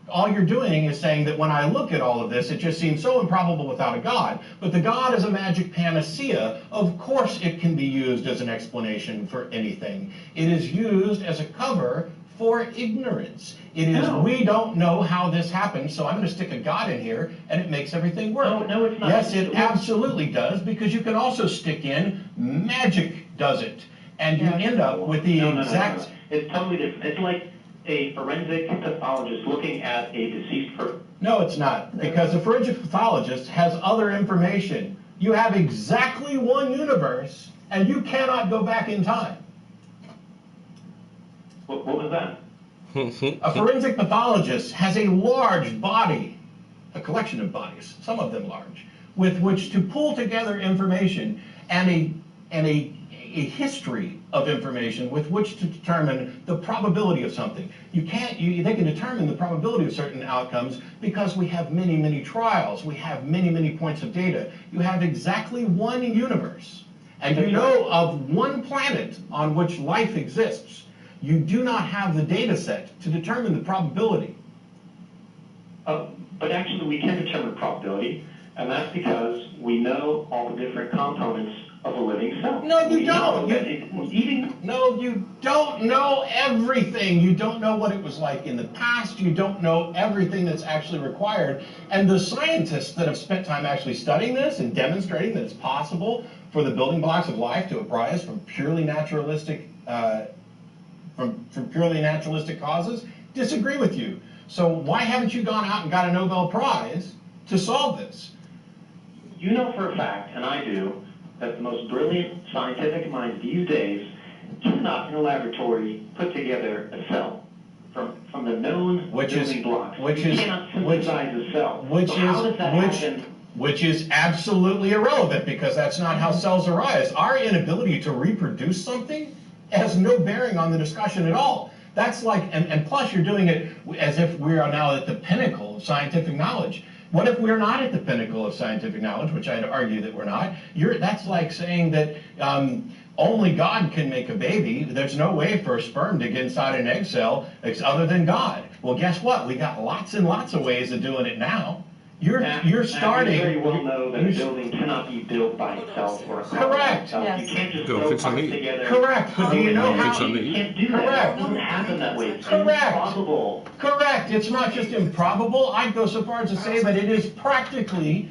All you're doing is saying that when I look at all of this, it just seems so improbable without a God. But the God is a magic panacea. Of course it can be used as an explanation for anything. It is used as a cover for ignorance. It is, we don't know how this happened, so I'm going to stick a God in here, and it makes everything work. No, it's not. Yes, it absolutely does, because you can also stick in magic does it, and you end up with the exact... No. It's totally different. It's like a forensic pathologist looking at a deceased person. No, it's not, because a forensic pathologist has other information. You have exactly one universe, and you cannot go back in time. What was that? A forensic pathologist has a large body, a collection of bodies, some of them large, with which to pull together information and a history of information with which to determine the probability of something. They can determine the probability of certain outcomes because we have many, many trials. We have many, many points of data. You have exactly one universe, and you know of one planet on which life exists. You do not have the data set to determine the probability. But actually we can determine probability, and that's because we know all the different components of a living cell. No, you don't. No, you don't know everything. You don't know what it was like in the past. You don't know everything that's actually required. And the scientists that have spent time actually studying this and demonstrating that it's possible for the building blocks of life to arise from purely naturalistic from purely naturalistic causes disagree with you. So why haven't you gone out and got a Nobel Prize to solve this? You know for a fact, and I do, that the most brilliant scientific minds these days cannot in a laboratory put together a cell from the known building blocks. You cannot synthesize a cell. How does that happen? Which is absolutely irrelevant, because that's not how cells arise. Our inability to reproduce something has no bearing on the discussion at all. That's like, and plus you're doing it as if we are now at the pinnacle of scientific knowledge. What if we're not at the pinnacle of scientific knowledge, which I'd argue that we're not? That's like saying that only God can make a baby. There's no way for a sperm to get inside an egg cell other than God. Well, guess what? We got lots and lots of ways of doing it now. You're starting. You very well know that a building cannot be built by itself or a correct. You can't just throw parts together. Correct. But do you know how? You can't do that. It doesn't happen that way. It's improbable. Correct. It's not just improbable. I'd go so far as to say that it is practically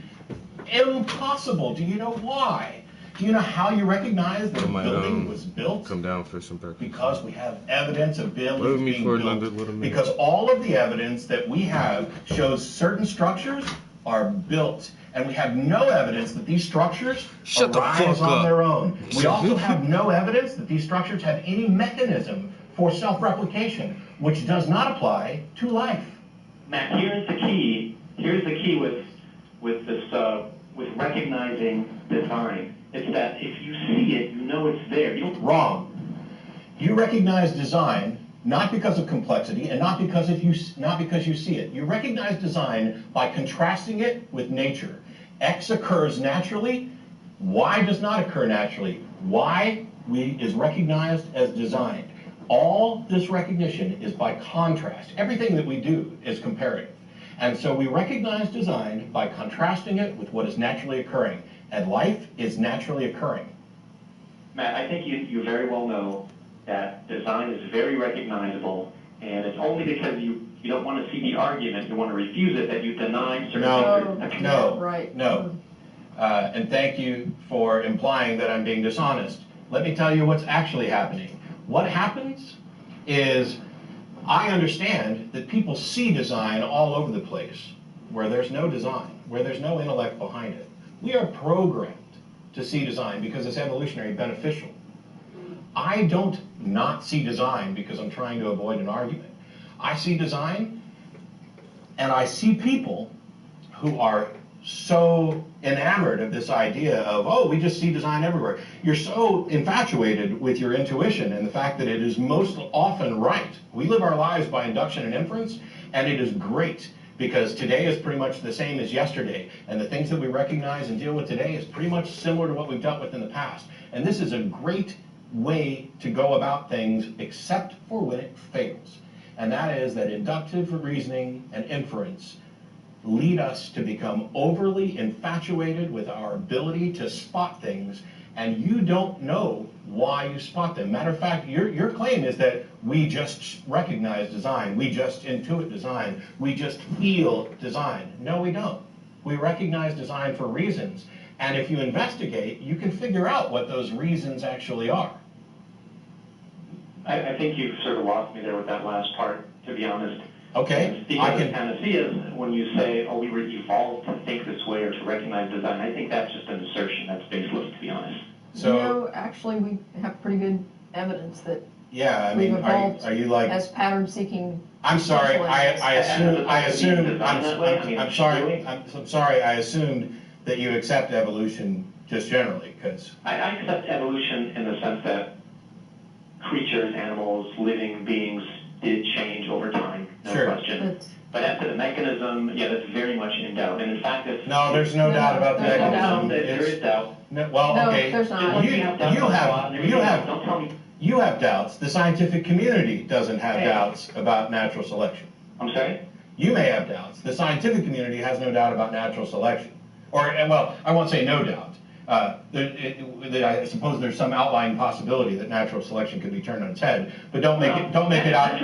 impossible. Do you know why? Do you know how you recognize that a building was built? Come down for some breakfast. Because we have evidence of buildings being built. Because all of the evidence that we have shows certain structures are built. And we have no evidence that these structures arise on their own. We also have no evidence that these structures have any mechanism for self-replication, which does not apply to life. Matt, here's the key. Here's the key with this with recognizing design. It's that if you see it, you know it's there. Wrong. You recognize design not because of complexity and not because you see it. You recognize design by contrasting it with nature. X occurs naturally. Y does not occur naturally. Y is recognized as designed. All this recognition is by contrast. Everything that we do is comparative. And so we recognize design by contrasting it with what is naturally occurring. And life is naturally occurring. Matt, I think you very well know that design is very recognizable, and it's only because you don't want to see the argument, you want to refuse it, that you deny certain things. No. And thank you for implying that I'm being dishonest. Let me tell you what's actually happening. What happens is I understand that people see design all over the place where there's no design, where there's no intellect behind it. We are programmed to see design because it's evolutionary beneficial. I don't not see design because I'm trying to avoid an argument. I see design, and I see people who are so enamored of this idea of, oh, we just see design everywhere. You're so infatuated with your intuition and the fact that it is most often right. We live our lives by induction and inference, and it is great. Because today is pretty much the same as yesterday. And the things that we recognize and deal with today is pretty much similar to what we've dealt with in the past. And this is a great way to go about things, except for when it fails. And that is that inductive reasoning and inference lead us to become overly infatuated with our ability to spot things. And you don't know why you spot them. Matter of fact, your claim is that we just recognize design, we just intuit design, we just feel design. No, we don't. We recognize design for reasons. And if you investigate, you can figure out what those reasons actually are. I think you've sort of lost me there with that last part, to be honest. Okay. Because of panacea, when you say, oh, we were evolved to think this way or to recognize design, I think that's just an assertion. That's baseless, to be honest. So, no, actually, we have pretty good evidence that yeah, I we've mean, evolved are you like... as pattern-seeking... I'm sorry, I'm sorry, I assumed that you accept evolution just generally, because... I accept evolution in the sense that creatures, animals, living beings did change over time, no question. But as to the mechanism, yeah, that's very much in doubt. And in fact, it's... No, there's no doubt about the mechanism. There is doubt. Well, okay, there's not. You have doubts. The scientific community doesn't have doubts about natural selection. I'm sorry? You may have doubts. The scientific community has no doubt about natural selection. Or, well, I won't say no doubt. I suppose there's some outlying possibility that natural selection could be turned on its head, but don't make it out.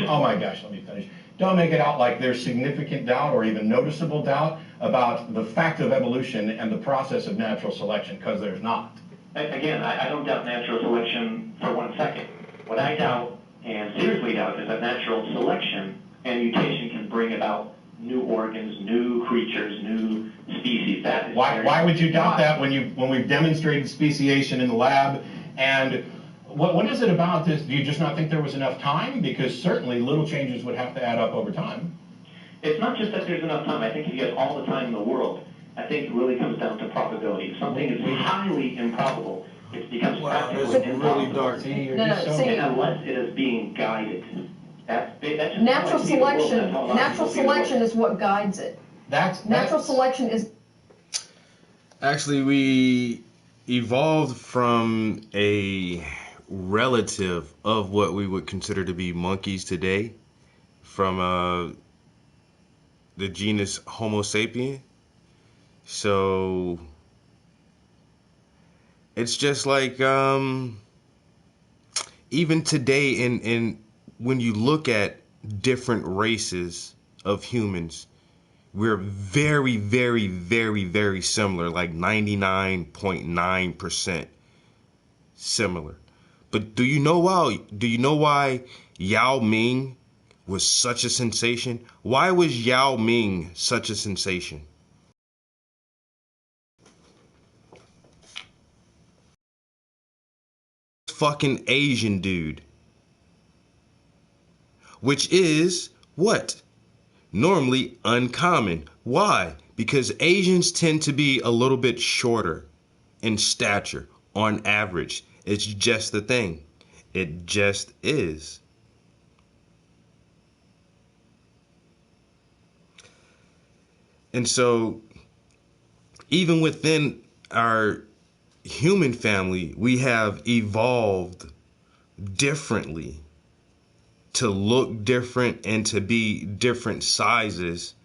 Oh my gosh, let me finish. Don't make it out like there's significant doubt or even noticeable doubt about the fact of evolution and the process of natural selection, because there's not. Again, I don't doubt natural selection for 1 second. What I doubt, and seriously doubt, is that natural selection and mutation can bring about new organs, new creatures, new species. That is why would you doubt that when we've demonstrated speciation in the lab? And what is it about this? Do you just not think there was enough time? Because certainly little changes would have to add up over time. It's not just that there's enough time. I think if you get all the time in the world, I think it really comes down to probability. If something is highly improbable, it becomes practically impossible. Dark. Unless it is being guided. That's just natural selection. Natural selection is what guides it. Natural selection is. Actually, we evolved from a relative of what we would consider to be monkeys today, from the genus Homo sapien. So it's just like even today, in when you look at different races of humans, we're very, very, very, very similar, like 99.9% similar. But do you know why Yao Ming was such a sensation? Why was Yao Ming such a sensation? Fucking Asian dude. Which is what? Normally uncommon. Why? Because Asians tend to be a little bit shorter in stature on average. It's just the thing. It just is. And so even within our human family, we have evolved differently to look different and to be different sizes,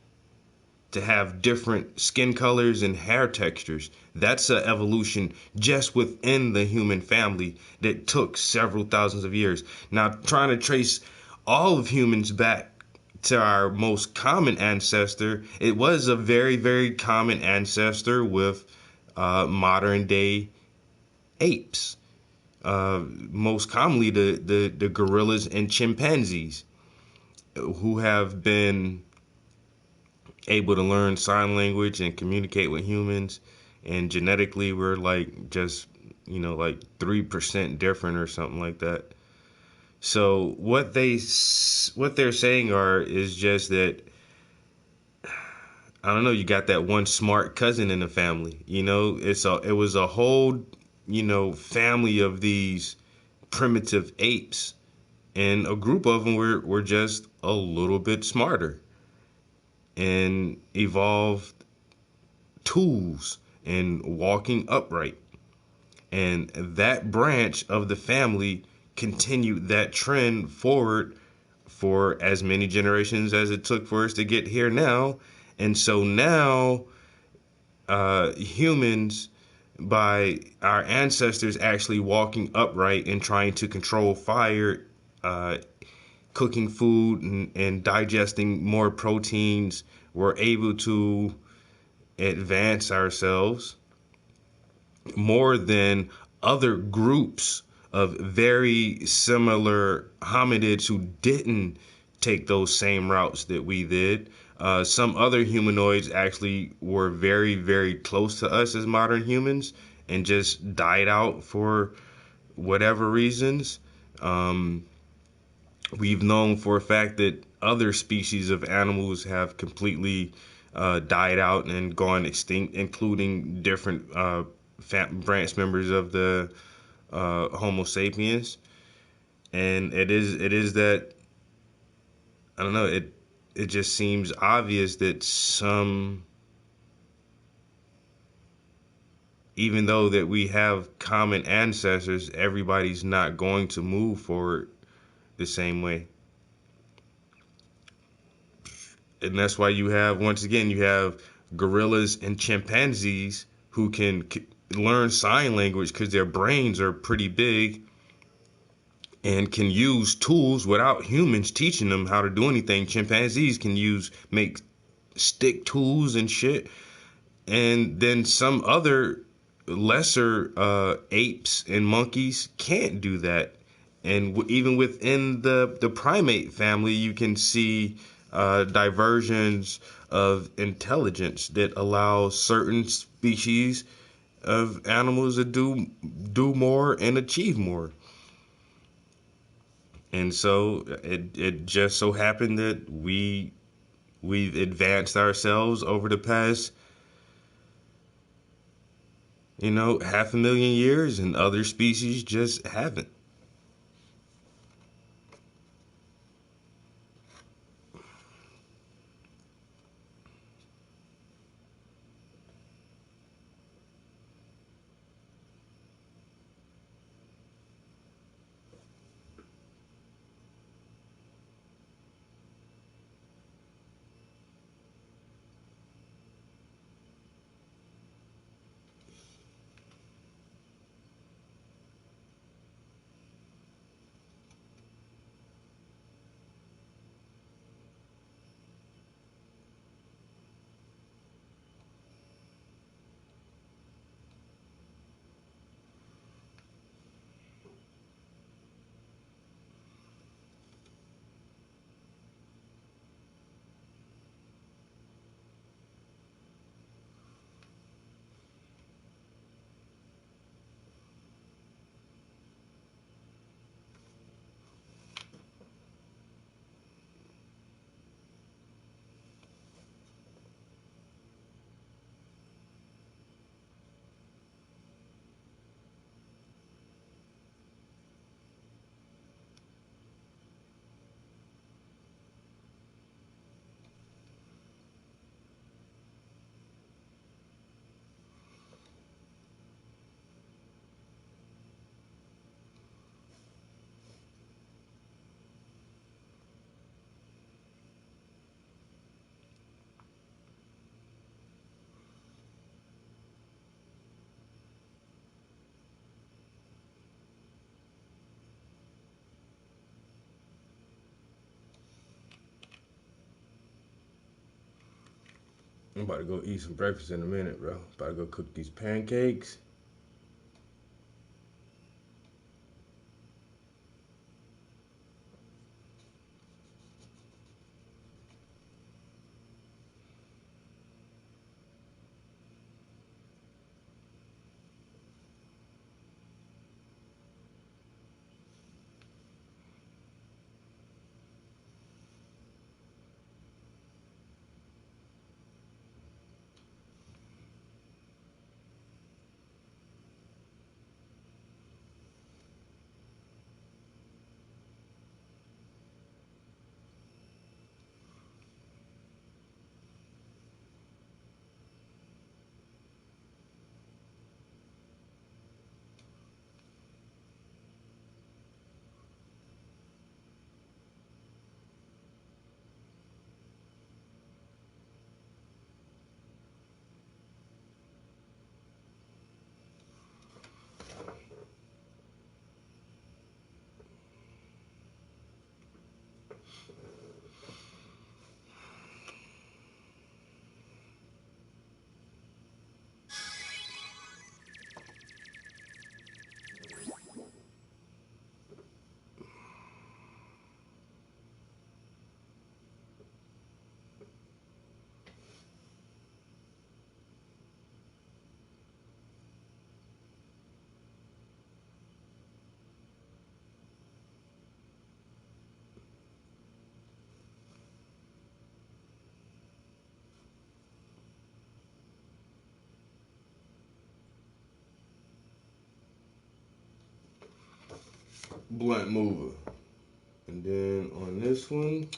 to have different skin colors and hair textures. That's an evolution just within the human family that took several thousands of years. Now, trying to trace all of humans back to our most common ancestor, it was a very, very common ancestor with modern day apes. Most commonly the gorillas and chimpanzees, who have been able to learn sign language and communicate with humans, and genetically we're like just like 3% different or something like that. So what they're saying is just that, I don't know, you got that one smart cousin in the family. It was a whole family of these primitive apes, and a group of them were just a little bit smarter and evolved tools and walking upright. And that branch of the family continued that trend forward for as many generations as it took for us to get here now. And so now humans by our ancestors actually walking upright and trying to control fire, cooking food and digesting more proteins, we're able to advance ourselves more than other groups of very similar hominids who didn't take those same routes that we did. Some other humanoids actually were very, very close to us as modern humans and just died out for whatever reasons. We've known for a fact that other species of animals have completely died out and gone extinct, including different branch members of the Homo sapiens. And it is that, I don't know, it just seems obvious that even though that we have common ancestors, everybody's not going to move forward the same way. And that's why you have gorillas and chimpanzees who can learn sign language because their brains are pretty big and can use tools without humans teaching them how to do anything. Chimpanzees can make stick tools and shit. And then some other lesser apes and monkeys can't do that. And even within the primate family, you can see diversions of intelligence that allow certain species of animals to do more and achieve more. And so it just so happened that we've advanced ourselves over the past, 500,000 years, and other species just haven't. I'm about to go eat some breakfast in a minute, bro. About to go cook these pancakes. blunt mover. And then on this one,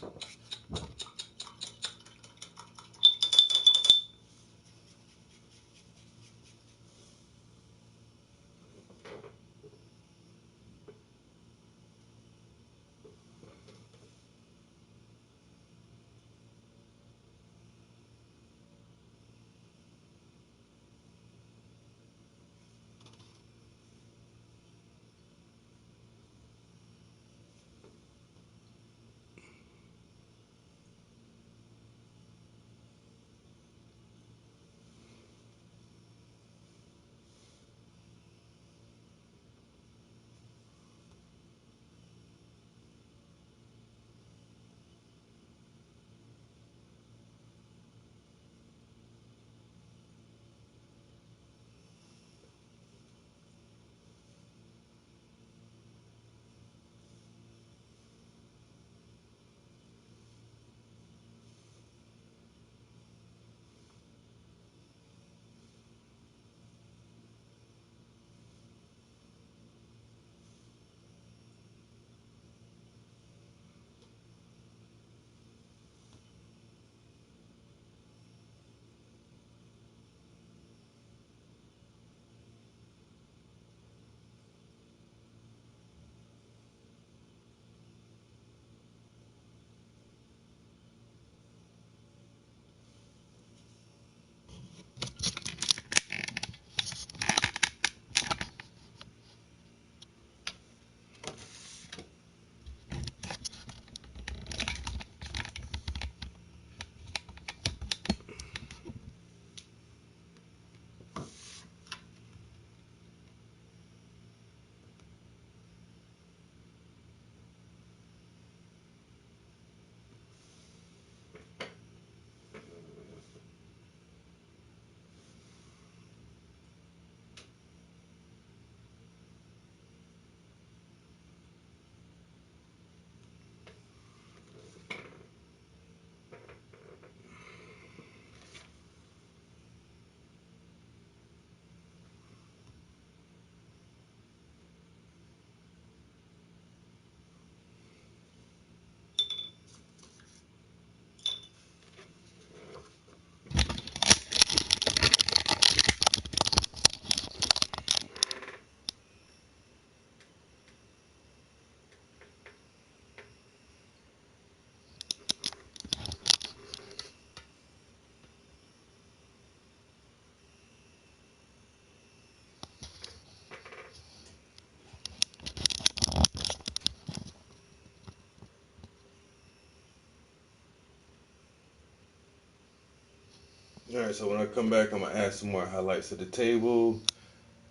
alright, so when I come back, I'm going to add some more highlights to the table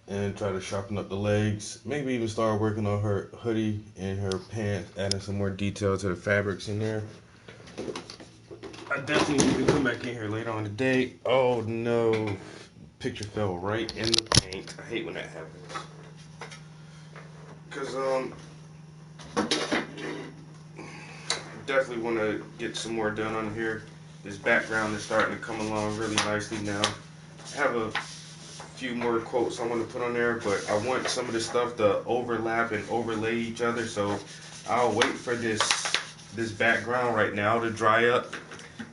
and try to sharpen up the legs. Maybe even start working on her hoodie and her pants, adding some more detail to the fabrics in there. I definitely need to come back in here later on today. Oh no, picture fell right in the paint. I hate when that happens. Cause definitely want to get some more done on here. This background is starting to come along really nicely now. I have a few more quotes I want to put on there, but I want some of this stuff to overlap and overlay each other, so I'll wait for this background right now to dry up,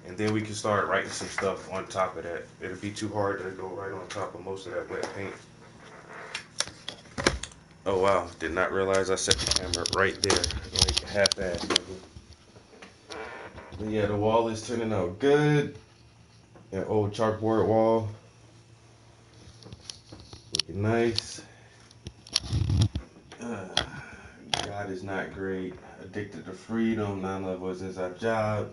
and then we can start writing some stuff on top of that. It'll be too hard to go right on top of most of that wet paint. Oh wow, did not realize I set the camera right there, like half-assed. But yeah, the wall is turning out good. That old chalkboard wall. Looking nice. God is not great. Addicted to freedom. None of us is our job.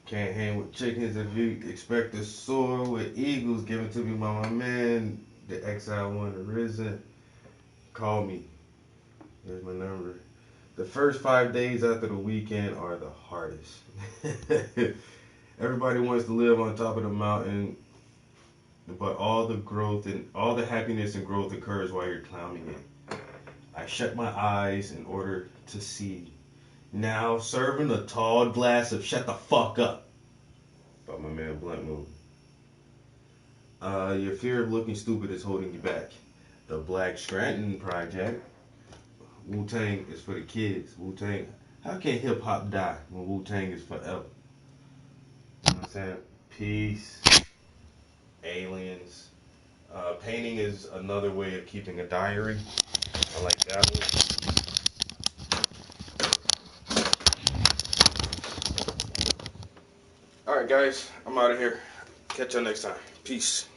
Can't hang with chickens if you expect to soar with eagles given to me by my man. The exile one arisen. Call me. Here's my number. The first 5 days after the weekend are the hardest. Everybody wants to live on top of the mountain, but all the growth and all the happiness and growth occurs while you're climbing it. I shut my eyes in order to see. Now serving a tall glass of Shut the Fuck Up by my man Blunt Move. Your fear of looking stupid is holding you back. The Black Scranton Project. Wu-Tang is for the kids. Wu-Tang. How can hip hop die when Wu-Tang is forever? You know what I'm saying? Peace. Aliens. Painting is another way of keeping a diary. I like that one. Alright guys, I'm out of here. Catch y'all next time. Peace.